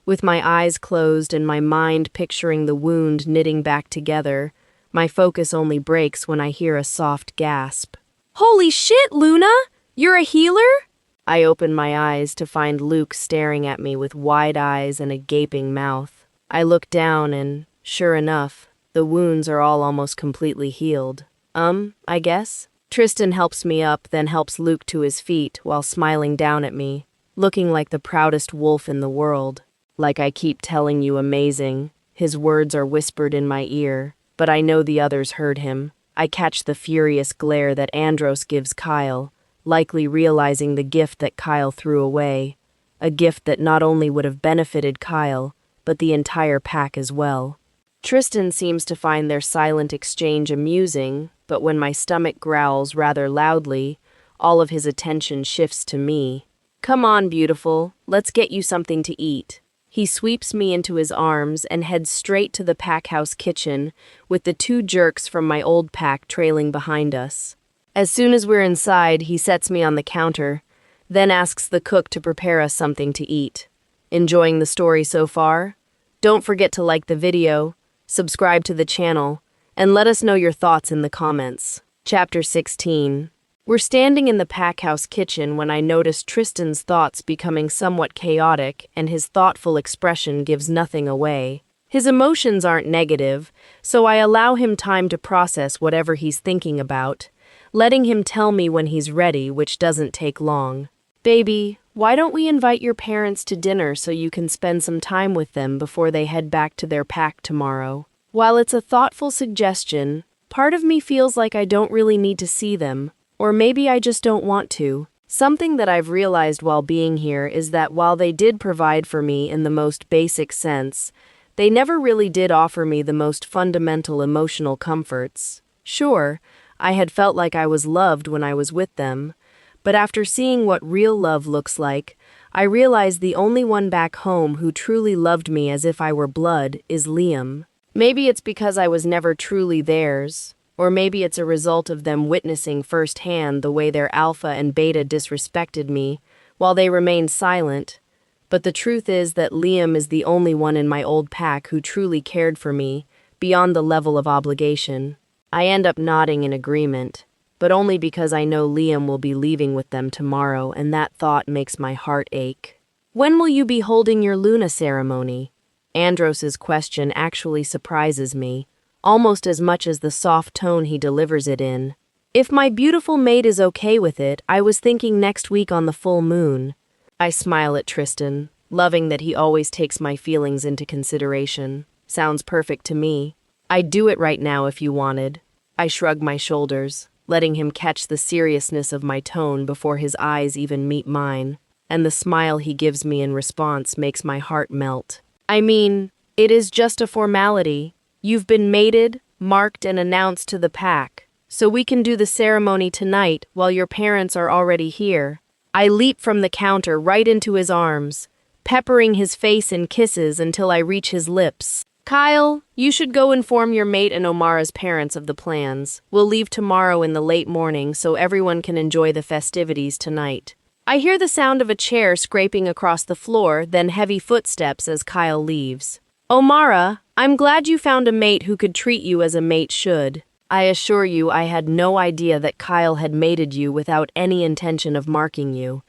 With my eyes closed and my mind picturing the wound knitting back together, my focus only breaks when I hear a soft gasp. Holy shit, Luna! You're a healer? I open my eyes to find Luke staring at me with wide eyes and a gaping mouth. I look down and, sure enough, the wounds are all almost completely healed. I guess? Tristan helps me up, then helps Luke to his feet while smiling down at me, looking like the proudest wolf in the world. Like I keep telling you, amazing. His words are whispered in my ear, but I know the others heard him. I catch the furious glare that Andros gives Kyle, likely realizing the gift that Kyle threw away. A gift that not only would have benefited Kyle, but the entire pack as well. Tristan seems to find their silent exchange amusing, but when my stomach growls rather loudly, all of his attention shifts to me. Come on, beautiful, let's get you something to eat. He sweeps me into his arms and heads straight to the pack house kitchen, with the two jerks from my old pack trailing behind us. As soon as we're inside, he sets me on the counter, then asks the cook to prepare us something to eat. Enjoying the story so far? Don't forget to like the video, subscribe to the channel, and let us know your thoughts in the comments. Chapter 16. We're standing in the pack house kitchen when I notice Tristan's thoughts becoming somewhat chaotic, and his thoughtful expression gives nothing away. His emotions aren't negative, so I allow him time to process whatever he's thinking about, letting him tell me when he's ready, which doesn't take long. Baby, why don't we invite your parents to dinner so you can spend some time with them before they head back to their pack tomorrow? While it's a thoughtful suggestion, part of me feels like I don't really need to see them. Or maybe I just don't want to. Something that I've realized while being here is that while they did provide for me in the most basic sense, they never really did offer me the most fundamental emotional comforts. Sure, I had felt like I was loved when I was with them, but after seeing what real love looks like, I realized the only one back home who truly loved me as if I were blood is Liam. Maybe it's because I was never truly theirs. Or maybe it's a result of them witnessing firsthand the way their alpha and beta disrespected me, while they remained silent. But the truth is that Liam is the only one in my old pack who truly cared for me, beyond the level of obligation. I end up nodding in agreement, but only because I know Liam will be leaving with them tomorrow, and that thought makes my heart ache. When will you be holding your Luna ceremony? Andros's question actually surprises me, almost as much as the soft tone he delivers it in. If my beautiful mate is okay with it, I was thinking next week on the full moon. I smile at Tristan, loving that he always takes my feelings into consideration. Sounds perfect to me. I'd do it right now if you wanted. I shrug my shoulders, letting him catch the seriousness of my tone before his eyes even meet mine, and the smile he gives me in response makes my heart melt. I mean, it is just a formality. You've been mated, marked, and announced to the pack, so we can do the ceremony tonight while your parents are already here. I leap from the counter right into his arms, peppering his face in kisses until I reach his lips. Kyle, you should go inform your mate and Omara's parents of the plans. We'll leave tomorrow in the late morning so everyone can enjoy the festivities tonight. I hear the sound of a chair scraping across the floor, then heavy footsteps as Kyle leaves. Omara, I'm glad you found a mate who could treat you as a mate should. I assure you I had no idea that Kyle had mated you without any intention of marking you.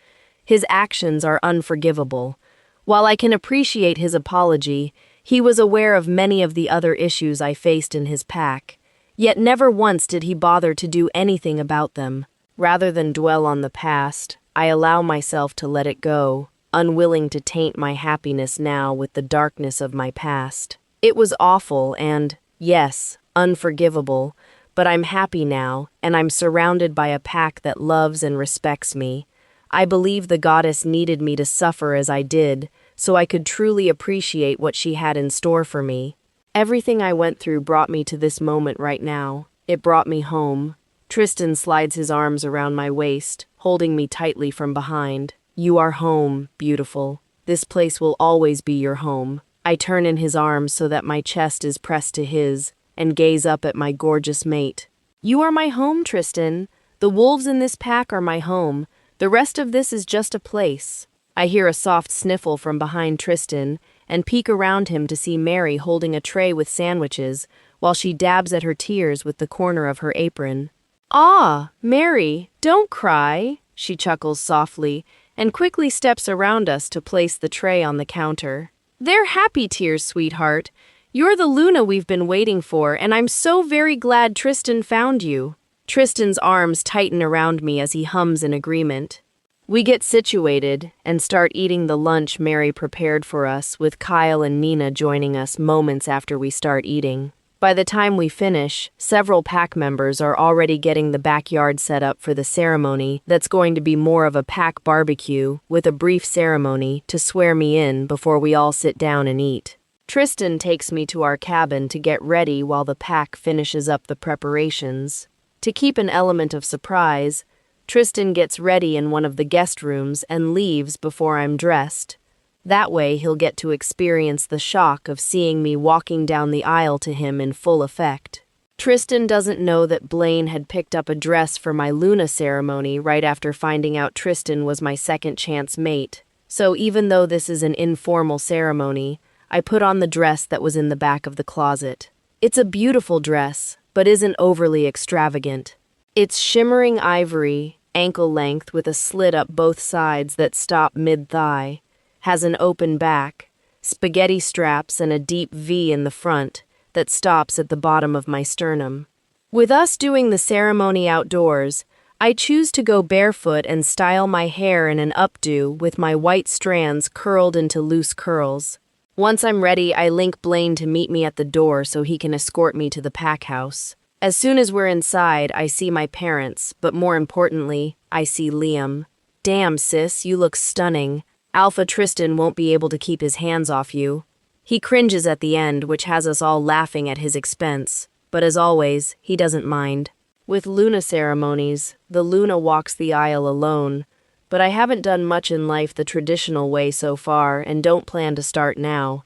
His actions are unforgivable. While I can appreciate his apology, he was aware of many of the other issues I faced in his pack, yet never once did he bother to do anything about them. Rather than dwell on the past, I allow myself to let it go, unwilling to taint my happiness now with the darkness of my past. It was awful and, yes, unforgivable, but I'm happy now, and I'm surrounded by a pack that loves and respects me. I believe the goddess needed me to suffer as I did, so I could truly appreciate what she had in store for me. Everything I went through brought me to this moment right now. It brought me home. Tristan slides his arms around my waist, holding me tightly from behind. You are home, beautiful. This place will always be your home. I turn in his arms so that my chest is pressed to his, and gaze up at my gorgeous mate. You are my home, Tristan. The wolves in this pack are my home. The rest of this is just a place. I hear a soft sniffle from behind Tristan, and peek around him to see Mary holding a tray with sandwiches, while she dabs at her tears with the corner of her apron. Ah, Mary, don't cry, she chuckles softly, and quickly steps around us to place the tray on the counter. They're happy tears, sweetheart. You're the Luna we've been waiting for, and I'm so very glad Tristan found you. Tristan's arms tighten around me as he hums in agreement. We get situated and start eating the lunch Mary prepared for us, with Kyle and Nina joining us moments after we start eating. By the time we finish, several pack members are already getting the backyard set up for the ceremony that's going to be more of a pack barbecue, with a brief ceremony to swear me in before we all sit down and eat. Tristan takes me to our cabin to get ready while the pack finishes up the preparations. To keep an element of surprise, Tristan gets ready in one of the guest rooms and leaves before I'm dressed. That way he'll get to experience the shock of seeing me walking down the aisle to him in full effect. Tristan doesn't know that Blaine had picked up a dress for my Luna ceremony right after finding out Tristan was my second chance mate. So even though this is an informal ceremony, I put on the dress that was in the back of the closet. It's a beautiful dress, but isn't overly extravagant. It's shimmering ivory, ankle length with a slit up both sides that stop mid-thigh, has an open back, spaghetti straps and a deep V in the front that stops at the bottom of my sternum. With us doing the ceremony outdoors, I choose to go barefoot and style my hair in an updo with my white strands curled into loose curls. Once I'm ready, I link Blaine to meet me at the door so he can escort me to the pack house. As soon as we're inside, I see my parents, but more importantly, I see Liam. Damn, sis, you look stunning. Alpha Tristan won't be able to keep his hands off you. He cringes at the end, which has us all laughing at his expense. But as always, he doesn't mind. With Luna ceremonies, the Luna walks the aisle alone. But I haven't done much in life the traditional way so far and don't plan to start now.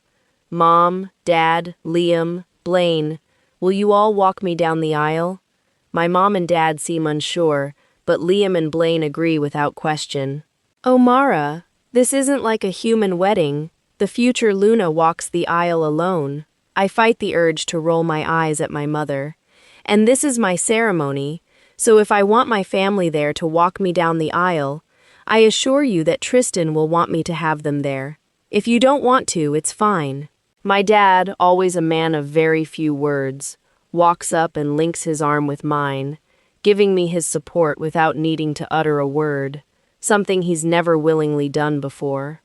Mom, Dad, Liam, Blaine, will you all walk me down the aisle? My mom and dad seem unsure, but Liam and Blaine agree without question. Omara, this isn't like a human wedding. The future Luna walks the aisle alone. I fight the urge to roll my eyes at my mother. And this is my ceremony, so if I want my family there to walk me down the aisle, I assure you that Tristan will want me to have them there. If you don't want to, it's fine. My dad, always a man of very few words, walks up and links his arm with mine, giving me his support without needing to utter a word, something he's never willingly done before.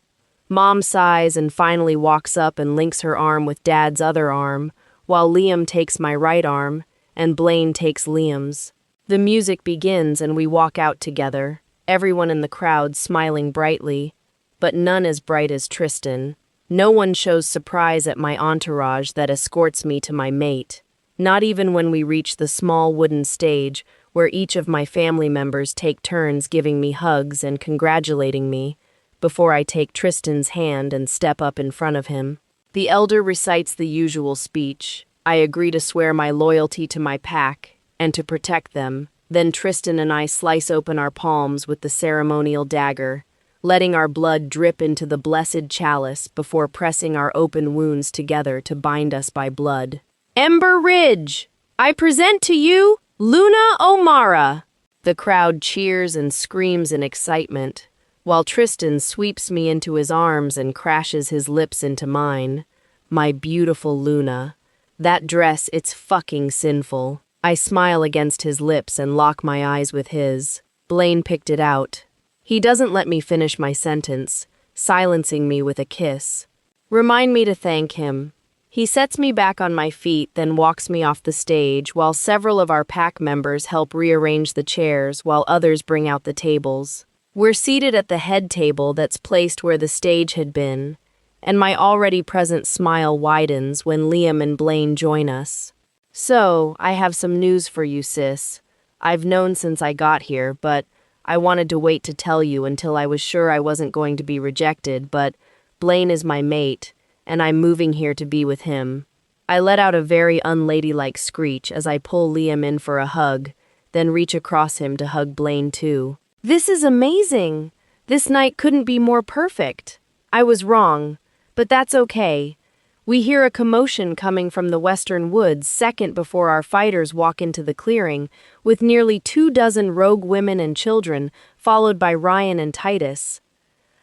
Mom sighs and finally walks up and links her arm with Dad's other arm, while Liam takes my right arm and Blaine takes Liam's. The music begins and we walk out together, everyone in the crowd smiling brightly, but none as bright as Tristan. No one shows surprise at my entourage that escorts me to my mate, not even when we reach the small wooden stage where each of my family members take turns giving me hugs and congratulating me, before I take Tristan's hand and step up in front of him. The elder recites the usual speech. I agree to swear my loyalty to my pack and to protect them. Then Tristan and I slice open our palms with the ceremonial dagger, letting our blood drip into the blessed chalice before pressing our open wounds together to bind us by blood. Ember Ridge! I present to you Luna Omara! The crowd cheers and screams in excitement, while Tristan sweeps me into his arms and crashes his lips into mine. My beautiful Luna. That dress, it's fucking sinful. I smile against his lips and lock my eyes with his. Blaine picked it out. He doesn't let me finish my sentence, silencing me with a kiss. Remind me to thank him. He sets me back on my feet, then walks me off the stage, while several of our pack members help rearrange the chairs while others bring out the tables. We're seated at the head table that's placed where the stage had been, and my already present smile widens when Liam and Blaine join us. So, I have some news for you, sis. I've known since I got here, but I wanted to wait to tell you until I was sure I wasn't going to be rejected, but Blaine is my mate, and I'm moving here to be with him. I let out a very unladylike screech as I pull Liam in for a hug, then reach across him to hug Blaine too. This is amazing! This night couldn't be more perfect. I was wrong, but that's okay. We hear a commotion coming from the western woods second before our fighters walk into the clearing, with nearly 24 rogue women and children, followed by Ryan and Titus.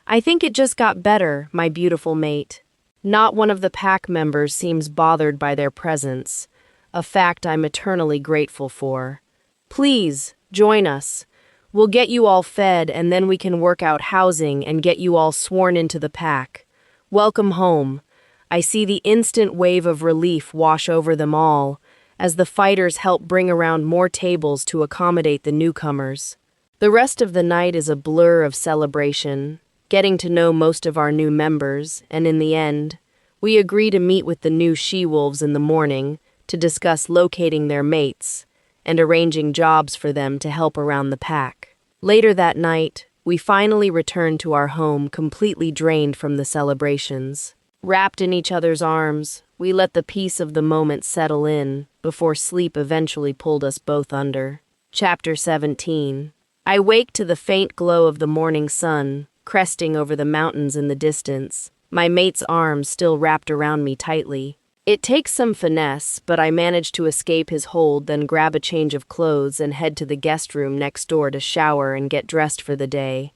I think it just got better, my beautiful mate. Not one of the pack members seems bothered by their presence, a fact I'm eternally grateful for. Please, join us. We'll get you all fed and then we can work out housing and get you all sworn into the pack. Welcome home. I see the instant wave of relief wash over them all as the fighters help bring around more tables to accommodate the newcomers. The rest of the night is a blur of celebration, getting to know most of our new members, and in the end, we agree to meet with the new she-wolves in the morning to discuss locating their mates and arranging jobs for them to help around the pack. Later that night, we finally returned to our home completely drained from the celebrations. Wrapped in each other's arms, we let the peace of the moment settle in before sleep eventually pulled us both under. Chapter 17. I wake to the faint glow of the morning sun, cresting over the mountains in the distance, my mate's arms still wrapped around me tightly. It takes some finesse, but I manage to escape his hold, then grab a change of clothes and head to the guest room next door to shower and get dressed for the day.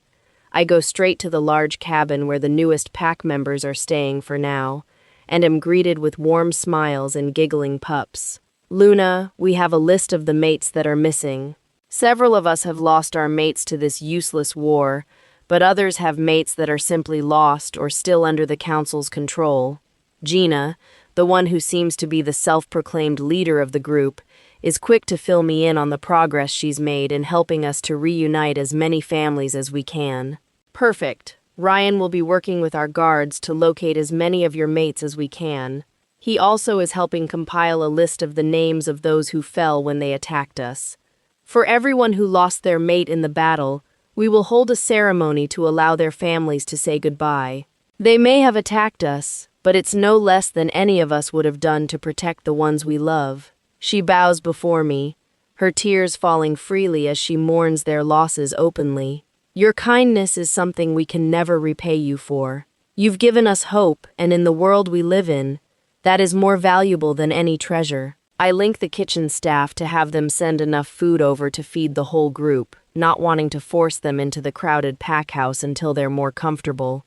I go straight to the large cabin where the newest pack members are staying for now, and am greeted with warm smiles and giggling pups. Luna, we have a list of the mates that are missing. Several of us have lost our mates to this useless war, but others have mates that are simply lost or still under the council's control. Gina, the one who seems to be the self-proclaimed leader of the group, is quick to fill me in on the progress she's made in helping us to reunite as many families as we can. Perfect. Ryan will be working with our guards to locate as many of your mates as we can. He also is helping compile a list of the names of those who fell when they attacked us. For everyone who lost their mate in the battle, we will hold a ceremony to allow their families to say goodbye. They may have attacked us, but it's no less than any of us would have done to protect the ones we love. She bows before me, her tears falling freely as she mourns their losses openly. Your kindness is something we can never repay you for. You've given us hope, and in the world we live in, that is more valuable than any treasure. I link the kitchen staff to have them send enough food over to feed the whole group, not wanting to force them into the crowded pack house until they're more comfortable.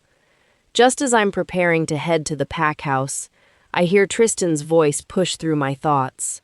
Just as I'm preparing to head to the pack house, I hear Tristan's voice push through my thoughts.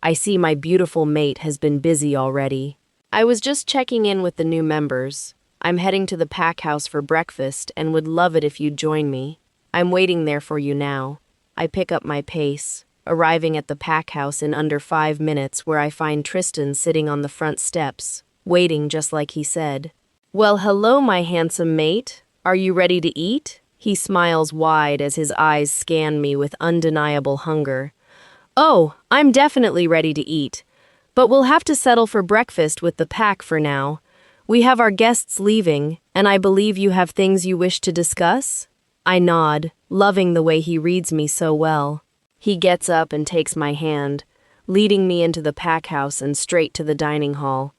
I see my beautiful mate has been busy already. I was just checking in with the new members. I'm heading to the pack house for breakfast and would love it if you'd join me. I'm waiting there for you now. I pick up my pace, arriving at the pack house in under 5 minutes, where I find Tristan sitting on the front steps, waiting just like he said. Well, hello, my handsome mate. Are you ready to eat? He smiles wide as his eyes scan me with undeniable hunger. Oh, I'm definitely ready to eat, but we'll have to settle for breakfast with the pack for now. We have our guests leaving, and I believe you have things you wish to discuss? I nod, loving the way he reads me so well. He gets up and takes my hand, leading me into the pack house and straight to the dining hall.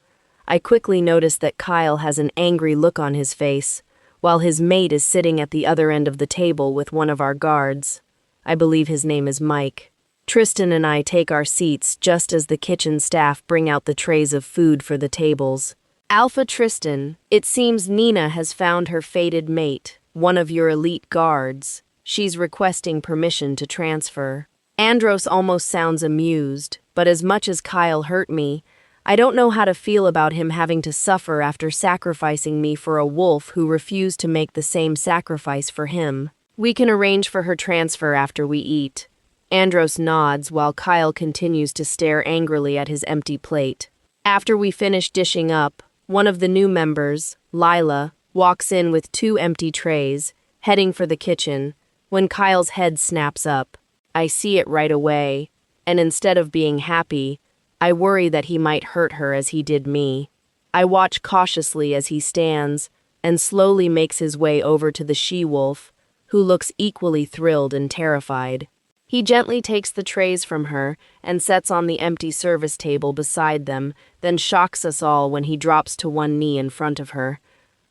I quickly notice that Kyle has an angry look on his face, while his mate is sitting at the other end of the table with one of our guards. I believe his name is Mike. Tristan and I take our seats just as the kitchen staff bring out the trays of food for the tables. Alpha Tristan, it seems Nina has found her fated mate, one of your elite guards. She's requesting permission to transfer. Andros almost sounds amused, but as much as Kyle hurt me, I don't know how to feel about him having to suffer after sacrificing me for a wolf who refused to make the same sacrifice for him. We can arrange for her transfer after we eat. Andros nods while Kyle continues to stare angrily at his empty plate. After we finish dishing up, one of the new members, Lila, walks in with 2 empty trays, heading for the kitchen, when Kyle's head snaps up. I see it right away, and instead of being happy, I worry that he might hurt her as he did me. I watch cautiously as he stands and slowly makes his way over to the she-wolf, who looks equally thrilled and terrified. He gently takes the trays from her and sets on the empty service table beside them, then shocks us all when he drops to one knee in front of her.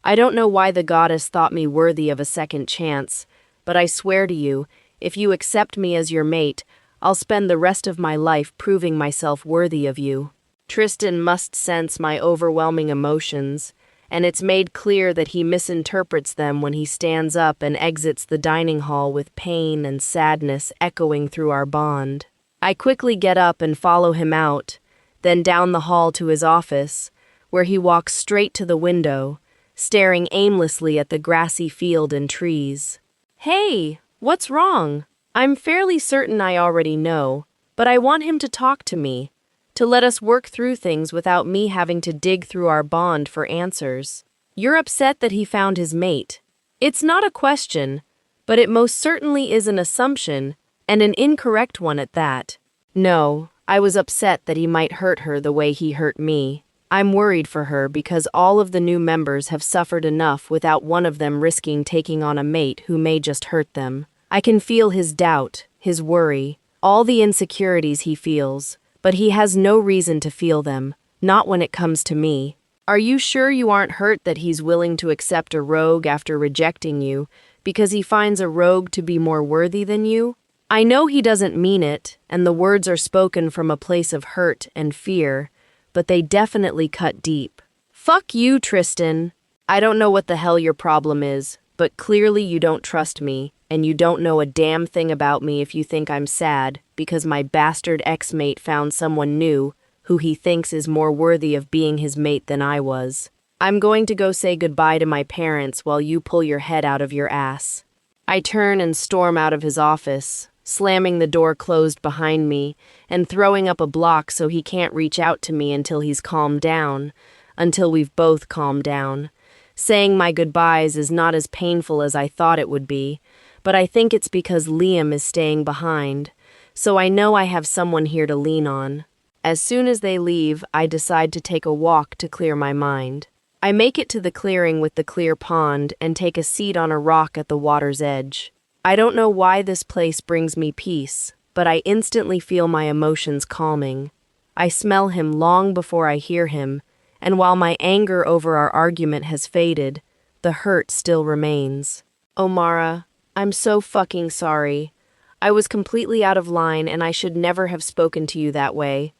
I don't know why the goddess thought me worthy of a second chance, but I swear to you, if you accept me as your mate, I'll spend the rest of my life proving myself worthy of you. Tristan must sense my overwhelming emotions, and it's made clear that he misinterprets them when he stands up and exits the dining hall with pain and sadness echoing through our bond. I quickly get up and follow him out, then down the hall to his office, where he walks straight to the window, staring aimlessly at the grassy field and trees. Hey, what's wrong? I'm fairly certain I already know, but I want him to talk to me, to let us work through things without me having to dig through our bond for answers. You're upset that he found his mate. It's not a question, but it most certainly is an assumption, and an incorrect one at that. No, I was upset that he might hurt her the way he hurt me. I'm worried for her because all of the new members have suffered enough without one of them risking taking on a mate who may just hurt them. I can feel his doubt, his worry, all the insecurities he feels, but he has no reason to feel them, not when it comes to me. Are you sure you aren't hurt that he's willing to accept a rogue after rejecting you because he finds a rogue to be more worthy than you? I know he doesn't mean it, and the words are spoken from a place of hurt and fear, but they definitely cut deep. Fuck you, Tristan. I don't know what the hell your problem is, but clearly you don't trust me, and you don't know a damn thing about me if you think I'm sad because my bastard ex-mate found someone new who he thinks is more worthy of being his mate than I was. I'm going to go say goodbye to my parents while you pull your head out of your ass. I turn and storm out of his office, slamming the door closed behind me and throwing up a block so he can't reach out to me until he's calmed down, until we've both calmed down. Saying my goodbyes is not as painful as I thought it would be, but I think it's because Liam is staying behind, so I know I have someone here to lean on. As soon as they leave, I decide to take a walk to clear my mind. I make it to the clearing with the clear pond and take a seat on a rock at the water's edge. I don't know why this place brings me peace, but I instantly feel my emotions calming. I smell him long before I hear him, and while my anger over our argument has faded, the hurt still remains. Omara, I'm so fucking sorry. I was completely out of line and I should never have spoken to you that way.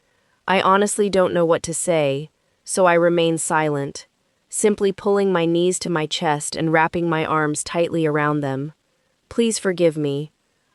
I honestly don't know what to say, so I remain silent, simply pulling my knees to my chest and wrapping my arms tightly around them. Please forgive me.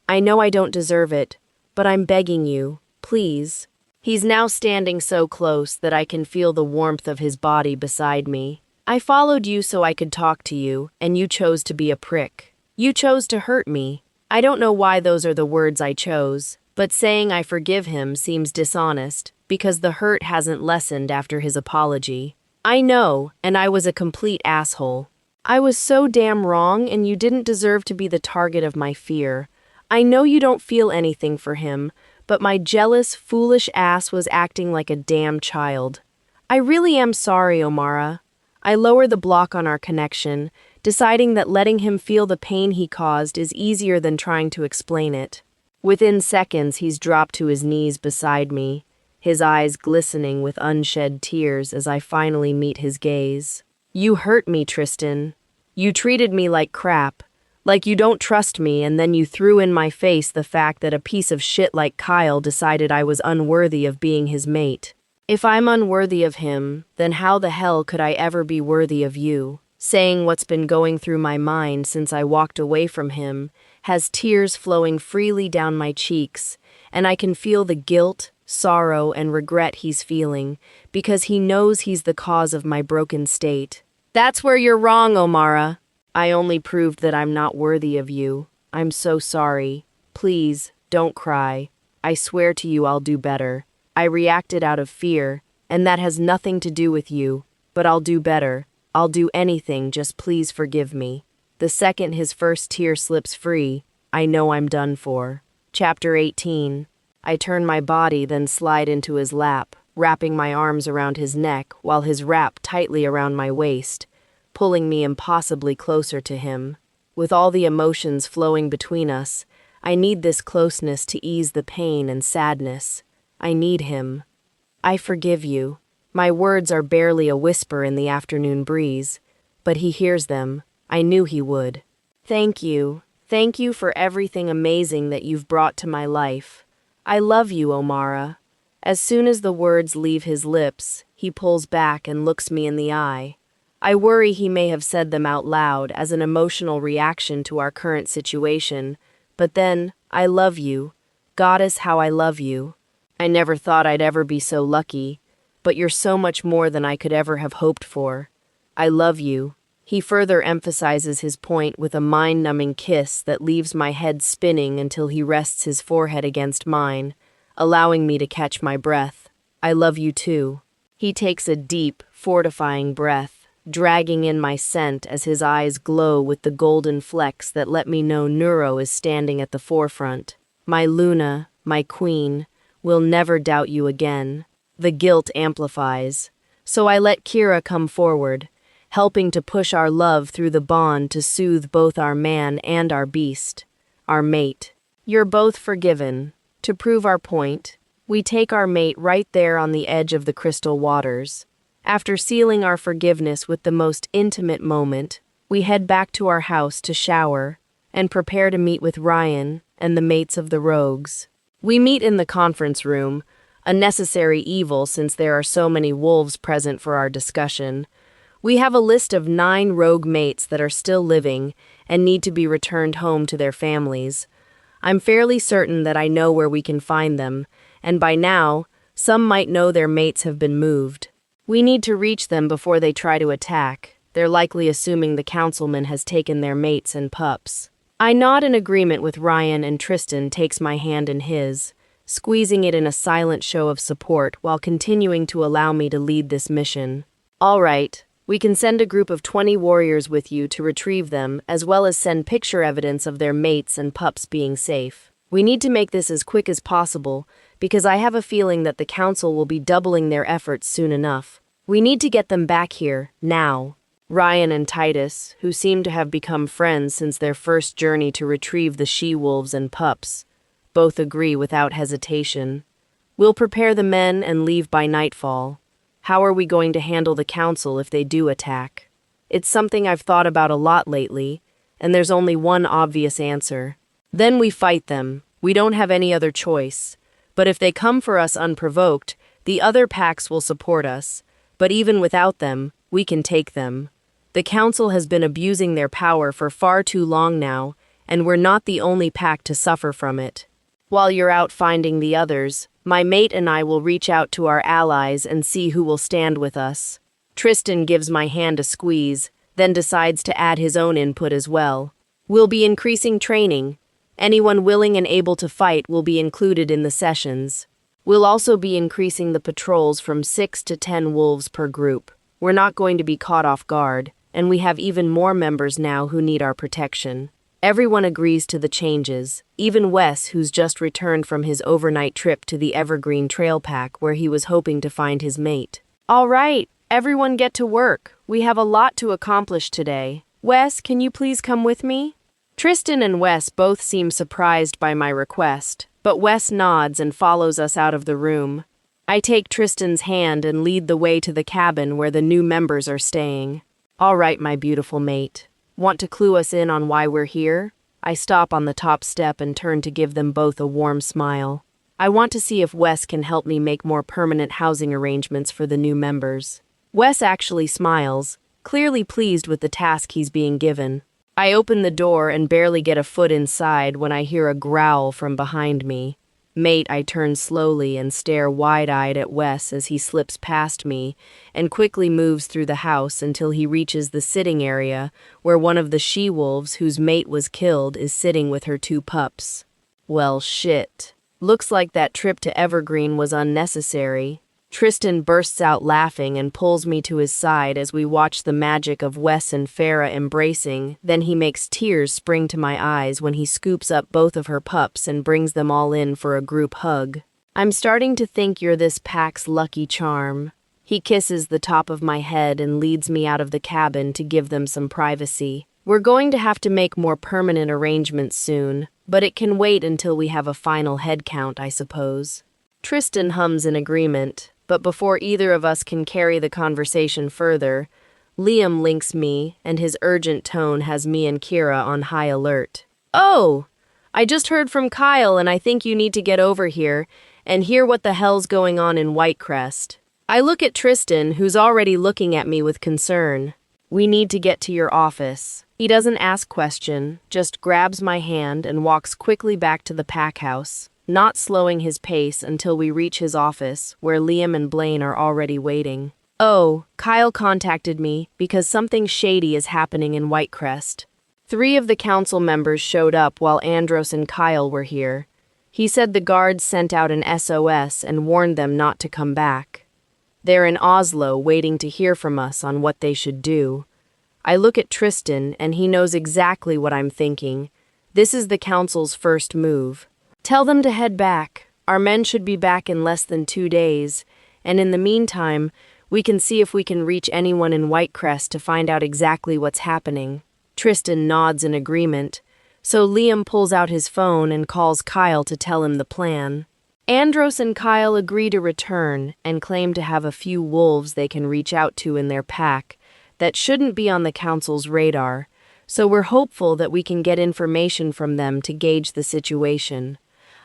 I know I don't deserve it, but I'm begging you, please. He's now standing so close that I can feel the warmth of his body beside me. I followed you so I could talk to you, and you chose to be a prick. You chose to hurt me. I don't know why those are the words I chose, but saying I forgive him seems dishonest, because the hurt hasn't lessened after his apology. I know, and I was a complete asshole. I was so damn wrong, and you didn't deserve to be the target of my fear. I know you don't feel anything for him, but my jealous, foolish ass was acting like a damn child. I really am sorry, Omara. I lower the block on our connection, deciding that letting him feel the pain he caused is easier than trying to explain it. Within seconds, he's dropped to his knees beside me, his eyes glistening with unshed tears as I finally meet his gaze. You hurt me, Tristan. You treated me like crap, like you don't trust me, and then you threw in my face the fact that a piece of shit like Kyle decided I was unworthy of being his mate. If I'm unworthy of him, then how the hell could I ever be worthy of you? Saying what's been going through my mind since I walked away from him has tears flowing freely down my cheeks, and I can feel the guilt, sorrow, and regret he's feeling, because he knows he's the cause of my broken state. That's where you're wrong, Omara. I only proved that I'm not worthy of you. I'm so sorry. Please, don't cry. I swear to you I'll do better. I reacted out of fear, and that has nothing to do with you, but I'll do better. I'll do anything, just please forgive me. The second his first tear slips free, I know I'm done for. Chapter 18. I turn my body, then slide into his lap, wrapping my arms around his neck while his wrap tightly around my waist, pulling me impossibly closer to him. With all the emotions flowing between us, I need this closeness to ease the pain and sadness. I need him. I forgive you. My words are barely a whisper in the afternoon breeze, but he hears them. I knew he would. Thank you. Thank you for everything amazing that you've brought to my life. I love you, Omara. As soon as the words leave his lips, he pulls back and looks me in the eye. I worry he may have said them out loud as an emotional reaction to our current situation, but then, I love you. Goddess, how I love you. I never thought I'd ever be so lucky, but you're so much more than I could ever have hoped for. I love you. He further emphasizes his point with a mind-numbing kiss that leaves my head spinning until he rests his forehead against mine, allowing me to catch my breath. I love you too. He takes a deep, fortifying breath, dragging in my scent as his eyes glow with the golden flecks that let me know Neuro is standing at the forefront. My Luna, my queen, will never doubt you again. The guilt amplifies. So I let Kira come forward, helping to push our love through the bond to soothe both our man and our beast, our mate. You're both forgiven. To prove our point, we take our mate right there on the edge of the crystal waters. After sealing our forgiveness with the most intimate moment, we head back to our house to shower and prepare to meet with Ryan and the mates of the rogues. We meet in the conference room, a necessary evil since there are so many wolves present for our discussion. We have a list of 9 rogue mates that are still living and need to be returned home to their families. I'm fairly certain that I know where we can find them, and by now, some might know their mates have been moved. We need to reach them before they try to attack. They're likely assuming the councilman has taken their mates and pups. I nod in agreement with Ryan, and Tristan takes my hand in his, squeezing it in a silent show of support while continuing to allow me to lead this mission. All right, we can send a group of 20 warriors with you to retrieve them, as well as send picture evidence of their mates and pups being safe. We need to make this as quick as possible, because I have a feeling that the council will be doubling their efforts soon enough. We need to get them back here, now. Ryan and Titus, who seem to have become friends since their first journey to retrieve the she-wolves and pups, both agree without hesitation. We'll prepare the men and leave by nightfall. How are we going to handle the council if they do attack? It's something I've thought about a lot lately, and there's only one obvious answer. Then we fight them. We don't have any other choice. But if they come for us unprovoked, the other packs will support us. But even without them, we can take them. The council has been abusing their power for far too long now, and we're not the only pack to suffer from it. While you're out finding the others, my mate and I will reach out to our allies and see who will stand with us. Tristan gives my hand a squeeze, then decides to add his own input as well. We'll be increasing training. Anyone willing and able to fight will be included in the sessions. We'll also be increasing the patrols from 6 to 10 wolves per group. We're not going to be caught off guard, and we have even more members now who need our protection. Everyone agrees to the changes, even Wes, who's just returned from his overnight trip to the Evergreen Trail Pack where he was hoping to find his mate. All right, everyone get to work. We have a lot to accomplish today. Wes, can you please come with me? Tristan and Wes both seem surprised by my request, but Wes nods and follows us out of the room. I take Tristan's hand and lead the way to the cabin where the new members are staying. All right, my beautiful mate. Want to clue us in on why we're here? I stop on the top step and turn to give them both a warm smile. I want to see if Wes can help me make more permanent housing arrangements for the new members. Wes actually smiles, clearly pleased with the task he's being given. I open the door and barely get a foot inside when I hear a growl from behind me. Mate, I turn slowly and stare wide-eyed at Wes as he slips past me and quickly moves through the house until he reaches the sitting area where one of the she-wolves whose mate was killed is sitting with her 2 pups. Well, shit. Looks like that trip to Evergreen was unnecessary. Tristan bursts out laughing and pulls me to his side as we watch the magic of Wes and Farah embracing. Then he makes tears spring to my eyes when he scoops up both of her pups and brings them all in for a group hug. I'm starting to think you're this pack's lucky charm. He kisses the top of my head and leads me out of the cabin to give them some privacy. We're going to have to make more permanent arrangements soon, but it can wait until we have a final head count, I suppose. Tristan hums in agreement. But before either of us can carry the conversation further, Liam links me, and his urgent tone has me and Kira on high alert. Oh, I just heard from Kyle, and I think you need to get over here and hear what the hell's going on in Whitecrest. I look at Tristan, who's already looking at me with concern. We need to get to your office. He doesn't ask question, just grabs my hand and walks quickly back to the pack house, not slowing his pace until we reach his office, where Liam and Blaine are already waiting. Oh, Kyle contacted me because something shady is happening in Whitecrest. 3 of the council members showed up while Andros and Kyle were here. He said the guards sent out an SOS and warned them not to come back. They're in Oslo waiting to hear from us on what they should do. I look at Tristan and he knows exactly what I'm thinking. This is the council's first move. Tell them to head back. Our men should be back in less than 2 days, and in the meantime, We can see if we can reach anyone in Whitecrest to find out exactly what's happening." Tristan nods in agreement, so Liam pulls out his phone and calls Kyle to tell him the plan. Andros and Kyle agree to return and claim to have a few wolves they can reach out to in their pack that shouldn't be on the council's radar, so we're hopeful that we can get information from them to gauge the situation.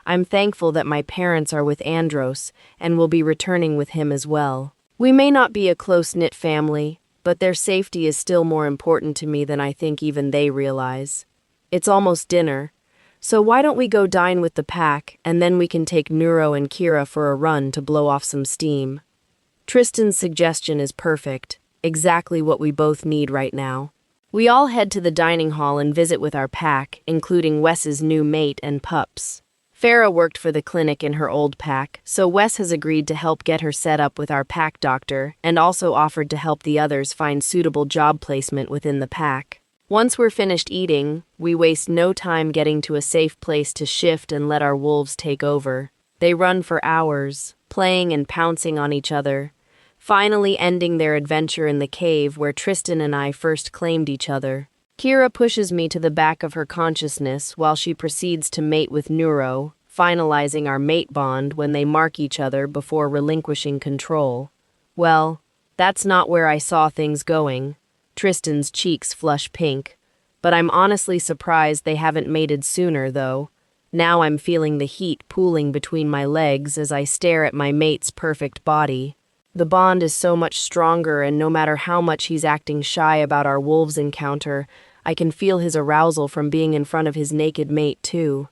I'm thankful that my parents are with Andros and will be returning with him as well. We may not be a close-knit family, but their safety is still more important to me than I think even they realize. It's almost dinner, so why don't we go dine with the pack, and then we can take Neuro and Kira for a run to blow off some steam. Tristan's suggestion is perfect, exactly what we both need right now. We all head to the dining hall and visit with our pack, including Wes's new mate and pups. Farah worked for the clinic in her old pack, so Wes has agreed to help get her set up with our pack doctor and also offered to help the others find suitable job placement within the pack. Once we're finished eating, we waste no time getting to a safe place to shift and let our wolves take over. They run for hours, playing and pouncing on each other, finally ending their adventure in the cave where Tristan and I first claimed each other. Kira pushes me to the back of her consciousness while she proceeds to mate with Neuro, finalizing our mate bond when they mark each other before relinquishing control. Well, that's not where I saw things going. Tristan's cheeks flush pink, but I'm honestly surprised they haven't mated sooner, though. Now I'm feeling the heat pooling between my legs as I stare at my mate's perfect body. The bond is so much stronger, and no matter how much he's acting shy about our wolves encounter, I can feel his arousal from being in front of his naked mate, too.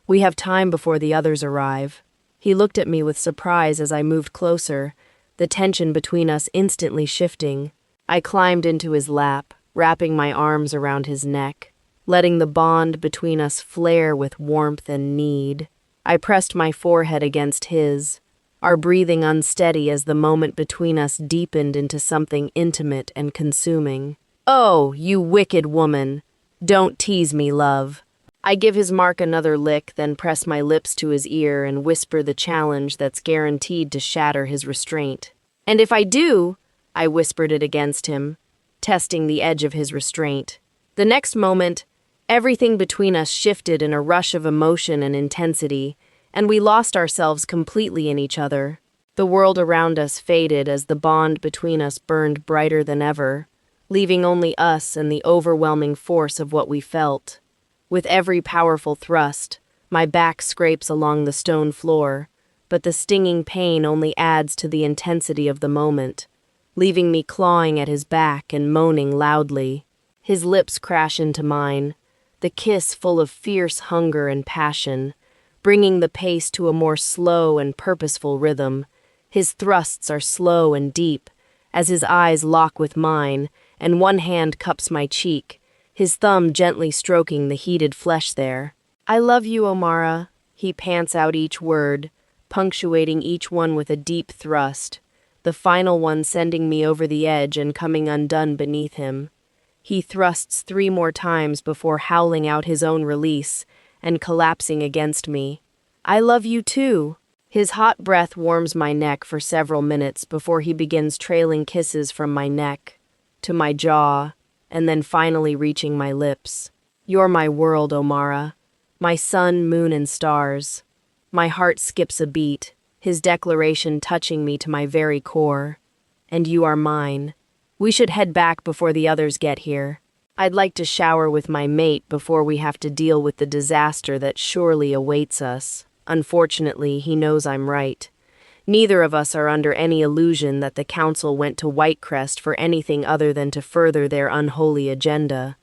We have time before the others arrive. He looked at me with surprise as I moved closer, the tension between us instantly shifting. I climbed into his lap, wrapping my arms around his neck, letting the bond between us flare with warmth and need. I pressed my forehead against his, our breathing unsteady as the moment between us deepened into something intimate and consuming. "Oh, you wicked woman! Don't tease me, love." I give his mark another lick, then press my lips to his ear and whisper the challenge that's guaranteed to shatter his restraint. "And if I do," I whispered it against him, testing the edge of his restraint. The next moment, everything between us shifted in a rush of emotion and intensity, and we lost ourselves completely in each other. The world around us faded as the bond between us burned brighter than ever, leaving only us and the overwhelming force of what we felt. With every powerful thrust, my back scrapes along the stone floor, but the stinging pain only adds to the intensity of the moment, leaving me clawing at his back and moaning loudly. His lips crash into mine, the kiss full of fierce hunger and passion, bringing the pace to a more slow and purposeful rhythm. His thrusts are slow and deep, as his eyes lock with mine, and one hand cups my cheek, his thumb gently stroking the heated flesh there. "I love you, Omara," he pants out each word, punctuating each one with a deep thrust, the final one sending me over the edge and coming undone beneath him. He thrusts 3 more times before howling out his own release and collapsing against me. "I love you too." His hot breath warms my neck for several minutes before he begins trailing kisses from my neck to my jaw, and then finally reaching my lips. "You're my world, Omara. My sun, moon, and stars." My heart skips a beat, his declaration touching me to my very core. "And you are mine." We should head back before the others get here. I'd like to shower with my mate before we have to deal with the disaster that surely awaits us. Unfortunately, he knows I'm right. Neither of us are under any illusion that the council went to Whitecrest for anything other than to further their unholy agenda.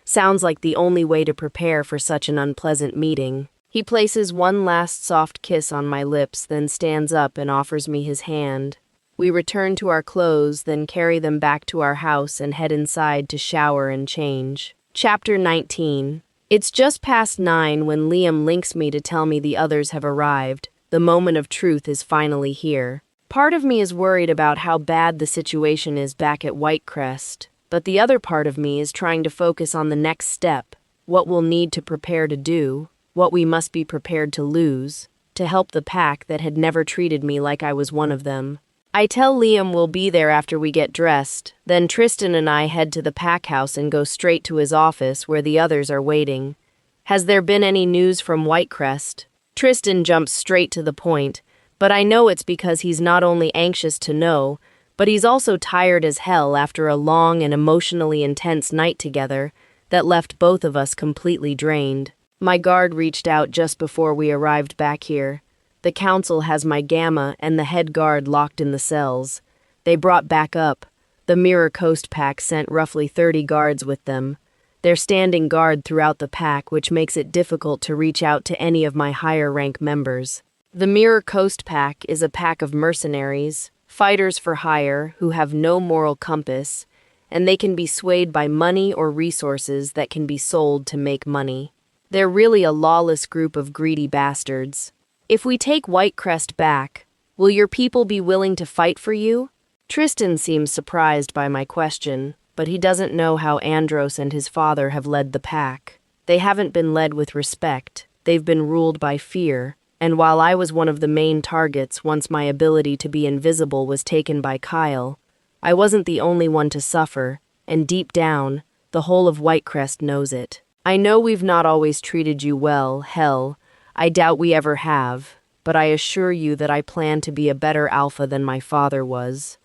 Sounds like the only way to prepare for such an unpleasant meeting. He places one last soft kiss on my lips, then stands up and offers me his hand. We return to our clothes, then carry them back to our house and head inside to shower and change. Chapter 19. It's just past 9 when Liam links me to tell me the others have arrived. The moment of truth is finally here. Part of me is worried about how bad the situation is back at Whitecrest, but the other part of me is trying to focus on the next step, what we'll need to prepare to do, what we must be prepared to lose, to help the pack that had never treated me like I was one of them. I tell Liam we'll be there after we get dressed, then Tristan and I head to the pack house and go straight to his office where the others are waiting. Has there been any news from Whitecrest? Tristan jumps straight to the point, but I know it's because he's not only anxious to know, but he's also tired as hell after a long and emotionally intense night together that left both of us completely drained. My guard reached out just before we arrived back here. The council has my gamma and the head guard locked in the cells. They brought back up. The Mirror Coast pack sent roughly 30 guards with them. They're standing guard throughout the pack, which makes it difficult to reach out to any of my higher rank members. The Mirror Coast pack is a pack of mercenaries, fighters for hire who have no moral compass, and they can be swayed by money or resources that can be sold to make money. They're really a lawless group of greedy bastards. If we take Whitecrest back, will your people be willing to fight for you? Tristan seems surprised by my question, but he doesn't know how Andros and his father have led the pack. They haven't been led with respect. They've been ruled by fear. And while I was one of the main targets once my ability to be invisible was taken by Kyle, I wasn't the only one to suffer, and deep down, the whole of Whitecrest knows it. I know we've not always treated you well, hell, I doubt we ever have, but I assure you that I plan to be a better alpha than my father was.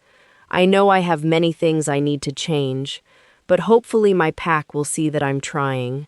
I know I have many things I need to change, but hopefully my pack will see that I'm trying.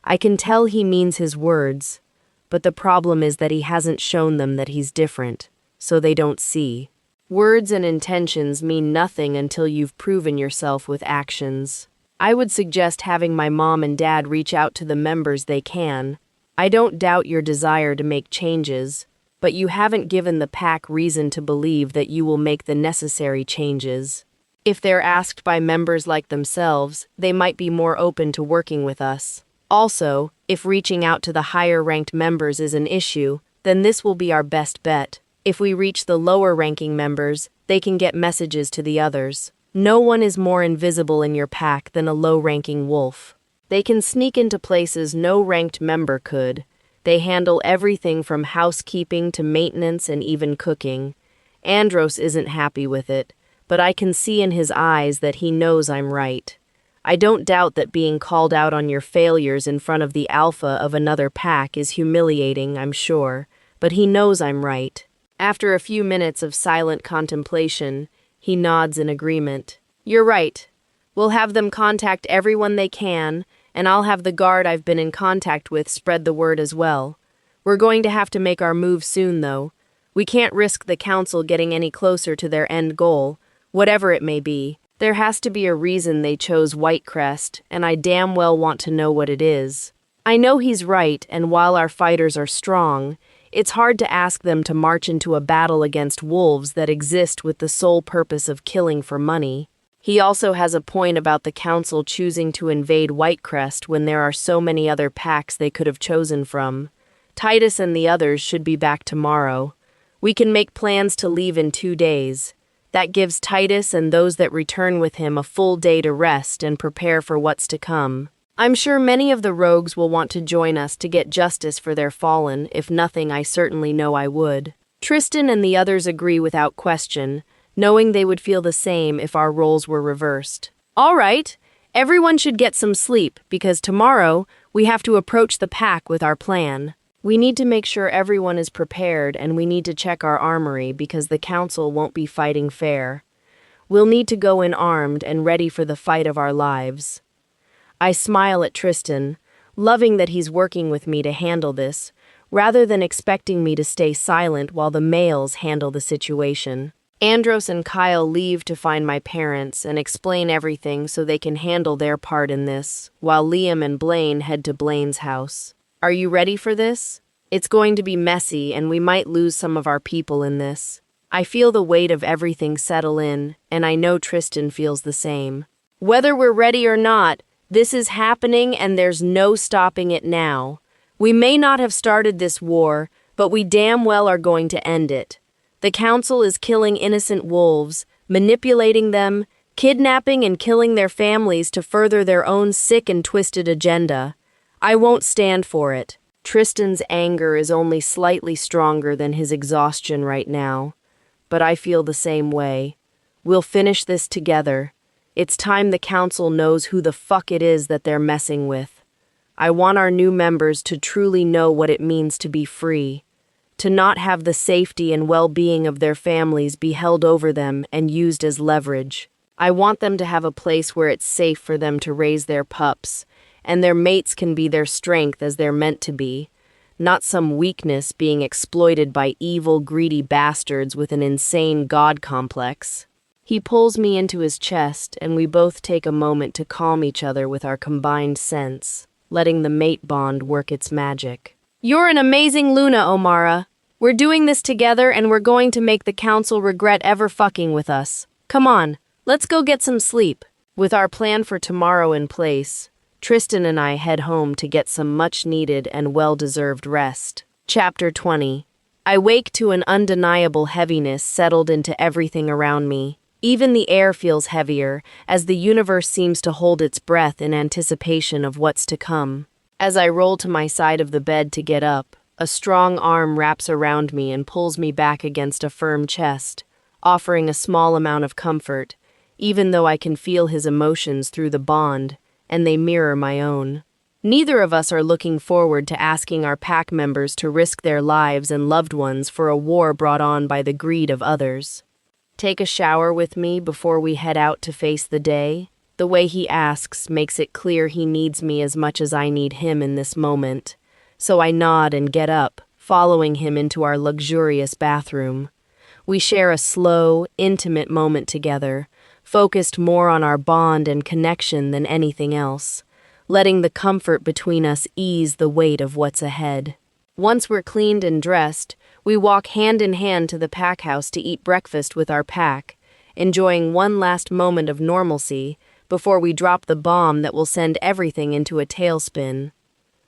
I can tell he means his words, but the problem is that he hasn't shown them that he's different, so they don't see. Words and intentions mean nothing until you've proven yourself with actions. I would suggest having my mom and dad reach out to the members they can. I don't doubt your desire to make changes, but you haven't given the pack reason to believe that you will make the necessary changes. If they're asked by members like themselves, they might be more open to working with us. Also, if reaching out to the higher-ranked members is an issue, then this will be our best bet. If we reach the lower-ranking members, they can get messages to the others. No one is more invisible in your pack than a low-ranking wolf. They can sneak into places no ranked member could. They handle everything from housekeeping to maintenance and even cooking. Andros isn't happy with it, but I can see in his eyes that he knows I'm right. I don't doubt that being called out on your failures in front of the alpha of another pack is humiliating, I'm sure, but he knows I'm right. After a few minutes of silent contemplation, he nods in agreement. You're right. We'll have them contact everyone they can, and I'll have the guard I've been in contact with spread the word as well. We're going to have to make our move soon, though. We can't risk the council getting any closer to their end goal, whatever it may be. There has to be a reason they chose Whitecrest, and I damn well want to know what it is. I know he's right, and while our fighters are strong, it's hard to ask them to march into a battle against wolves that exist with the sole purpose of killing for money. He also has a point about the council choosing to invade Whitecrest when there are so many other packs they could have chosen from. Titus and the others should be back tomorrow. We can make plans to leave in 2 days. That gives Titus and those that return with him a full day to rest and prepare for what's to come. I'm sure many of the rogues will want to join us to get justice for their fallen. If nothing, I certainly know I would. Tristan and the others agree without question, knowing they would feel the same if our roles were reversed. All right, everyone should get some sleep, because tomorrow we have to approach the pack with our plan. We need to make sure everyone is prepared, and we need to check our armory because the council won't be fighting fair. We'll need to go in armed and ready for the fight of our lives. I smile at Tristan, loving that he's working with me to handle this, rather than expecting me to stay silent while the males handle the situation. Andros and Kyle leave to find my parents and explain everything so they can handle their part in this, while Liam and Blaine head to Blaine's house. Are you ready for this? It's going to be messy, and we might lose some of our people in this. I feel the weight of everything settle in, and I know Tristan feels the same. Whether we're ready or not, this is happening and there's no stopping it now. We may not have started this war, but we damn well are going to end it. The council is killing innocent wolves, manipulating them, kidnapping and killing their families to further their own sick and twisted agenda. I won't stand for it. Tristan's anger is only slightly stronger than his exhaustion right now. but I feel the same way. We'll finish this together. It's time the council knows who the fuck it is that they're messing with. I want our new members to truly know what it means to be free, to not have the safety and well-being of their families be held over them and used as leverage. I want them to have a place where it's safe for them to raise their pups, and their mates can be their strength as they're meant to be, not some weakness being exploited by evil, greedy bastards with an insane god complex. He pulls me into his chest, and we both take a moment to calm each other with our combined sense, letting the mate bond work its magic. You're an amazing Luna, Omara. We're doing this together, and we're going to make the council regret ever fucking with us. Come on, let's go get some sleep. With our plan for tomorrow in place, Tristan and I head home to get some much-needed and well-deserved rest. Chapter 20. I wake to an undeniable heaviness settled into everything around me. Even the air feels heavier, as the universe seems to hold its breath in anticipation of what's to come. As I roll to my side of the bed to get up, a strong arm wraps around me and pulls me back against a firm chest, offering a small amount of comfort, even though I can feel his emotions through the bond, and they mirror my own. Neither of us are looking forward to asking our pack members to risk their lives and loved ones for a war brought on by the greed of others. Take a shower with me before we head out to face the day? The way he asks makes it clear he needs me as much as I need him in this moment. So I nod and get up, following him into our luxurious bathroom. We share a slow, intimate moment together, focused more on our bond and connection than anything else, letting the comfort between us ease the weight of what's ahead. Once we're cleaned and dressed, we walk hand in hand to the pack house to eat breakfast with our pack, enjoying one last moment of normalcy before we drop the bomb that will send everything into a tailspin.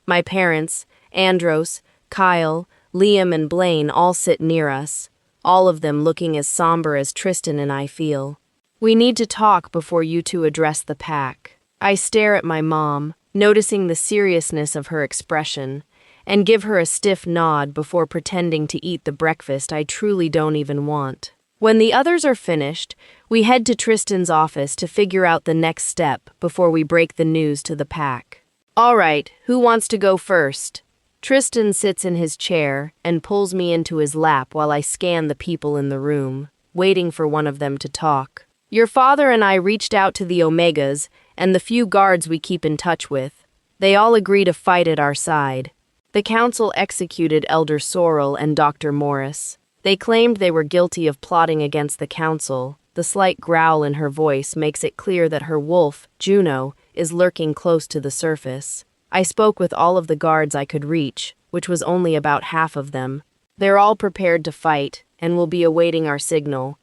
My parents, Andros, Kyle, Liam, and Blaine all sit near us, all of them looking as somber as Tristan and I feel. We need to talk before you two address the pack. I stare at my mom, noticing the seriousness of her expression, and give her a stiff nod before pretending to eat the breakfast I truly don't even want. When the others are finished, we head to Tristan's office to figure out the next step before we break the news to the pack. All right, who wants to go first? Tristan sits in his chair and pulls me into his lap while I scan the people in the room, waiting for one of them to talk. Your father and I reached out to the Omegas and the few guards we keep in touch with. They all agree to fight at our side. The council executed Elder Sorrel and Dr. Morris. They claimed they were guilty of plotting against the council. The slight growl in her voice makes it clear that her wolf, Juno, is lurking close to the surface. I spoke with all of the guards I could reach, which was only about half of them. They're all prepared to fight and will be awaiting our signal.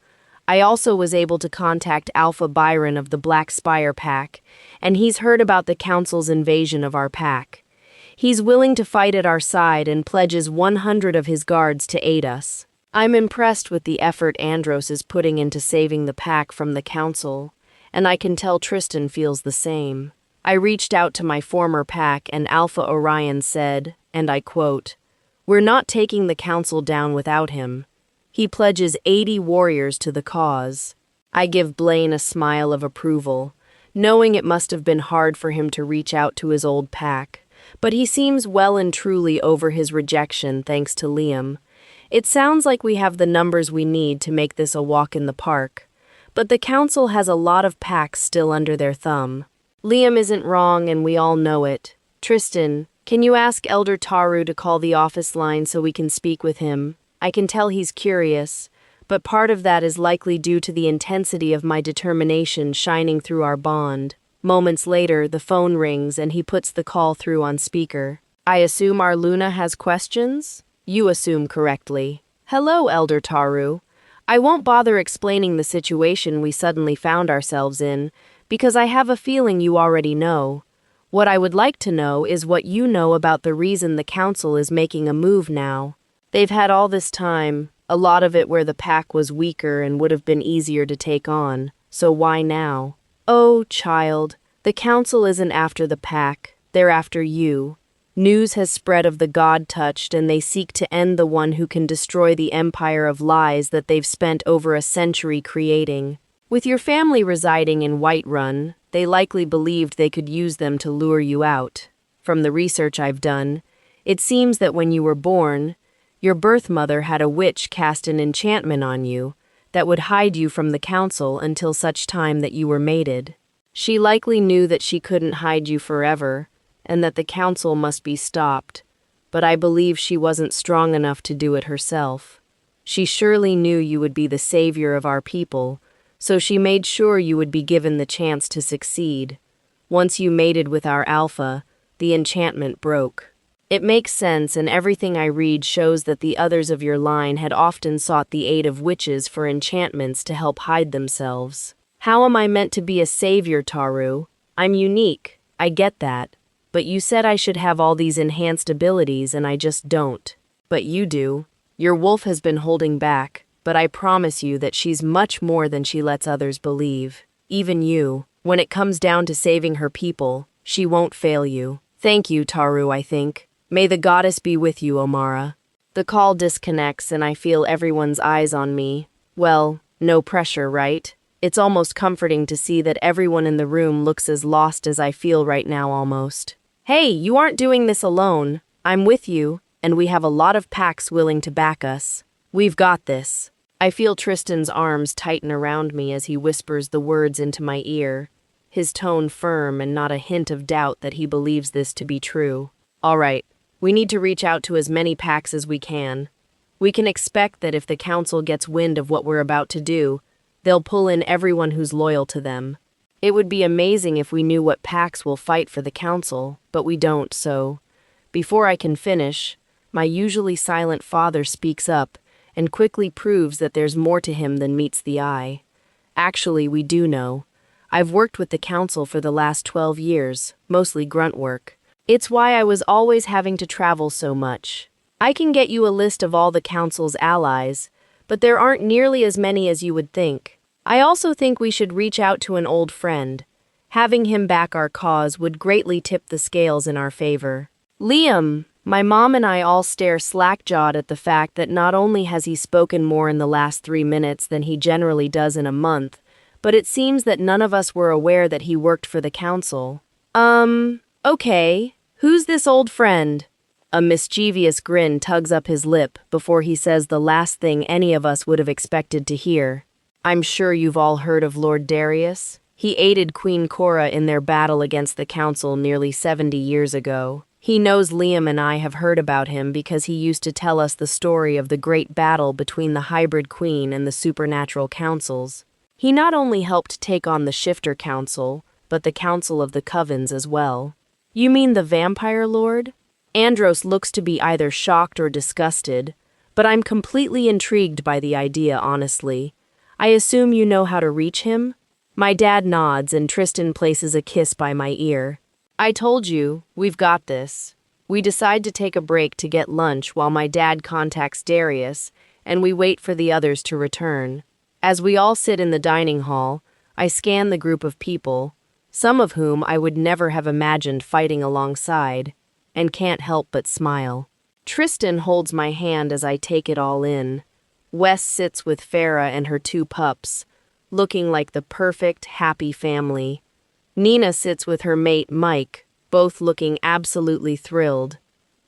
I also was able to contact Alpha Byron of the Black Spire Pack, and he's heard about the council's invasion of our pack. He's willing to fight at our side and pledges 100 of his guards to aid us. I'm impressed with the effort Andros is putting into saving the pack from the council, and I can tell Tristan feels the same. I reached out to my former pack, and Alpha Orion said, and I quote, "We're not taking the council down without him. He pledges 80 warriors to the cause." I give Blaine a smile of approval, knowing it must have been hard for him to reach out to his old pack, but he seems well and truly over his rejection thanks to Liam. It sounds like we have the numbers we need to make this a walk in the park, but the council has a lot of packs still under their thumb. Liam isn't wrong and we all know it. Tristan, can you ask Elder Taru to call the office line so we can speak with him? I can tell he's curious, but part of that is likely due to the intensity of my determination shining through our bond. Moments later, the phone rings and he puts the call through on speaker. I assume our Luna has questions? You assume correctly. Hello, Elder Taru. I won't bother explaining the situation we suddenly found ourselves in, because I have a feeling you already know. What I would like to know is what you know about the reason the council is making a move now. They've had all this time, a lot of it where the pack was weaker and would have been easier to take on, so why now? Oh, child, the council isn't after the pack, they're after you. News has spread of the god-touched, and they seek to end the one who can destroy the empire of lies that they've spent over a century creating. With your family residing in Whiterun, they likely believed they could use them to lure you out. From the research I've done, it seems that when you were born, your birth mother had a witch cast an enchantment on you that would hide you from the council until such time that you were mated. She likely knew that she couldn't hide you forever, and that the council must be stopped, but I believe she wasn't strong enough to do it herself. She surely knew you would be the savior of our people, so she made sure you would be given the chance to succeed. Once you mated with our alpha, the enchantment broke. It makes sense, and everything I read shows that the others of your line had often sought the aid of witches for enchantments to help hide themselves. How am I meant to be a savior, Taru? I'm unique, I get that. But you said I should have all these enhanced abilities, and I just don't. But you do. Your wolf has been holding back, but I promise you that she's much more than she lets others believe. Even you. When it comes down to saving her people, she won't fail you. Thank you, Taru, I think. May the goddess be with you, Omara. The call disconnects, and I feel everyone's eyes on me. Well, no pressure, right? It's almost comforting to see that everyone in the room looks as lost as I feel right now almost. Hey, you aren't doing this alone. I'm with you, and we have a lot of packs willing to back us. We've got this. I feel Tristan's arms tighten around me as he whispers the words into my ear, his tone firm and not a hint of doubt that he believes this to be true. All right, we need to reach out to as many packs as we can. We can expect that if the council gets wind of what we're about to do, they'll pull in everyone who's loyal to them. It would be amazing if we knew what packs will fight for the council, but we don't, so... Before I can finish, my usually silent father speaks up and quickly proves that there's more to him than meets the eye. Actually, we do know. I've worked with the council for the last 12 years, mostly grunt work. It's why I was always having to travel so much. I can get you a list of all the council's allies, but there aren't nearly as many as you would think. I also think we should reach out to an old friend. Having him back our cause would greatly tip the scales in our favor. Liam! My mom and I all stare slack-jawed at the fact that not only has he spoken more in the last 3 minutes than he generally does in a month, but it seems that none of us were aware that he worked for the council. Okay, who's this old friend? A mischievous grin tugs up his lip before he says the last thing any of us would have expected to hear. I'm sure you've all heard of Lord Darius. He aided Queen Cora in their battle against the council nearly 70 years ago. He knows Liam and I have heard about him because he used to tell us the story of the great battle between the hybrid queen and the supernatural councils. He not only helped take on the Shifter Council, but the Council of the Covens as well. You mean the Vampire Lord? Andros looks to be either shocked or disgusted, but I'm completely intrigued by the idea, honestly. I assume you know how to reach him? My dad nods and Tristan places a kiss by my ear. I told you, we've got this. We decide to take a break to get lunch while my dad contacts Darius, and we wait for the others to return. As we all sit in the dining hall, I scan the group of people, some of whom I would never have imagined fighting alongside, and can't help but smile. Tristan holds my hand as I take it all in. Wes sits with Farah and her 2 pups, looking like the perfect, happy family. Nina sits with her mate, Mike, both looking absolutely thrilled.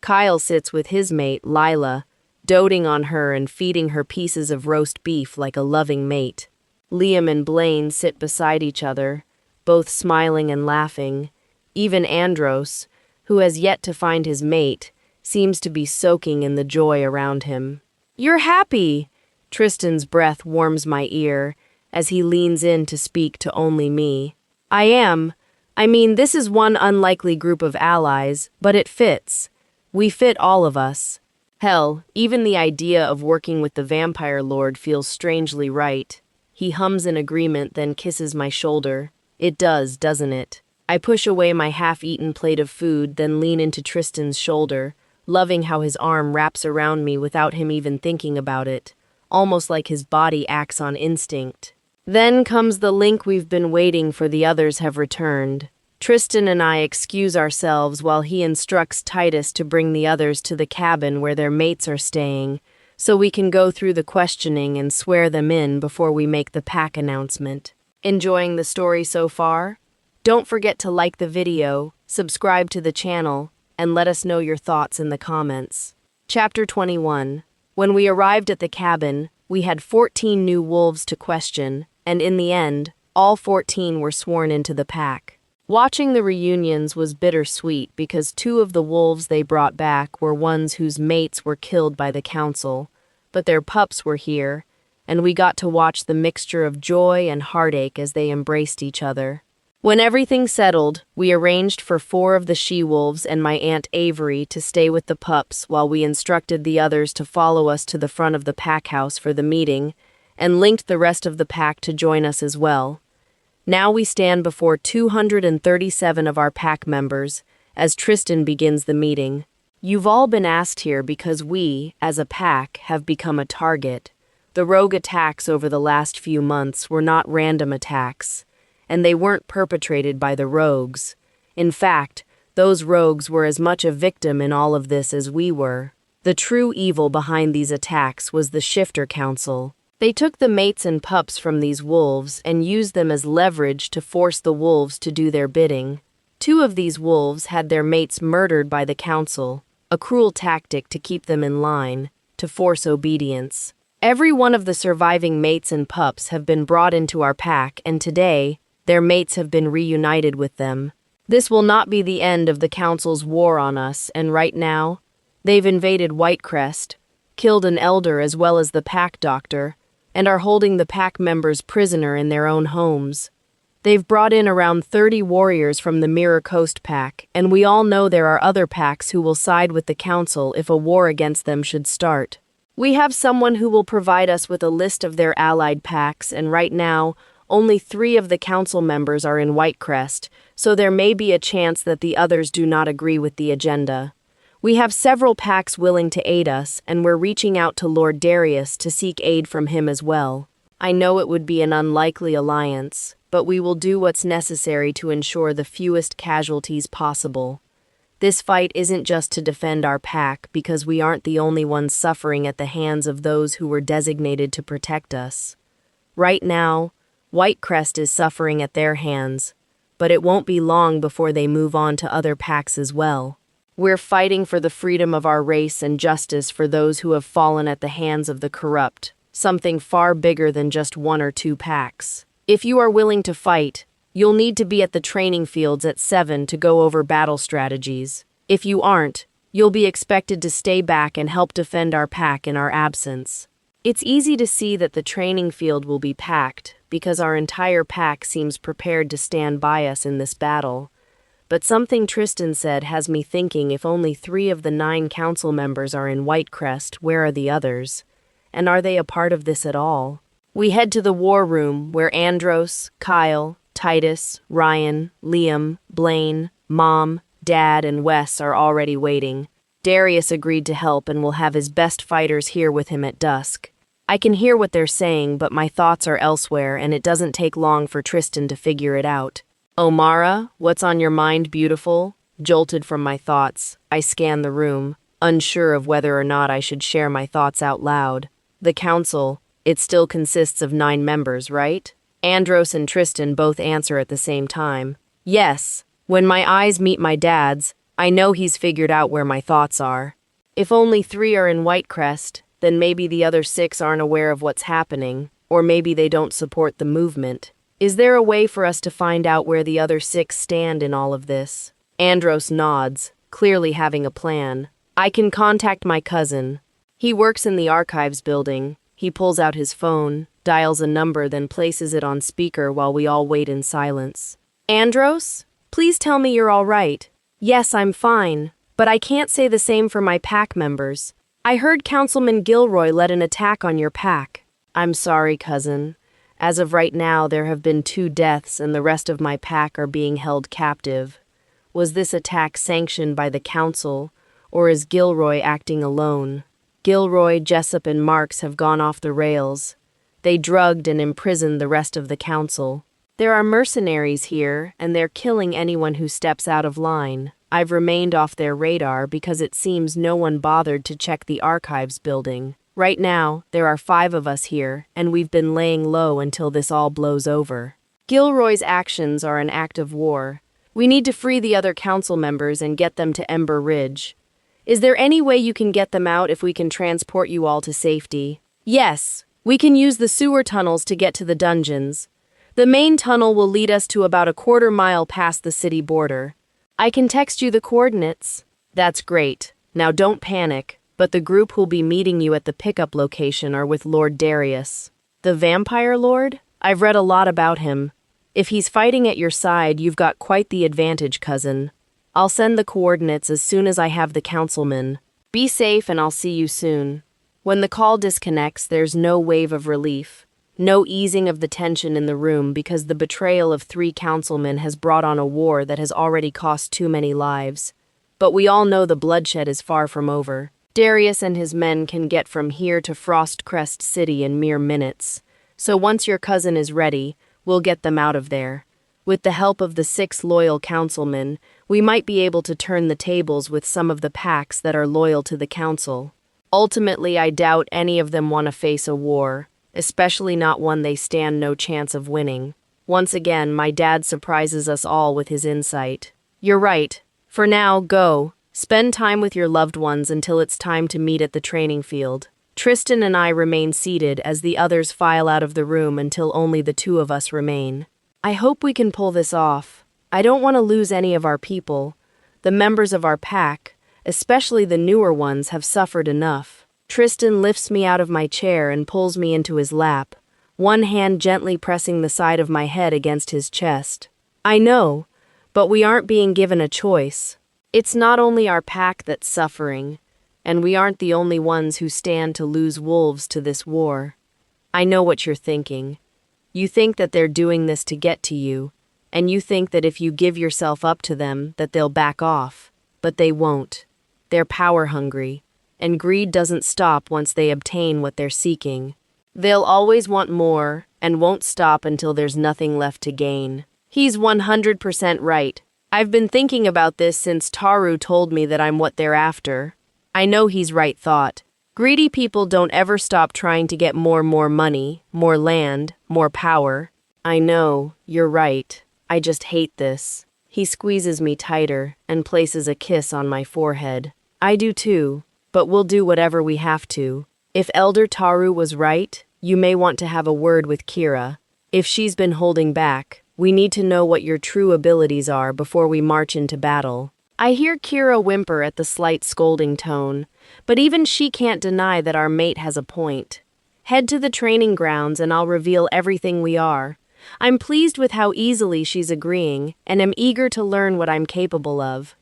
Kyle sits with his mate, Lila, doting on her and feeding her pieces of roast beef like a loving mate. Liam and Blaine sit beside each other, both smiling and laughing. Even Andros, who has yet to find his mate, seems to be soaking in the joy around him. "You're happy!" Tristan's breath warms my ear as he leans in to speak to only me. I am. I mean, this is one unlikely group of allies, but it fits. We fit all of us. Hell, even the idea of working with the Vampire Lord feels strangely right. He hums in agreement, then kisses my shoulder. It does, doesn't it? I push away my half-eaten plate of food, then lean into Tristan's shoulder, loving how his arm wraps around me without him even thinking about it, almost like his body acts on instinct. Then comes the link we've been waiting for. The others have returned. Tristan and I excuse ourselves while he instructs Titus to bring the others to the cabin where their mates are staying, so we can go through the questioning and swear them in before we make the pack announcement. Enjoying the story so far? Don't forget to like the video, subscribe to the channel, and let us know your thoughts in the comments. Chapter 21. When we arrived at the cabin, we had 14 new wolves to question, and in the end, all 14 were sworn into the pack. Watching the reunions was bittersweet because 2 of the wolves they brought back were ones whose mates were killed by the council, but their pups were here, and we got to watch the mixture of joy and heartache as they embraced each other. When everything settled, we arranged for 4 of the she-wolves and my Aunt Avery to stay with the pups while we instructed the others to follow us to the front of the pack house for the meeting, and linked the rest of the pack to join us as well. Now we stand before 237 of our pack members as Tristan begins the meeting. You've all been asked here because we, as a pack, have become a target. The rogue attacks over the last few months were not random attacks, and they weren't perpetrated by the rogues. In fact, those rogues were as much a victim in all of this as we were. The true evil behind these attacks was the Shifter Council. They took the mates and pups from these wolves and used them as leverage to force the wolves to do their bidding. 2 of these wolves had their mates murdered by the council, a cruel tactic to keep them in line, to force obedience. Every one of the surviving mates and pups have been brought into our pack, and today, their mates have been reunited with them. This will not be the end of the council's war on us, and right now, they've invaded Whitecrest, killed an elder as well as the pack doctor, and are holding the pack members prisoner in their own homes. They've brought in around 30 warriors from the Mirror Coast pack, and we all know there are other packs who will side with the council if a war against them should start. We have someone who will provide us with a list of their allied packs, and right now, only 3 of the council members are in Whitecrest, so there may be a chance that the others do not agree with the agenda. We have several packs willing to aid us, and we're reaching out to Lord Darius to seek aid from him as well. I know it would be an unlikely alliance, but we will do what's necessary to ensure the fewest casualties possible. This fight isn't just to defend our pack because we aren't the only ones suffering at the hands of those who were designated to protect us. Right now, Whitecrest is suffering at their hands, but it won't be long before they move on to other packs as well. We're fighting for the freedom of our race and justice for those who have fallen at the hands of the corrupt, something far bigger than just 1 or 2 packs. If you are willing to fight, you'll need to be at the training fields at 7 to go over battle strategies. If you aren't, you'll be expected to stay back and help defend our pack in our absence. It's easy to see that the training field will be packed because our entire pack seems prepared to stand by us in this battle. But something Tristan said has me thinking if only 3 of the 9 council members are in Whitecrest, where are the others? And are they a part of this at all? We head to the war room where Andros, Kyle, Titus, Ryan, Liam, Blaine, Mom, Dad, and Wes are already waiting. Darius agreed to help and will have his best fighters here with him at dusk. I can hear what they're saying, but my thoughts are elsewhere, and it doesn't take long for Tristan to figure it out. Omara, what's on your mind, beautiful? Jolted from my thoughts, I scan the room, unsure of whether or not I should share my thoughts out loud. The council, it still consists of 9 members, right? Andros and Tristan both answer at the same time. Yes. When my eyes meet my dad's, I know he's figured out where my thoughts are. If only 3 are in Whitecrest, then maybe the other 6 aren't aware of what's happening, or maybe they don't support the movement. Is there a way for us to find out where the other 6 stand in all of this? Andros nods, clearly having a plan. I can contact my cousin. He works in the archives building. He pulls out his phone, dials a number, then places it on speaker while we all wait in silence. Andros? Please tell me you're all right. Yes, I'm fine, but I can't say the same for my pack members. I heard Councilman Gilroy led an attack on your pack. I'm sorry, cousin. As of right now, there have been 2 deaths and the rest of my pack are being held captive. Was this attack sanctioned by the council, or is Gilroy acting alone? Gilroy, Jessup, and Marks have gone off the rails. They drugged and imprisoned the rest of the council. There are mercenaries here, and they're killing anyone who steps out of line. I've remained off their radar because it seems no one bothered to check the archives building. Right now, there are 5 of us here, and we've been laying low until this all blows over. Gilroy's actions are an act of war. We need to free the other council members and get them to Ember Ridge. Is there any way you can get them out if we can transport you all to safety? Yes, we can use the sewer tunnels to get to the dungeons. The main tunnel will lead us to about a quarter mile past the city border. I can text you the coordinates. That's great. Now don't panic, but the group who'll be meeting you at the pickup location are with Lord Darius. The Vampire Lord? I've read a lot about him. If he's fighting at your side, you've got quite the advantage, cousin. I'll send the coordinates as soon as I have the councilman. Be safe and I'll see you soon. When the call disconnects, there's no wave of relief. No easing of the tension in the room because the betrayal of 3 councilmen has brought on a war that has already cost too many lives. But we all know the bloodshed is far from over. Darius and his men can get from here to Frostcrest City in mere minutes. So once your cousin is ready, we'll get them out of there. With the help of the 6 loyal councilmen, we might be able to turn the tables with some of the packs that are loyal to the council. Ultimately, I doubt any of them want to face a war, especially not one they stand no chance of winning. Once again, my dad surprises us all with his insight. You're right. For now, go. Spend time with your loved ones until it's time to meet at the training field. Tristan and I remain seated as the others file out of the room until only the 2 of us remain. I hope we can pull this off. I don't want to lose any of our people. The members of our pack, especially the newer ones, have suffered enough. Tristan lifts me out of my chair and pulls me into his lap, one hand gently pressing the side of my head against his chest. I know, but we aren't being given a choice. It's not only our pack that's suffering, and we aren't the only ones who stand to lose wolves to this war. I know what you're thinking. You think that they're doing this to get to you, and you think that if you give yourself up to them, that they'll back off. But they won't. They're power-hungry, and greed doesn't stop once they obtain what they're seeking. They'll always want more, and won't stop until there's nothing left to gain. He's 100% right. I've been thinking about this since Taru told me that I'm what they're after. I know he's right thought. Greedy people don't ever stop trying to get more money, more land, more power. I know, you're right. I just hate this. He squeezes me tighter and places a kiss on my forehead. I do too, but we'll do whatever we have to. If Elder Taru was right, you may want to have a word with Kira. If she's been holding back, we need to know what your true abilities are before we march into battle. I hear Kira whimper at the slight scolding tone, but even she can't deny that our mate has a point. Head to the training grounds and I'll reveal everything we are. I'm pleased with how easily she's agreeing and am eager to learn what I'm capable of.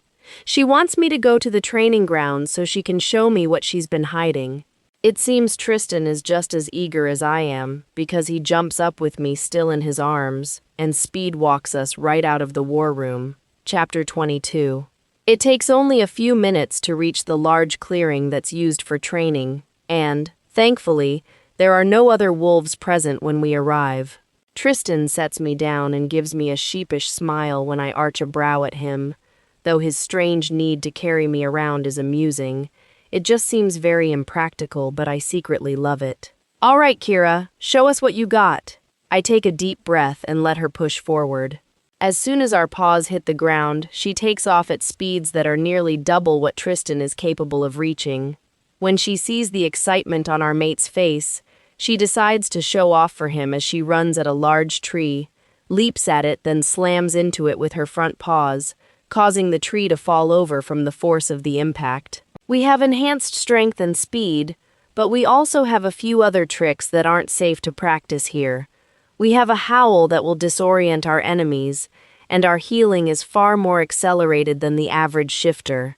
She wants me to go to the training grounds so she can show me what she's been hiding. It seems Tristan is just as eager as I am because he jumps up with me still in his arms and speed walks us right out of the war room. Chapter 22. It takes only a few minutes to reach the large clearing that's used for training, and, thankfully, there are no other wolves present when we arrive. Tristan sets me down and gives me a sheepish smile when I arch a brow at him. Though his strange need to carry me around is amusing, it just seems very impractical, but I secretly love it. All right, Kira, show us what you got. I take a deep breath and let her push forward. As soon as our paws hit the ground, she takes off at speeds that are nearly double what Tristan is capable of reaching. When she sees the excitement on our mate's face, she decides to show off for him as she runs at a large tree, leaps at it, then slams into it with her front paws, causing the tree to fall over from the force of the impact. We have enhanced strength and speed, but we also have a few other tricks that aren't safe to practice here. We have a howl that will disorient our enemies, and our healing is far more accelerated than the average shifter.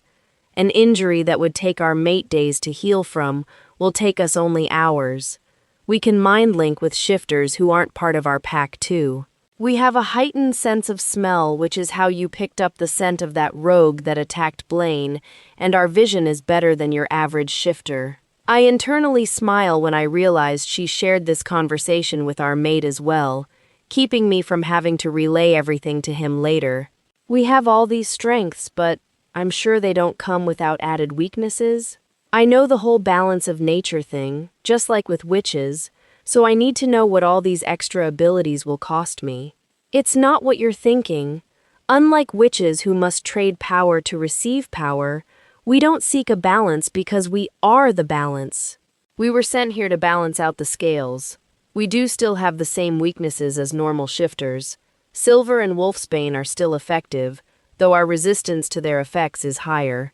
An injury that would take our mate days to heal from will take us only hours. We can mind link with shifters who aren't part of our pack too. We have a heightened sense of smell, which is how you picked up the scent of that rogue that attacked Blaine, and our vision is better than your average shifter. I internally smile when I realize she shared this conversation with our mate as well. keeping me from having to relay everything to him later. We have all these strengths, but I'm sure they don't come without added weaknesses. I know the whole balance of nature thing, just like with witches, so I need to know what all these extra abilities will cost me. It's not what you're thinking. Unlike witches who must trade power to receive power, we don't seek a balance because we are the balance. We were sent here to balance out the scales. We do still have the same weaknesses as normal shifters. Silver and wolfsbane are still effective, though our resistance to their effects is higher.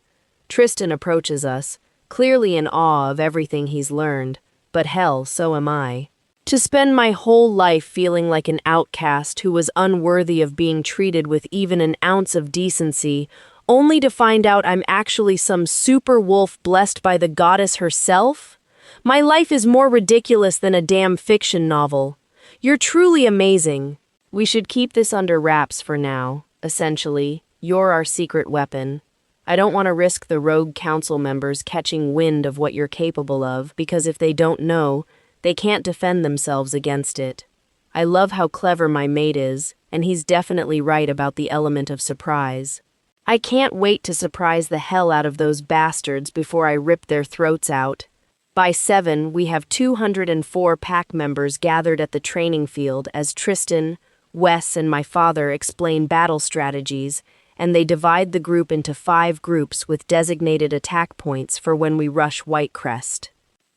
Tristan approaches us, clearly in awe of everything he's learned, but hell, so am I. To spend my whole life feeling like an outcast who was unworthy of being treated with even an ounce of decency, only to find out I'm actually some super wolf blessed by the goddess herself? My life is more ridiculous than a damn fiction novel. You're truly amazing. We should keep this under wraps for now. Essentially, you're our secret weapon. I don't want to risk the rogue council members catching wind of what you're capable of, because if they don't know, they can't defend themselves against it. I love how clever my mate is, and he's definitely right about the element of surprise. I can't wait to surprise the hell out of those bastards before I rip their throats out. By 7, we have 204 pack members gathered at the training field as Tristan, Wes, and my father explain battle strategies, and they divide the group into 5 groups with designated attack points for when we rush Whitecrest.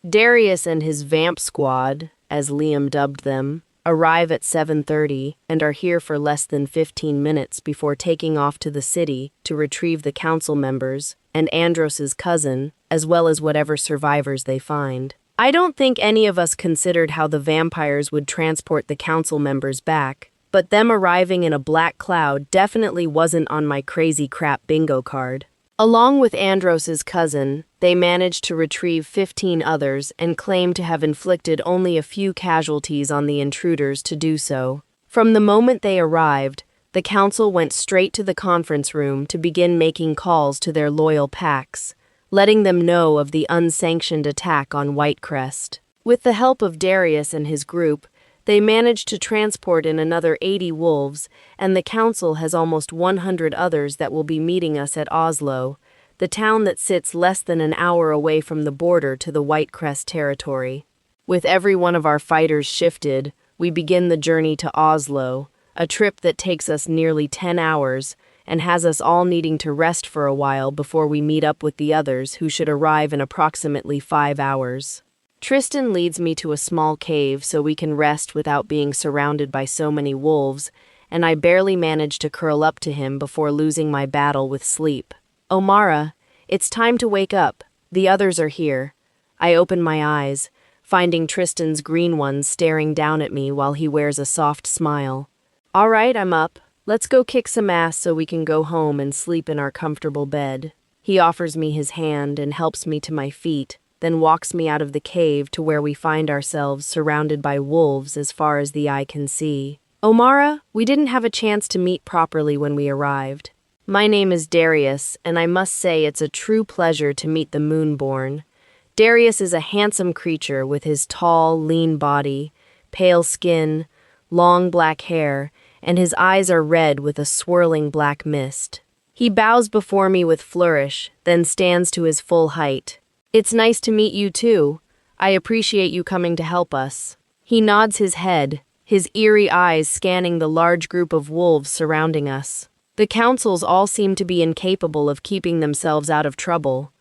Darius and his vamp squad, as Liam dubbed them, arrive at 7:30 and are here for less than 15 minutes before taking off to the city to retrieve the council members and Andros's cousin, as well as whatever survivors they find. I don't think any of us considered how the vampires would transport the council members back, but them arriving in a black cloud definitely wasn't on my crazy crap bingo card. Along with Andros's cousin, they managed to retrieve 15 others and claim to have inflicted only a few casualties on the intruders to do so. From the moment they arrived, the council went straight to the conference room to begin making calls to their loyal packs, letting them know of the unsanctioned attack on Whitecrest. With the help of Darius and his group, they managed to transport in another 80 wolves, and the council has almost 100 others that will be meeting us at Oslo, the town that sits less than an hour away from the border to the Whitecrest territory. With every one of our fighters shifted, we begin the journey to Oslo, a trip that takes us nearly 10 hours and has us all needing to rest for a while before we meet up with the others who should arrive in approximately 5 hours. Tristan leads me to a small cave so we can rest without being surrounded by so many wolves, and I barely manage to curl up to him before losing my battle with sleep. Omara, it's time to wake up. The others are here. I open my eyes, finding Tristan's green ones staring down at me while he wears a soft smile. All right, I'm up. Let's go kick some ass so we can go home and sleep in our comfortable bed. He offers me his hand and helps me to my feet, then walks me out of the cave to where we find ourselves surrounded by wolves as far as the eye can see. Omara, we didn't have a chance to meet properly when we arrived. My name is Darius, and I must say it's a true pleasure to meet the Moonborn. Darius is a handsome creature with his tall, lean body, pale skin, long black hair, and his eyes are red with a swirling black mist. He bows before me with flourish, then stands to his full height. It's nice to meet you too. I appreciate you coming to help us. He nods his head, his eerie eyes scanning the large group of wolves surrounding us. The councils all seem to be incapable of keeping themselves out of trouble.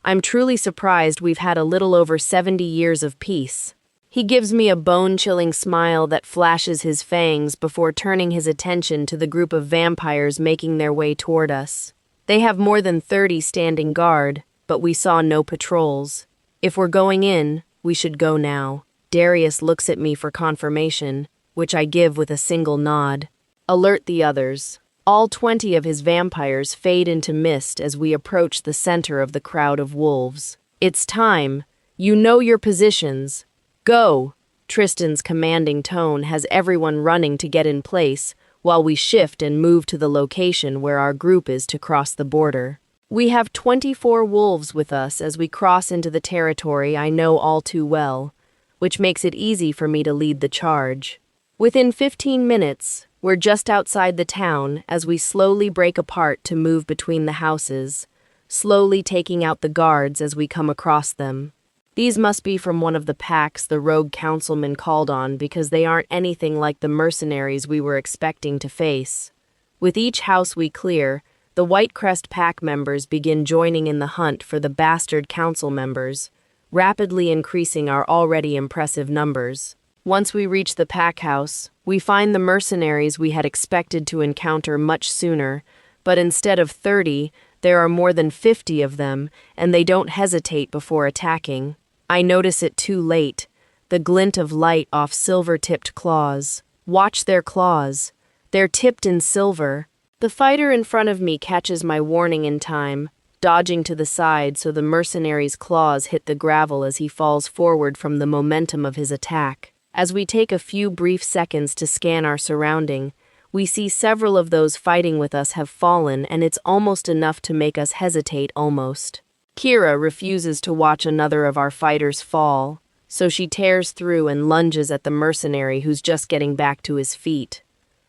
I'm truly surprised we've had a little over 70 years of peace. He gives me a bone-chilling smile that flashes his fangs before turning his attention to the group of vampires making their way toward us. They have more than 30 standing guard, but we saw no patrols. If we're going in, we should go now. Darius looks at me for confirmation, which I give with a single nod. Alert the others. All 20 of his vampires fade into mist as we approach the center of the crowd of wolves. It's time. You know your positions. Go! Tristan's commanding tone has everyone running to get in place, while we shift and move to the location where our group is to cross the border. We have 24 wolves with us as we cross into the territory I know all too well, which makes it easy for me to lead the charge. Within 15 minutes, we're just outside the town as we slowly break apart to move between the houses, slowly taking out the guards as we come across them. These must be from one of the packs the rogue councilman called on because they aren't anything like the mercenaries we were expecting to face. With each house we clear, the White Crest pack members begin joining in the hunt for the bastard council members, rapidly increasing our already impressive numbers. Once we reach the pack house, we find the mercenaries we had expected to encounter much sooner, but instead of 30, there are more than 50 of them, and they don't hesitate before attacking. I notice it too late, the glint of light off silver-tipped claws. Watch their claws. They're tipped in silver. The fighter in front of me catches my warning in time, dodging to the side so the mercenary's claws hit the gravel as he falls forward from the momentum of his attack. As we take a few brief seconds to scan our surrounding, we see several of those fighting with us have fallen, and it's almost enough to make us hesitate almost. Kira refuses to watch another of our fighters fall, so she tears through and lunges at the mercenary who's just getting back to his feet.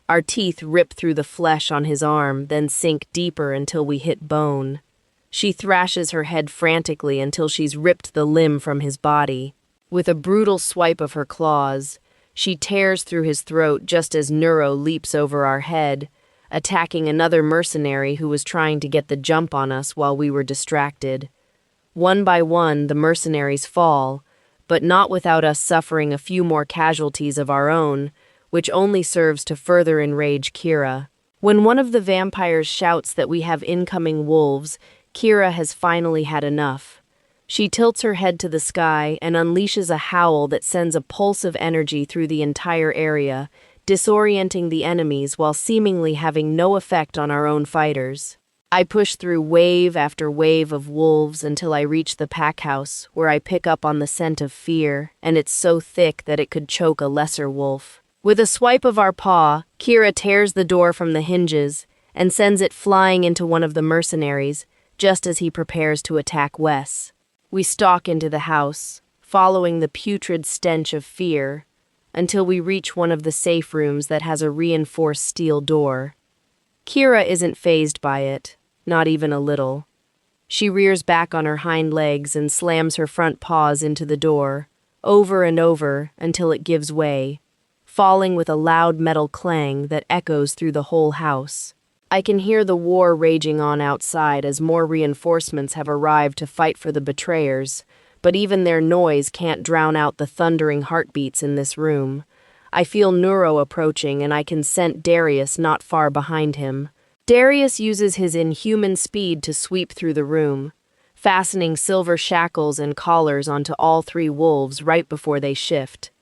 Our teeth rip through the flesh on his arm, then sink deeper until we hit bone. She thrashes her head frantically until she's ripped the limb from his body. With a brutal swipe of her claws, she tears through his throat just as Neuro leaps over our head, attacking another mercenary who was trying to get the jump on us while we were distracted. One by one, the mercenaries fall, but not without us suffering a few more casualties of our own, which only serves to further enrage Kira. When one of the vampires shouts that we have incoming wolves, Kira has finally had enough. She tilts her head to the sky and unleashes a howl that sends a pulse of energy through the entire area, disorienting the enemies while seemingly having no effect on our own fighters. I push through wave after wave of wolves until I reach the pack house, where I pick up on the scent of fear, and it's so thick that it could choke a lesser wolf. With a swipe of our paw, Kira tears the door from the hinges and sends it flying into one of the mercenaries, just as he prepares to attack Wes. We stalk into the house, following the putrid stench of fear, until we reach one of the safe rooms that has a reinforced steel door. Kira isn't fazed by it, not even a little. She rears back on her hind legs and slams her front paws into the door, over and over until it gives way, falling with a loud metal clang that echoes through the whole house. I can hear the war raging on outside as more reinforcements have arrived to fight for the betrayers, but even their noise can't drown out the thundering heartbeats in this room. I feel Neuro approaching, and I can scent Darius not far behind him. Darius uses his inhuman speed to sweep through the room, fastening silver shackles and collars onto all three wolves right before they shift.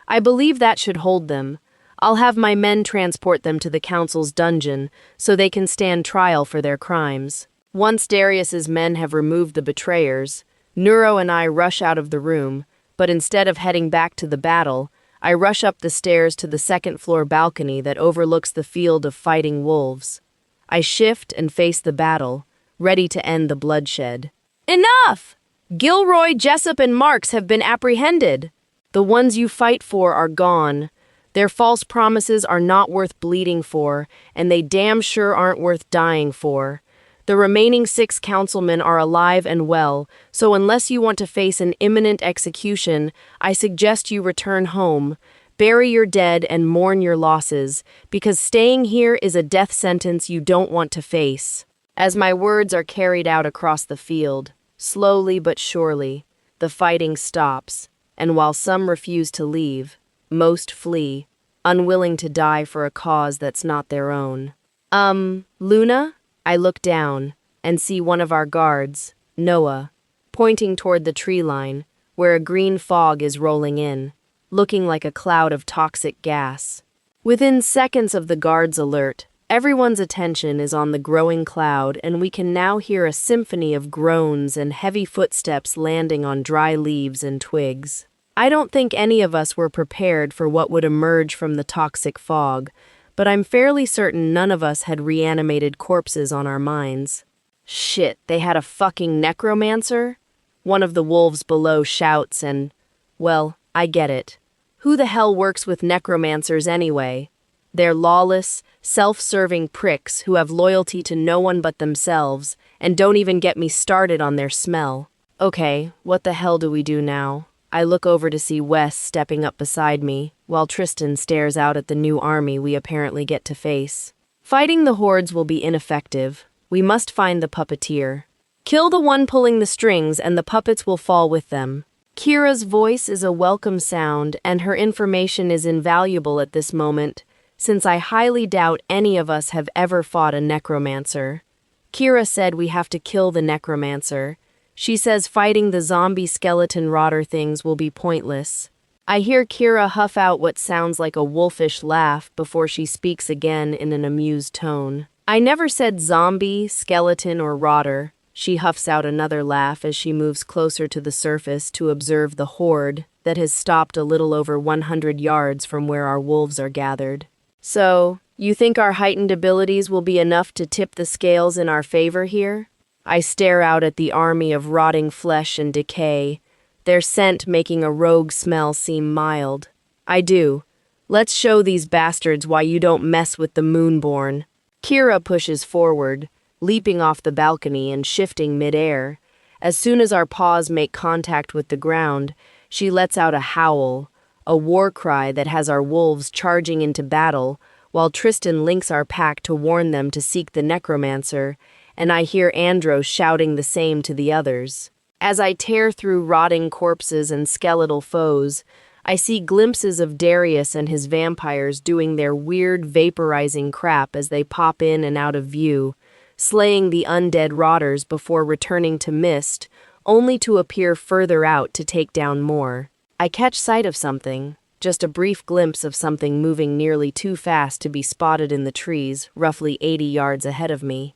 I believe that should hold them. I'll have my men transport them to the council's dungeon so they can stand trial for their crimes. Once Darius's men have removed the betrayers, Neuro and I rush out of the room, but instead of heading back to the battle, I rush up the stairs to the second-floor balcony that overlooks the field of fighting wolves. I shift and face the battle, ready to end the bloodshed. Enough! Gilroy, Jessup, and Marks have been apprehended. The ones you fight for are gone. Their false promises are not worth bleeding for, and they damn sure aren't worth dying for. The remaining 6 councilmen are alive and well, so unless you want to face an imminent execution, I suggest you return home, bury your dead, and mourn your losses, because staying here is a death sentence you don't want to face. As my words are carried out across the field, slowly but surely, the fighting stops, and while some refuse to leave, most flee, unwilling to die for a cause that's not their own. Luna? I look down and see one of our guards, Noah, pointing toward the tree line, where a green fog is rolling in, looking like a cloud of toxic gas. Within seconds of the guard's alert, everyone's attention is on the growing cloud, and we can now hear a symphony of groans and heavy footsteps landing on dry leaves and twigs. I don't think any of us were prepared for what would emerge from the toxic fog, but I'm fairly certain none of us had reanimated corpses on our minds. Shit, they had a fucking necromancer? One of the wolves below shouts and, well, I get it. Who the hell works with necromancers anyway? They're lawless, self-serving pricks who have loyalty to no one but themselves, and don't even get me started on their smell. Okay, what the hell do we do now? I look over to see Wes stepping up beside me, while Tristan stares out at the new army we apparently get to face. Fighting the hordes will be ineffective. We must find the puppeteer. Kill the one pulling the strings and the puppets will fall with them. Kira's voice is a welcome sound, and her information is invaluable at this moment, since I highly doubt any of us have ever fought a necromancer. Kira said we have to kill the necromancer. She says fighting the zombie skeleton rotter things will be pointless. I hear Kira huff out what sounds like a wolfish laugh before she speaks again in an amused tone. I never said zombie, skeleton, or rotter. She huffs out another laugh as she moves closer to the surface to observe the horde that has stopped a little over 100 yards from where our wolves are gathered. So, you think our heightened abilities will be enough to tip the scales in our favor here? I stare out at the army of rotting flesh and decay, their scent making a rogue smell seem mild. I do. Let's show these bastards why you don't mess with the Moonborn. Kira pushes forward, leaping off the balcony and shifting mid-air. As soon as our paws make contact with the ground, she lets out a howl, a war cry that has our wolves charging into battle, while Tristan links our pack to warn them to seek the necromancer, and I hear Andros shouting the same to the others. As I tear through rotting corpses and skeletal foes, I see glimpses of Darius and his vampires doing their weird vaporizing crap as they pop in and out of view, slaying the undead rotters before returning to mist, only to appear further out to take down more. I catch sight of something, just a brief glimpse of something moving nearly too fast to be spotted in the trees, roughly 80 yards ahead of me.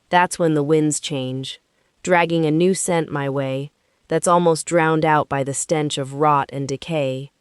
That's when the winds change, dragging a new scent my way, that's almost drowned out by the stench of rot and decay.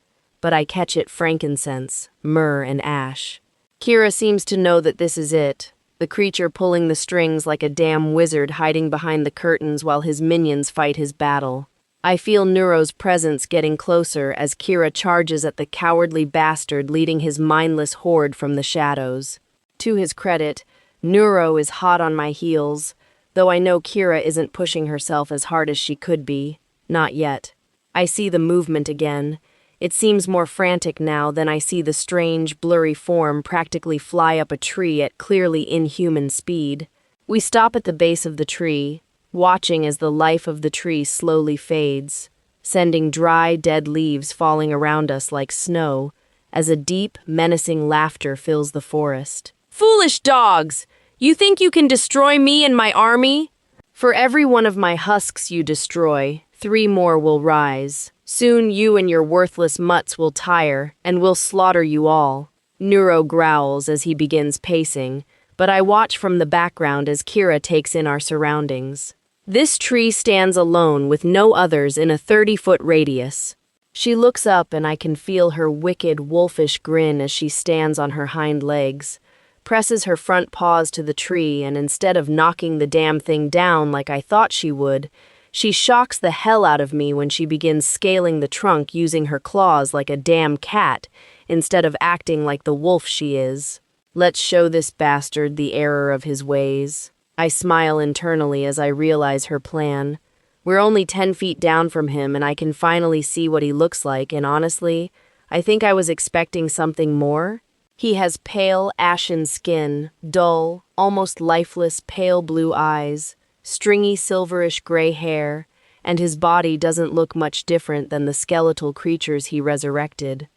But I catch it frankincense, myrrh, and ash. Kira seems to know that this is it, the creature pulling the strings like a damn wizard hiding behind the curtains while his minions fight his battle. I feel Neuro's presence getting closer as Kira charges at the cowardly bastard leading his mindless horde from the shadows. To his credit, Neuro is hot on my heels, though I know Kira isn't pushing herself as hard as she could be. Not yet. I see the movement again. It seems more frantic now than I see the strange, blurry form practically fly up a tree at clearly inhuman speed. We stop at the base of the tree, watching as the life of the tree slowly fades, sending dry, dead leaves falling around us like snow, as a deep, menacing laughter fills the forest. Foolish dogs! You think you can destroy me and my army? For every one of my husks you destroy, 3 more will rise. Soon you and your worthless mutts will tire, and we'll slaughter you all. Neuro growls as he begins pacing, but I watch from the background as Kira takes in our surroundings. This tree stands alone with no others in a 30-foot radius. She looks up and I can feel her wicked, wolfish grin as she stands on her hind legs, presses her front paws to the tree, and instead of knocking the damn thing down like I thought she would, she shocks the hell out of me when she begins scaling the trunk using her claws like a damn cat, instead of acting like the wolf she is. Let's show this bastard the error of his ways. I smile internally as I realize her plan. We're only 10 feet down from him and I can finally see what he looks like, and honestly, I think I was expecting something more. He has pale, ashen skin, dull, almost lifeless pale blue eyes, stringy silverish gray hair, and his body doesn't look much different than the skeletal creatures he resurrected.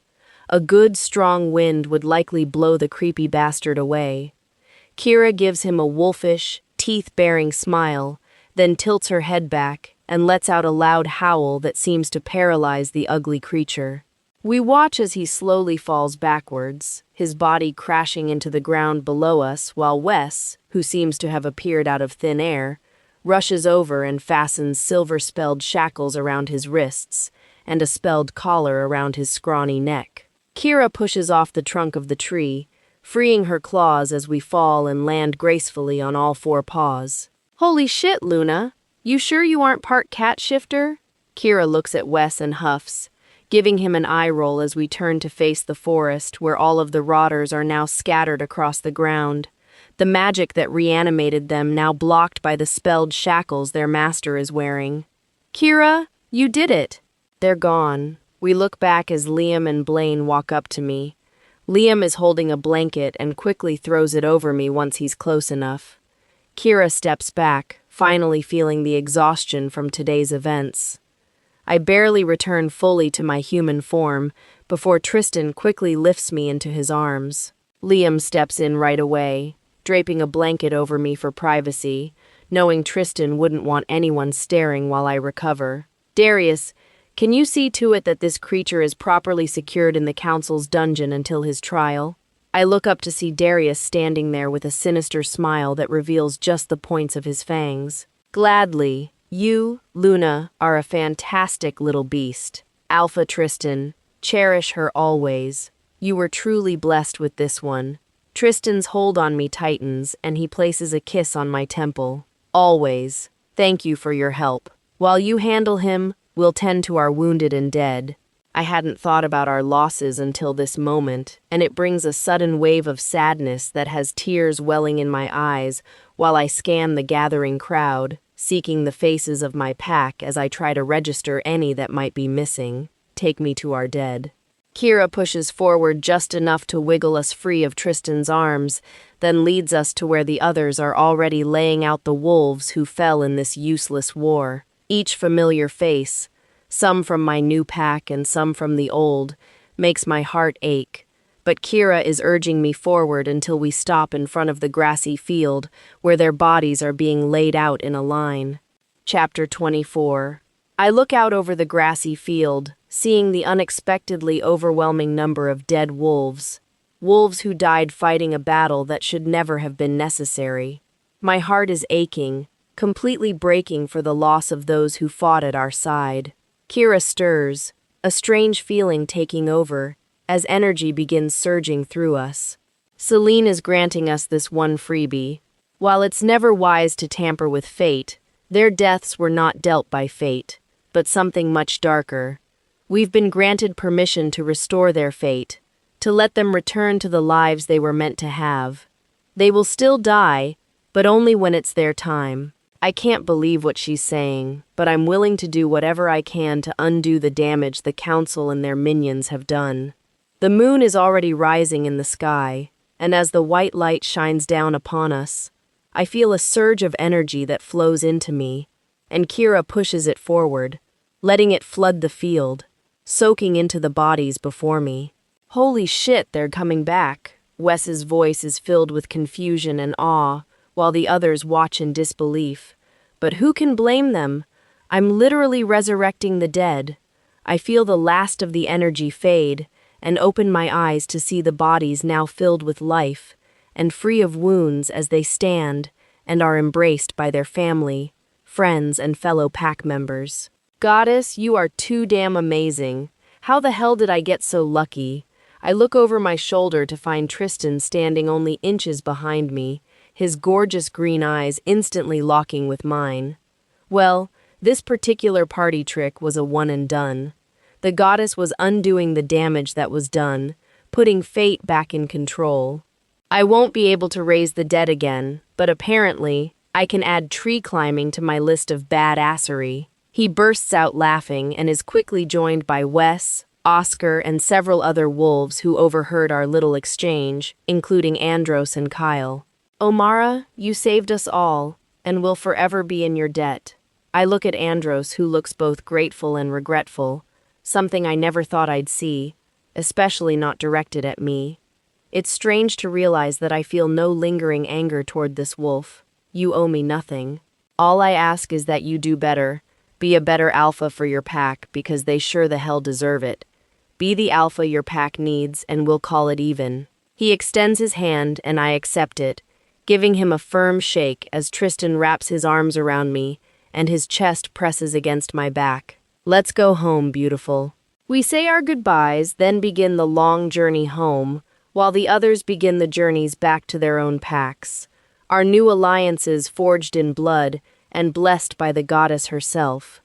A good, strong wind would likely blow the creepy bastard away. Kira gives him a wolfish, teeth-baring smile, then tilts her head back and lets out a loud howl that seems to paralyze the ugly creature. We watch as he slowly falls backwards, his body crashing into the ground below us, while Wes, who seems to have appeared out of thin air, rushes over and fastens silver-spelled shackles around his wrists and a spelled collar around his scrawny neck. Kira pushes off the trunk of the tree, freeing her claws as we fall and land gracefully on all 4 paws. Holy shit, Luna! You sure you aren't part cat shifter? Kira looks at Wes and huffs. giving him an eye roll as we turn to face the forest, where all of the rotters are now scattered across the ground. The magic that reanimated them now blocked by the spelled shackles their master is wearing. "Kira, you did it!" They're gone. We look back as Liam and Blaine walk up to me. Liam is holding a blanket and quickly throws it over me once he's close enough. Kira steps back, finally feeling the exhaustion from today's events. I barely return fully to my human form before Tristan quickly lifts me into his arms. Liam steps in right away, draping a blanket over me for privacy, knowing Tristan wouldn't want anyone staring while I recover. "Darius, can you see to it that this creature is properly secured in the council's dungeon until his trial?" I look up to see Darius standing there with a sinister smile that reveals just the points of his fangs. "Gladly. You, Luna, are a fantastic little beast. Alpha Tristan, cherish her always. You were truly blessed with this one." Tristan's hold on me tightens, and he places a kiss on my temple. "Always. Thank you for your help. While you handle him, we'll tend to our wounded and dead." I hadn't thought about our losses until this moment, and it brings a sudden wave of sadness that has tears welling in my eyes while I scan the gathering crowd, seeking the faces of my pack as I try to register any that might be missing. Take me to our dead. Kira pushes forward just enough to wiggle us free of Tristan's arms, then leads us to where the others are already laying out the wolves who fell in this useless war. Each familiar face, some from my new pack and some from the old, makes my heart ache. But Kira is urging me forward until we stop in front of the grassy field where their bodies are being laid out in a line. Chapter 24. I look out over the grassy field, seeing the unexpectedly overwhelming number of dead wolves. Wolves who died fighting a battle that should never have been necessary. My heart is aching, completely breaking for the loss of those who fought at our side. Kira stirs, a strange feeling taking over, as energy begins surging through us. Celine is granting us this one freebie. While it's never wise to tamper with fate, their deaths were not dealt by fate, but something much darker. We've been granted permission to restore their fate, to let them return to the lives they were meant to have. They will still die, but only when it's their time. I can't believe what she's saying, but I'm willing to do whatever I can to undo the damage the council and their minions have done. The moon is already rising in the sky, and as the white light shines down upon us, I feel a surge of energy that flows into me, and Kira pushes it forward, letting it flood the field, soaking into the bodies before me. "Holy shit, they're coming back." Wes's voice is filled with confusion and awe, while the others watch in disbelief. But who can blame them? I'm literally resurrecting the dead. I feel the last of the energy fade, and open my eyes to see the bodies now filled with life, and free of wounds as they stand and are embraced by their family, friends, and fellow pack members. "Goddess, you are too damn amazing. How the hell did I get so lucky?" I look over my shoulder to find Tristan standing only inches behind me, his gorgeous green eyes instantly locking with mine. Well, this particular party trick was a one and done. The goddess was undoing the damage that was done, putting fate back in control. I won't be able to raise the dead again, but apparently, I can add tree climbing to my list of badassery. He bursts out laughing and is quickly joined by Wes, Oscar, and several other wolves who overheard our little exchange, including Andros and Kyle. "Omara, you saved us all, and will forever be in your debt." I look at Andros, who looks both grateful and regretful, something I never thought I'd see, especially not directed at me. It's strange to realize that I feel no lingering anger toward this wolf. You owe me nothing. All I ask is that you do better. Be a better alpha for your pack, because they sure the hell deserve it. Be the alpha your pack needs, and we'll call it even. He extends his hand, and I accept it, giving him a firm shake as Tristan wraps his arms around me, and his chest presses against my back. "Let's go home, beautiful." We say our goodbyes, then begin the long journey home, while the others begin the journeys back to their own packs. Our new alliances forged in blood and blessed by the goddess herself.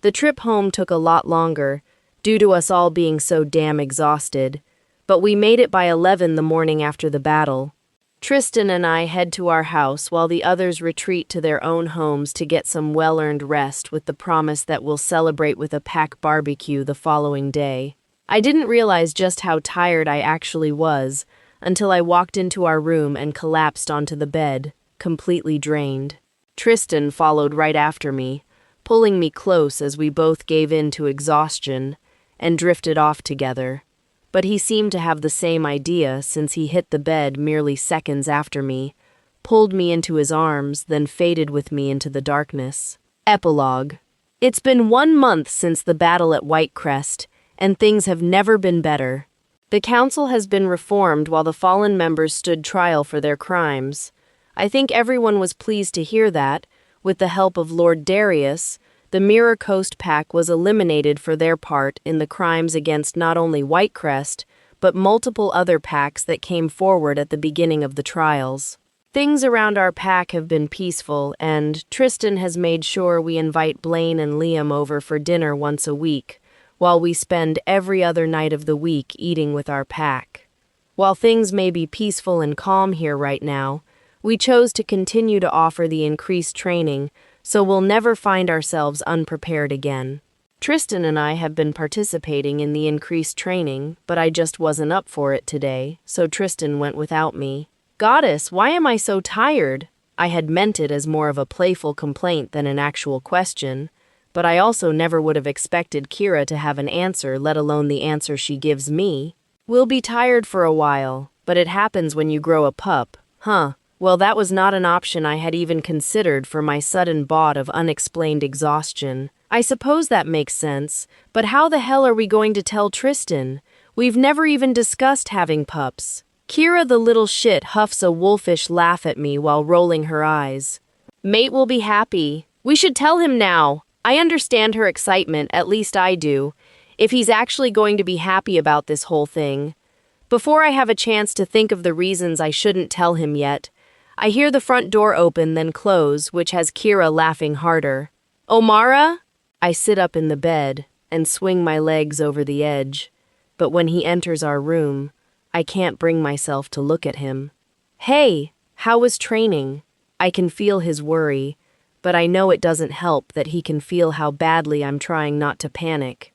The trip home took a lot longer, due to us all being so damn exhausted, but we made it by 11 the morning after the battle. Tristan and I head to our house while the others retreat to their own homes to get some well-earned rest with the promise that we'll celebrate with a pack barbecue the following day. I didn't realize just how tired I actually was until I walked into our room and collapsed onto the bed, completely drained. Tristan followed right after me, pulling me close as we both gave in to exhaustion and drifted off together. But he seemed to have the same idea since he hit the bed merely seconds after me, pulled me into his arms, then faded with me into the darkness. Epilogue. It's been 1 month since the battle at Whitecrest, and things have never been better. The council has been reformed while the fallen members stood trial for their crimes. I think everyone was pleased to hear that, with the help of Lord Darius, the Mirror Coast Pack was eliminated for their part in the crimes against not only Whitecrest, but multiple other packs that came forward at the beginning of the trials. Things around our pack have been peaceful, and Tristan has made sure we invite Blaine and Liam over for dinner once a week, while we spend every other night of the week eating with our pack. While things may be peaceful and calm here right now, we chose to continue to offer the increased training, so we'll never find ourselves unprepared again. Tristan and I have been participating in the increased training, but I just wasn't up for it today, so Tristan went without me. Goddess, why am I so tired? I had meant it as more of a playful complaint than an actual question, but I also never would have expected Kira to have an answer, let alone the answer she gives me. We'll be tired for a while, but it happens when you grow a pup, huh? Well, that was not an option I had even considered for my sudden bout of unexplained exhaustion. I suppose that makes sense, but how the hell are we going to tell Tristan? We've never even discussed having pups. Kira the little shit huffs a wolfish laugh at me while rolling her eyes. Mate will be happy. We should tell him now. I understand her excitement, at least I do, if he's actually going to be happy about this whole thing. Before I have a chance to think of the reasons I shouldn't tell him yet, I hear the front door open then close, which has Kira laughing harder. Omara? I sit up in the bed and swing my legs over the edge, but when he enters our room, I can't bring myself to look at him. Hey, how was training? I can feel his worry, but I know it doesn't help that he can feel how badly I'm trying not to panic.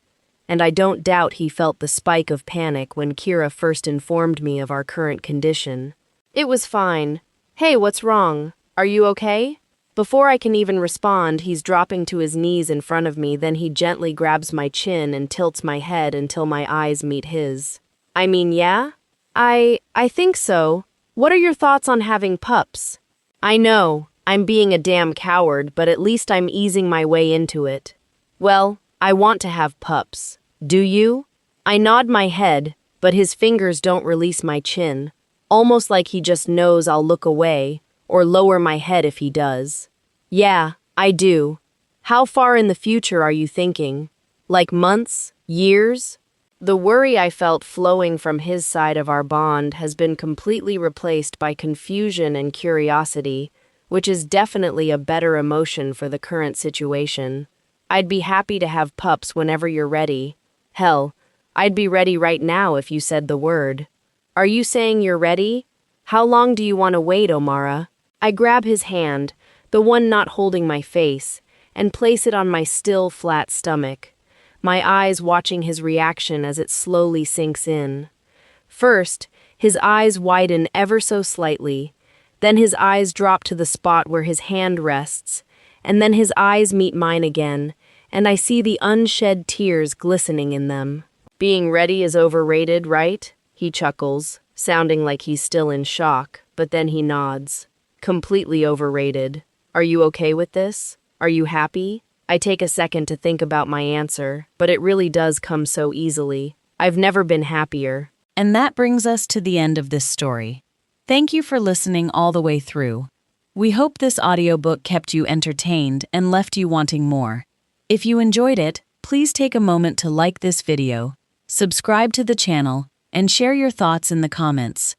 And I don't doubt he felt the spike of panic when Kira first informed me of our current condition. It was fine. Hey, what's wrong? Are you okay? Before I can even respond, he's dropping to his knees in front of me, then he gently grabs my chin and tilts my head until my eyes meet his. I mean, yeah? I think so. What are your thoughts on having pups? I know, I'm being a damn coward, but at least I'm easing my way into it. Well, I want to have pups. Do you? I nod my head, but his fingers don't release my chin. Almost like he just knows I'll look away, or lower my head if he does. Yeah, I do. How far in the future are you thinking? Like months? Years? The worry I felt flowing from his side of our bond has been completely replaced by confusion and curiosity, which is definitely a better emotion for the current situation. I'd be happy to have pups whenever you're ready. Hell, I'd be ready right now if you said the word. Are you saying you're ready? How long do you want to wait, Omara? I grab his hand, the one not holding my face, and place it on my still, flat stomach, my eyes watching his reaction as it slowly sinks in. First, his eyes widen ever so slightly, then his eyes drop to the spot where his hand rests, and then his eyes meet mine again, and I see the unshed tears glistening in them. Being ready is overrated, right? He chuckles, sounding like he's still in shock, but then he nods. Completely overrated. Are you okay with this? Are you happy? I take a second to think about my answer, but it really does come so easily. I've never been happier. And that brings us to the end of this story. Thank you for listening all the way through. We hope this audiobook kept you entertained and left you wanting more. If you enjoyed it, please take a moment to like this video, subscribe to the channel, and share your thoughts in the comments.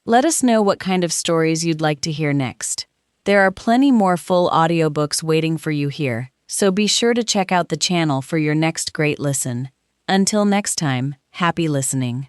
Let us know what kind of stories you'd like to hear next. There are plenty more full audiobooks waiting for you here, so be sure to check out the channel for your next great listen. Until next time, happy listening.